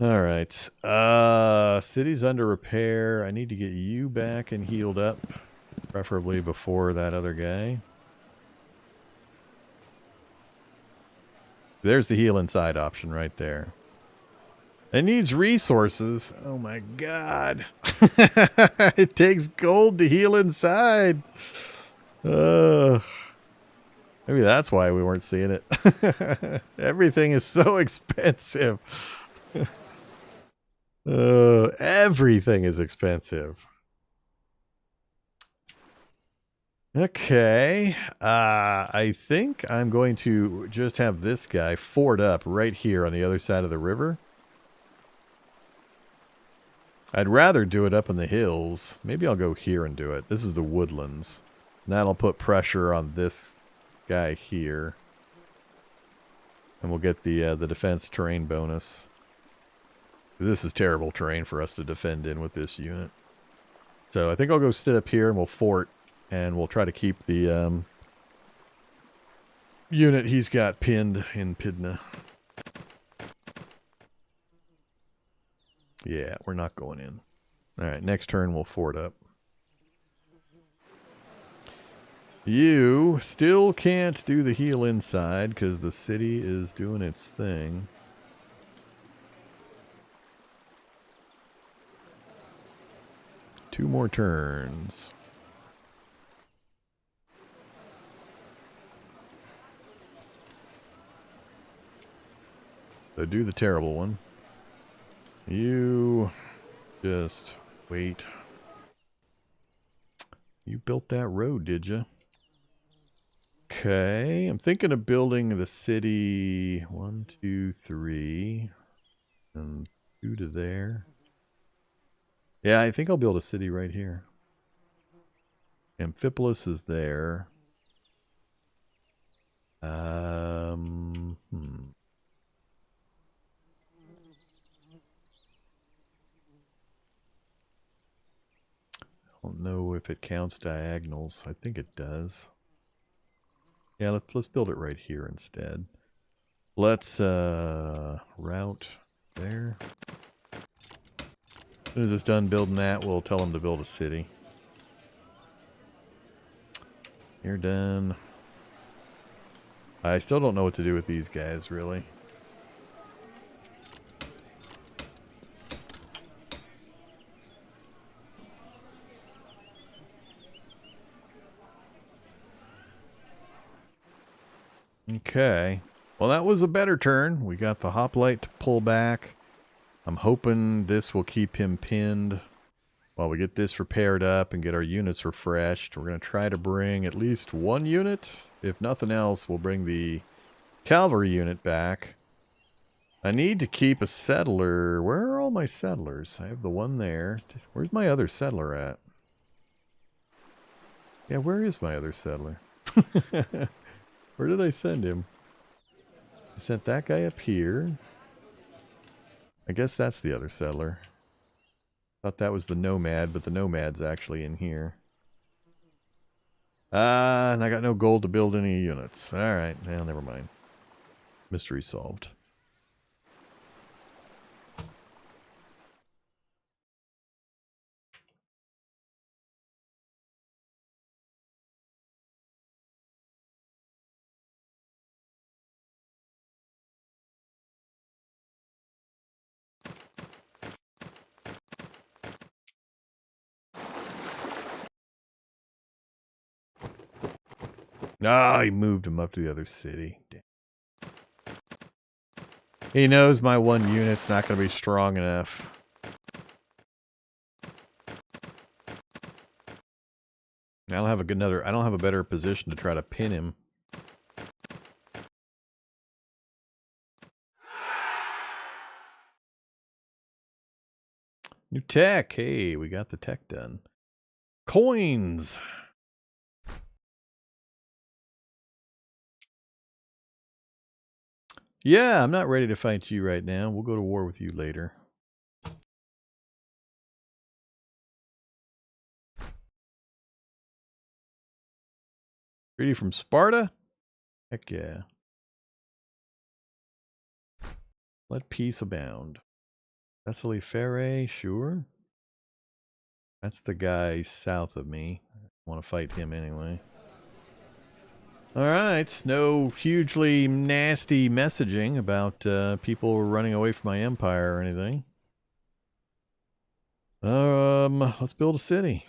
Alright, city's under repair. I need to get you back and healed up, preferably before that other guy. There's the heal inside option right there. It needs resources. Oh my god. It takes gold to heal inside. Maybe that's why we weren't seeing it. Everything is so expensive. Everything is expensive. Okay. I think I'm going to just have this guy ford up right here on the other side of the river. I'd rather do it up in the hills. Maybe I'll go here and do it. This is the woodlands. And that'll put pressure on this guy here. And we'll get the defense terrain bonus. This is terrible terrain for us to defend in with this unit. So I think I'll go sit up here and we'll fort. And we'll try to keep the unit he's got pinned in Pydna. Yeah, we're not going in. Alright, next turn we'll fort up. You still can't do the heal inside because the city is doing its thing. Two more turns. So do the terrible one. You just wait. You built that road, did you? Okay, I'm thinking of building the city 1, 2, 3, and 2 to there. Yeah, I think I'll build a city right here. Amphipolis is there. I don't know if it counts diagonals. I think it does. Yeah, let's build it right here instead. Let's route there. As soon as it's done building that, we'll tell them to build a city. You're done. I still don't know what to do with these guys, really. Okay. Well, that was a better turn. We got the hoplite to pull back. I'm hoping this will keep him pinned while we get this repaired up and get our units refreshed. We're going to try to bring at least one unit. If nothing else, we'll bring the cavalry unit back. I need to keep a settler. Where are all my settlers? I have the one there. Where's my other settler at? Yeah, where is my other settler? Where did I send him? I sent that guy up here. I guess that's the other settler. Thought that was the nomad, but the nomad's actually in here. And I got no gold to build any units. Alright, well, never mind. Mystery solved. Ah, he moved him up to the other city. Damn. He knows my one unit's not going to be strong enough. I don't have I don't have a better position to try to pin him. New tech. Hey, we got the tech done. Coins. Yeah, I'm not ready to fight you right now. We'll go to war with you later. Treaty from Sparta? Heck yeah. Let peace abound. Thessaly Ferre, sure. That's the guy south of me. I want to fight him anyway. Alright, no hugely nasty messaging about people running away from my empire or anything. Let's build a city.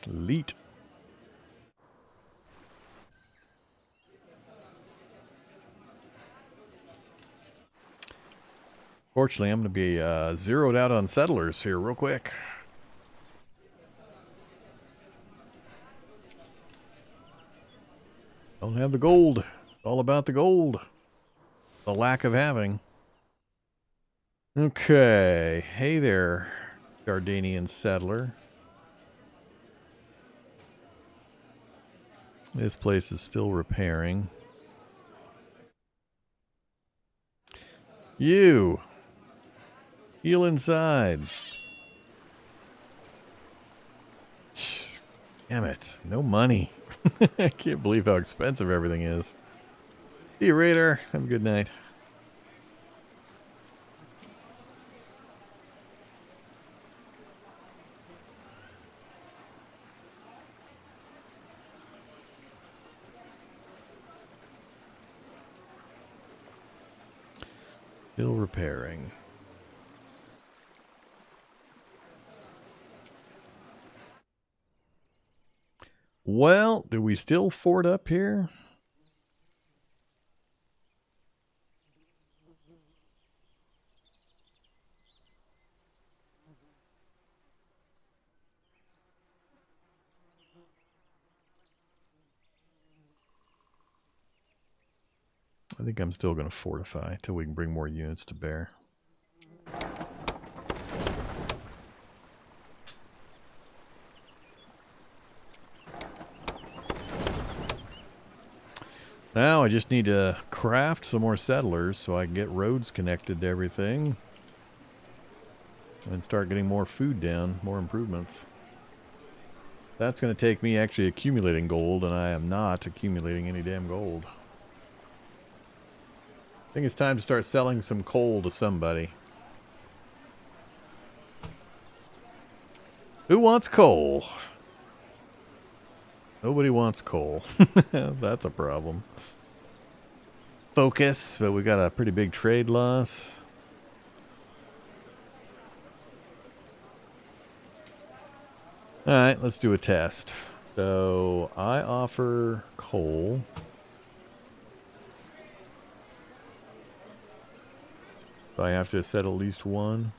Elite. Fortunately, I'm going to be zeroed out on settlers here real quick. Don't have the gold. It's all about the gold. The lack of having. Okay. Hey there, Jardanian settler. This place is still repairing. You! Heal inside. Damn it. No money. I can't believe how expensive everything is. See you, Raider. Have a good night. Still repairing. Well, do we still fort up here? I think I'm still going to fortify till we can bring more units to bear. Now I just need to craft some more settlers so I can get roads connected to everything. And start getting more food down, more improvements. That's going to take me actually accumulating gold, and I am not accumulating any damn gold. I think it's time to start selling some coal to somebody. Who wants coal? Nobody wants coal. That's a problem. Focus, but we got a pretty big trade loss. Alright, let's do a test. So, I offer coal. So I have to set at least one.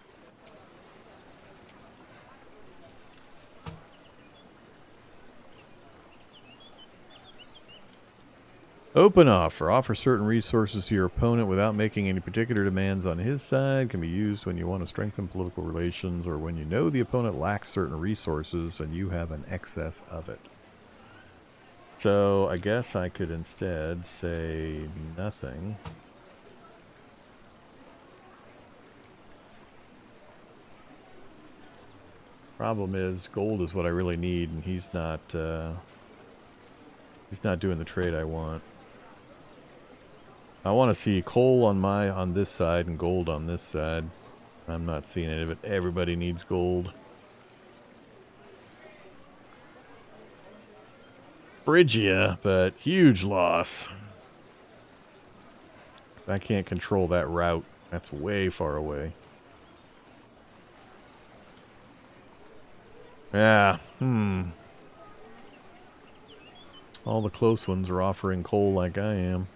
Open offer. Offer certain resources to your opponent without making any particular demands on his side. Can be used when you want to strengthen political relations or when you know the opponent lacks certain resources and you have an excess of it. So I guess I could instead say nothing. Problem is, gold is what I really need, and he's not doing the trade I want. I want to see coal on this side and gold on this side. I'm not seeing it, but everybody needs gold. Phrygia, but huge loss. I can't control that route. That's way far away. Yeah, all the close ones are offering coal like I am.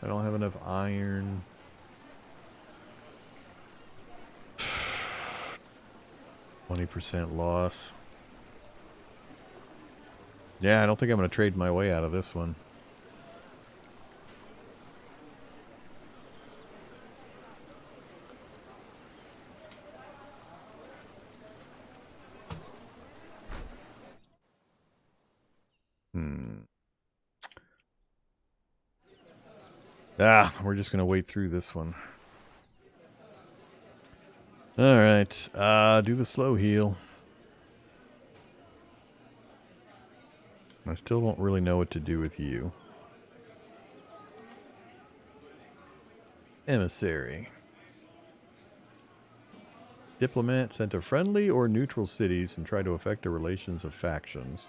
I don't have enough iron. %20 loss. Yeah, I don't think I'm going to trade my way out of this one. We're just going to wait through this one. Alright, do the slow heal. I still don't really know what to do with you. Emissary. Diplomat sent to friendly or neutral cities and try to affect the relations of factions.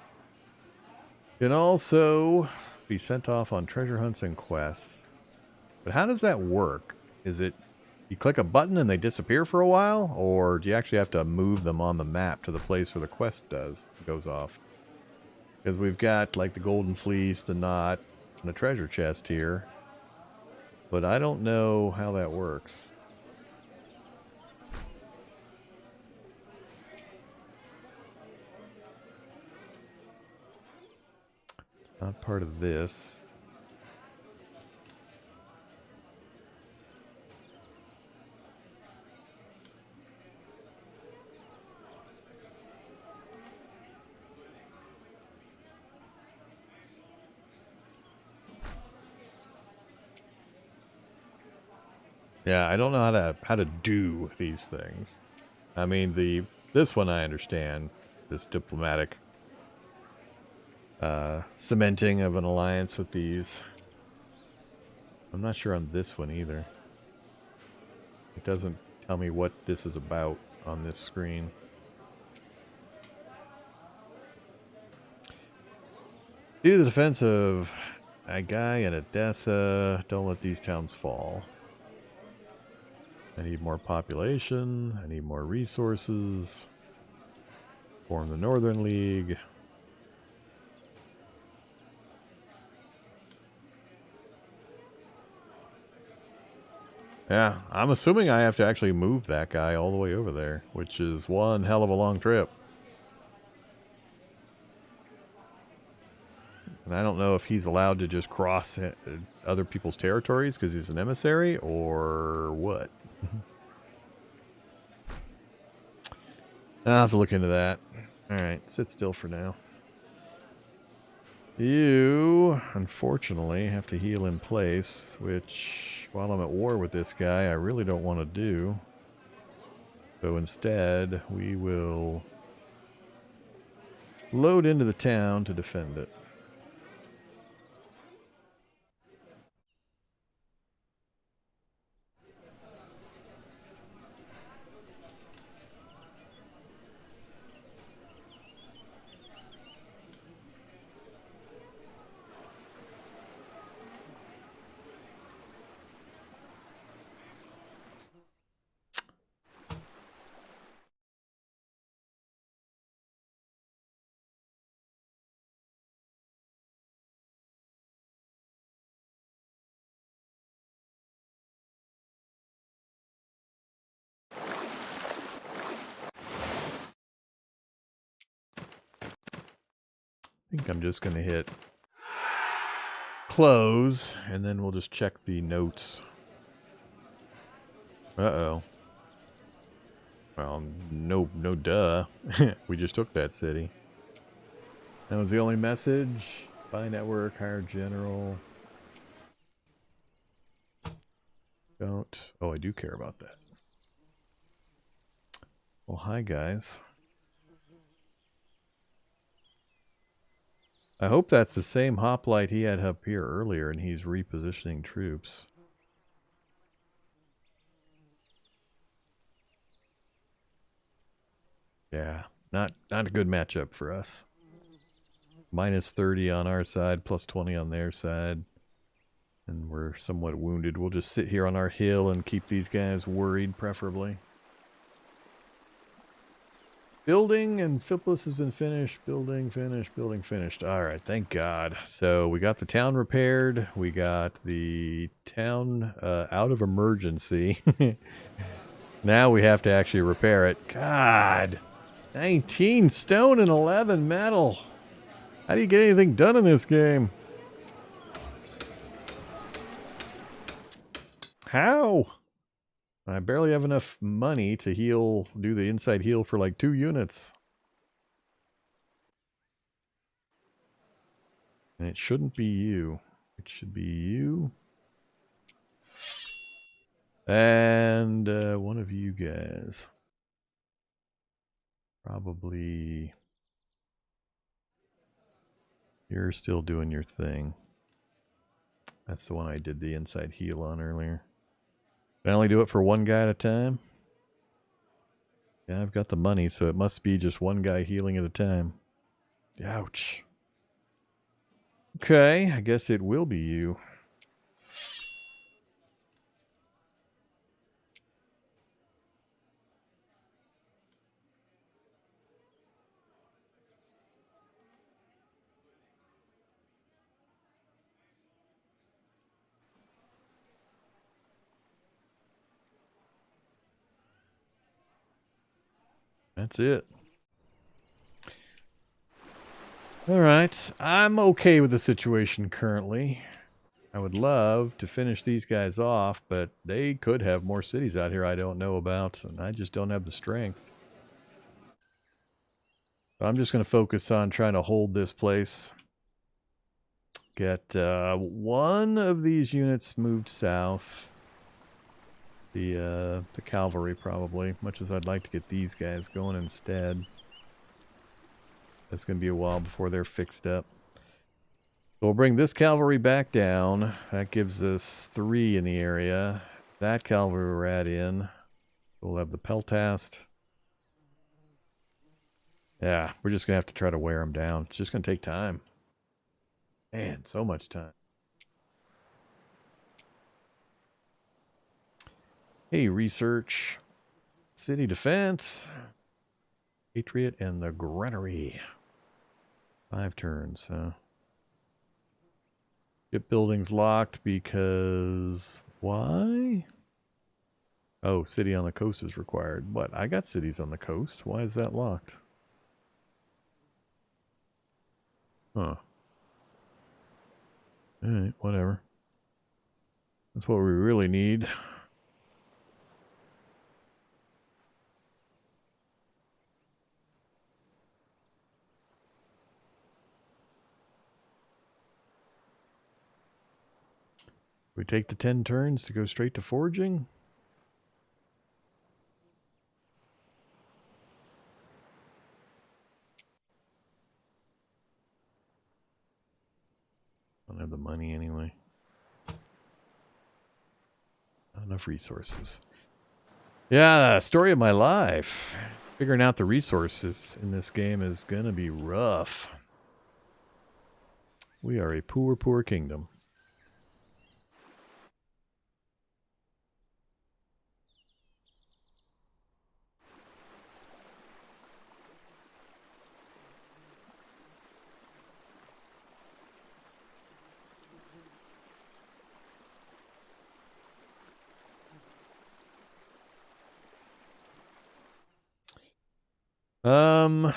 Can also be sent off on treasure hunts and quests. But how does that work? Is it you click a button and they disappear for a while? Or do you actually have to move them on the map to the place where the quest goes off? Because we've got like the Golden Fleece, the Knot, the treasure chest here, but I don't know how that works. Not part of this. Yeah, I don't know how to do these things. I mean, this one I understand, this diplomatic cementing of an alliance with these. I'm not sure on this one either. It doesn't tell me what this is about on this screen. Due to the defense of Agai and Edessa, don't let these towns fall. I need more population. I need more resources. Form the Northern League. Yeah, I'm assuming I have to actually move that guy all the way over there, which is one hell of a long trip. And I don't know if he's allowed to just cross other people's territories because he's an emissary or what. I'll have to look into that. Alright, sit still for now. You, unfortunately, have to heal in place, which, while I'm at war with this guy, I really don't want to do. So instead, we will load into the town to defend it. I think I'm just going to hit close, and then we'll just check the notes. Uh-oh. Well, no duh. We just took that city. That was the only message. Buy network, hire general. Don't. Oh, I do care about that. Well, hi, guys. I hope that's the same hoplite he had up here earlier, and he's repositioning troops. Yeah, not a good matchup for us. Minus 30 on our side, plus 20 on their side. And we're somewhat wounded. We'll just sit here on our hill and keep these guys worried, preferably. Building and Philippus has been finished. Building finished. Building finished. All right, thank God. So we got the town repaired. We got the town out of emergency. Now we have to actually repair it. God, 19 stone and 11 metal. How do you get anything done in this game? How? I barely have enough money to heal, do the inside heal for like 2 units. And it shouldn't be you. It should be you. And one of you guys. Probably. You're still doing your thing. That's the one I did the inside heal on earlier. Can I only do it for one guy at a time? Yeah, I've got the money, so it must be just one guy healing at a time. Ouch. Okay, I guess it will be you. That's it. All right. I'm okay with the situation currently. I would love to finish these guys off, but they could have more cities out here I don't know about, and I just don't have the strength. So I'm just going to focus on trying to hold this place. Get one of these units moved south. The cavalry probably, much as I'd like to get these guys going instead. It's going to be a while before they're fixed up. So we'll bring this cavalry back down. That gives us 3 in the area. That cavalry we're at in. We'll have the peltast. Yeah, we're just going to have to try to wear them down. It's just going to take time. Man, so much time. Hey, research. City defense. Patriot and the granary. 5 turns, huh? Shipbuilding's locked because... Why? Oh, city on the coast is required. What? I got cities on the coast. Why is that locked? Huh. Alright, whatever. That's what we really need. We take the 10 turns to go straight to forging? Don't have the money anyway. Not enough resources. Yeah, story of my life. Figuring out the resources in this game is gonna be rough. We are a poor, poor kingdom. Um,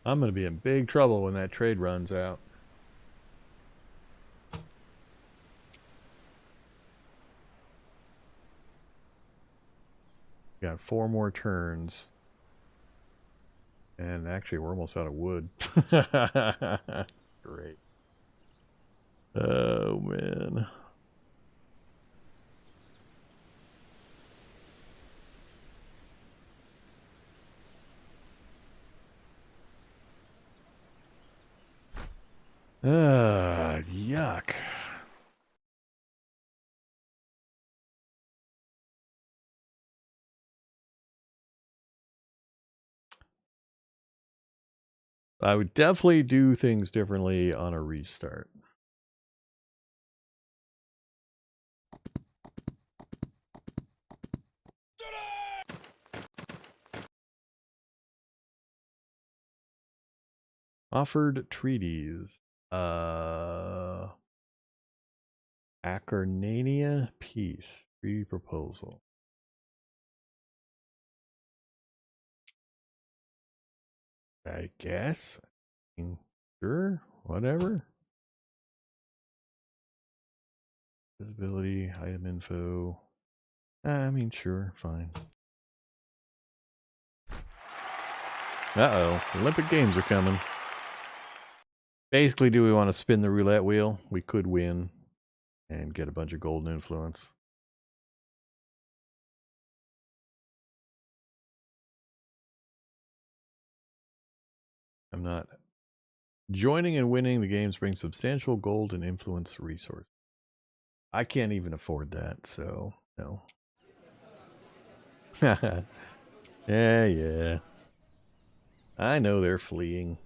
I'm going to be in big trouble when that trade runs out. Got 4 more turns. And actually, we're almost out of wood. Great. Oh, man. Yuck. I would definitely do things differently on a restart. Offered treaties. Acarnania peace. Treaty proposal. I guess. I mean, sure, whatever. Visibility, item info. I mean, sure, fine. Uh-oh, Olympic Games are coming. Basically, do we want to spin the roulette wheel? We could win and get a bunch of golden influence. I'm not. Joining and winning the games brings substantial gold and influence resource. I can't even afford that, so no. Yeah. I know they're fleeing.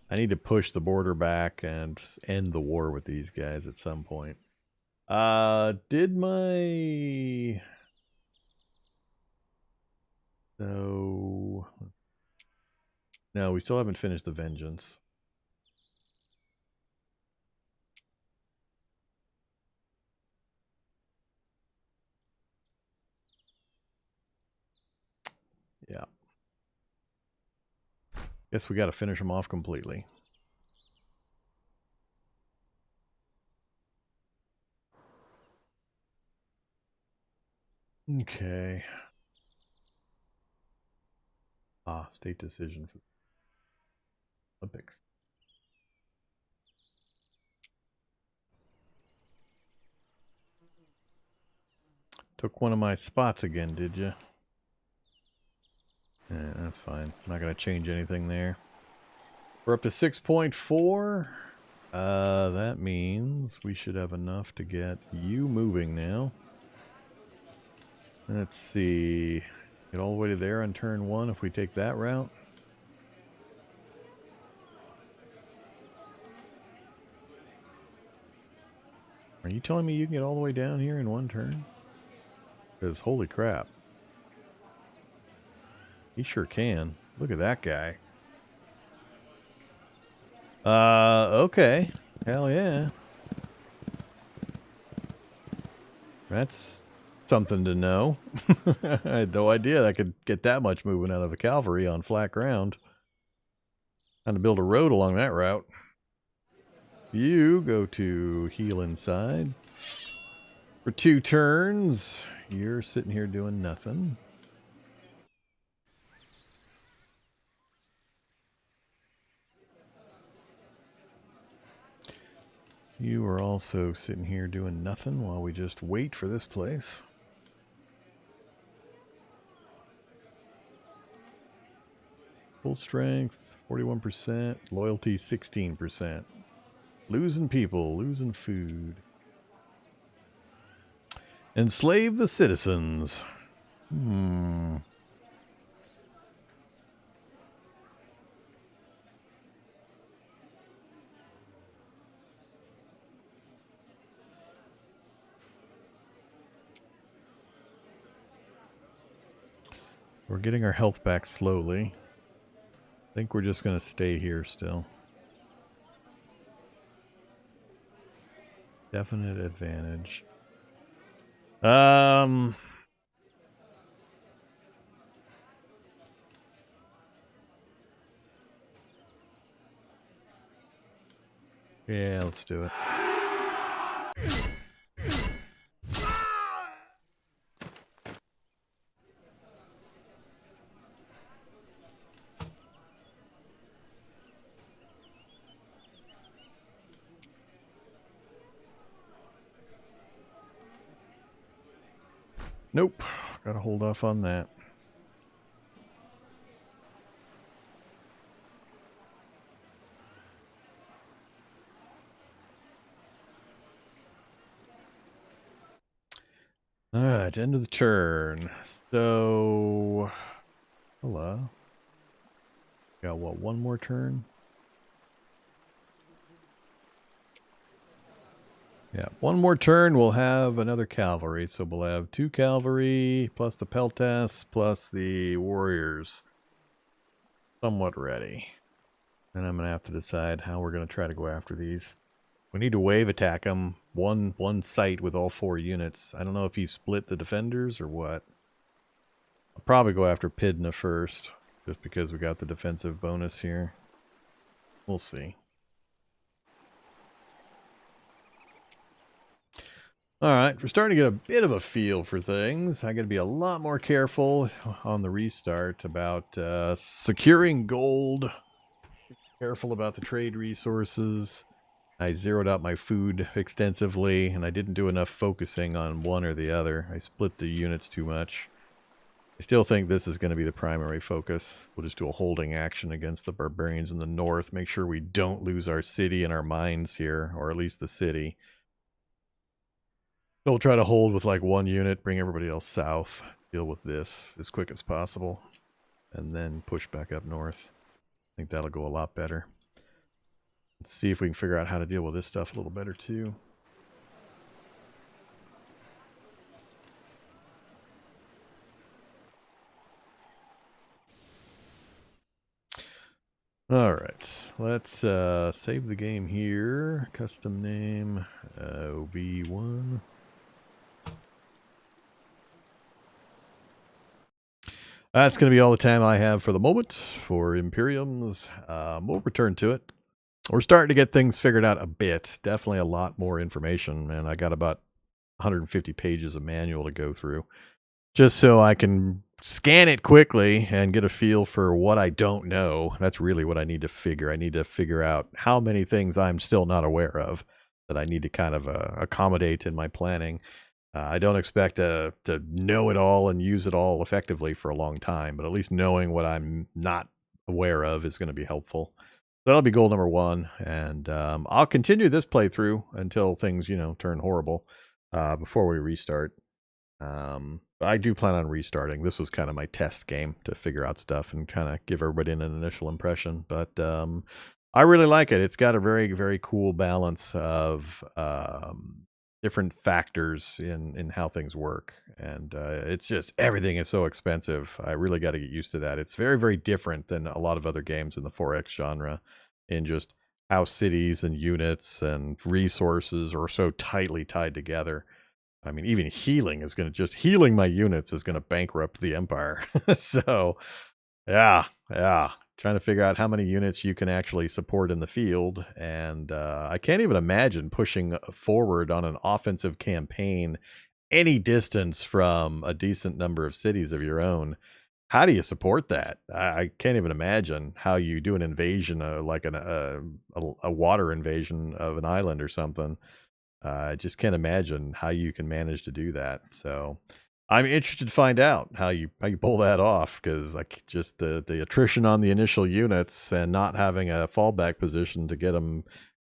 I need to push the border back and end the war with these guys at some point. Did my... So... No, we still haven't finished the vengeance. Yeah. Guess we got to finish them off completely. Okay. State decision for Olympics. Took one of my spots again, did you? Yeah, that's fine. I'm not going to change anything there. We're up to 6.4. That means we should have enough to get you moving now. Let's see. Get all the way to there on turn 1 if we take that route. Are you telling me you can get all the way down here in one turn? Because holy crap. He sure can. Look at that guy. Okay. Hell yeah. That's something to know. I had no idea I could get that much movement out of a cavalry on flat ground. Time to build a road along that route. You go to heal inside. For 2 turns, you're sitting here doing nothing. You are also sitting here doing nothing while we just wait for this place. Full strength, 41%. Loyalty, 16%. Losing people, losing food. Enslave the citizens. We're getting our health back slowly. I think we're just going to stay here still. Definite advantage. Yeah, let's do it. Nope. Gotta hold off on that. Alright, end of the turn. So... Hello. Got what, one more turn? Yeah, one more turn, we'll have another cavalry. So we'll have 2 cavalry, plus the peltas, plus the warriors. Somewhat ready. And I'm going to have to decide how we're going to try to go after these. We need to wave attack them. One site with all 4 units. I don't know if he split the defenders or what. I'll probably go after Pydna first, just because we got the defensive bonus here. We'll see. Alright, we're starting to get a bit of a feel for things. I got to be a lot more careful on the restart about securing gold. Careful about the trade resources. I zeroed out my food extensively, and I didn't do enough focusing on one or the other. I split the units too much. I still think this is going to be the primary focus. We'll just do a holding action against the barbarians in the north. Make sure we don't lose our city and our mines here, or at least the city. So we'll try to hold with like 1 unit, bring everybody else south, deal with this as quick as possible, and then push back up north. think that'll go a lot better. Let's see if we can figure out how to deal with this stuff a little better too. All right, let's save the game here. Custom name OB1. That's going to be all the time I have for the moment for Imperiums. We'll return to it. We're starting to get things figured out a bit. Definitely a lot more information, and I got about 150 pages of manual to go through, just so I can scan it quickly and get a feel for what I don't know. That's really what I need to figure. I need to figure out how many things I'm still not aware of that I need to kind of accommodate in my planning. I don't expect to know it all and use it all effectively for a long time, but at least knowing what I'm not aware of is going to be helpful. That'll be goal number 1, and I'll continue this playthrough until things, turn horrible before we restart. I do plan on restarting. This was kind of my test game to figure out stuff and kind of give everybody an initial impression. But I really like it. It's got a very, very cool balance of different factors in how things work. And it's just, everything is so expensive. I really got to get used to that. It's very, very different than a lot of other games in the 4X genre in just how cities and units and resources are so tightly tied together. I mean, even healing my units is going to bankrupt the Empire. So, yeah. Trying to figure out how many units you can actually support in the field. And I can't even imagine pushing forward on an offensive campaign any distance from a decent number of cities of your own. How do you support that? I can't even imagine how you do an invasion, like a water invasion of an island or something. I just can't imagine how you can manage to do that. So I'm interested to find out how you pull that off, because like just the attrition on the initial units and not having a fallback position to get them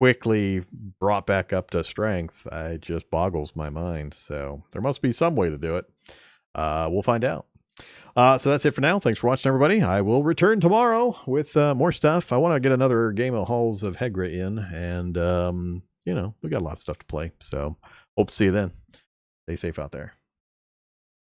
quickly brought back up to strength, it just boggles my mind. So there must be some way to do it. We'll find out. So that's it for now. Thanks for watching, everybody. I will return tomorrow with more stuff. I want to get another game of Halls of Hegra in, and we got a lot of stuff to play. So hope to see you then. Stay safe out there.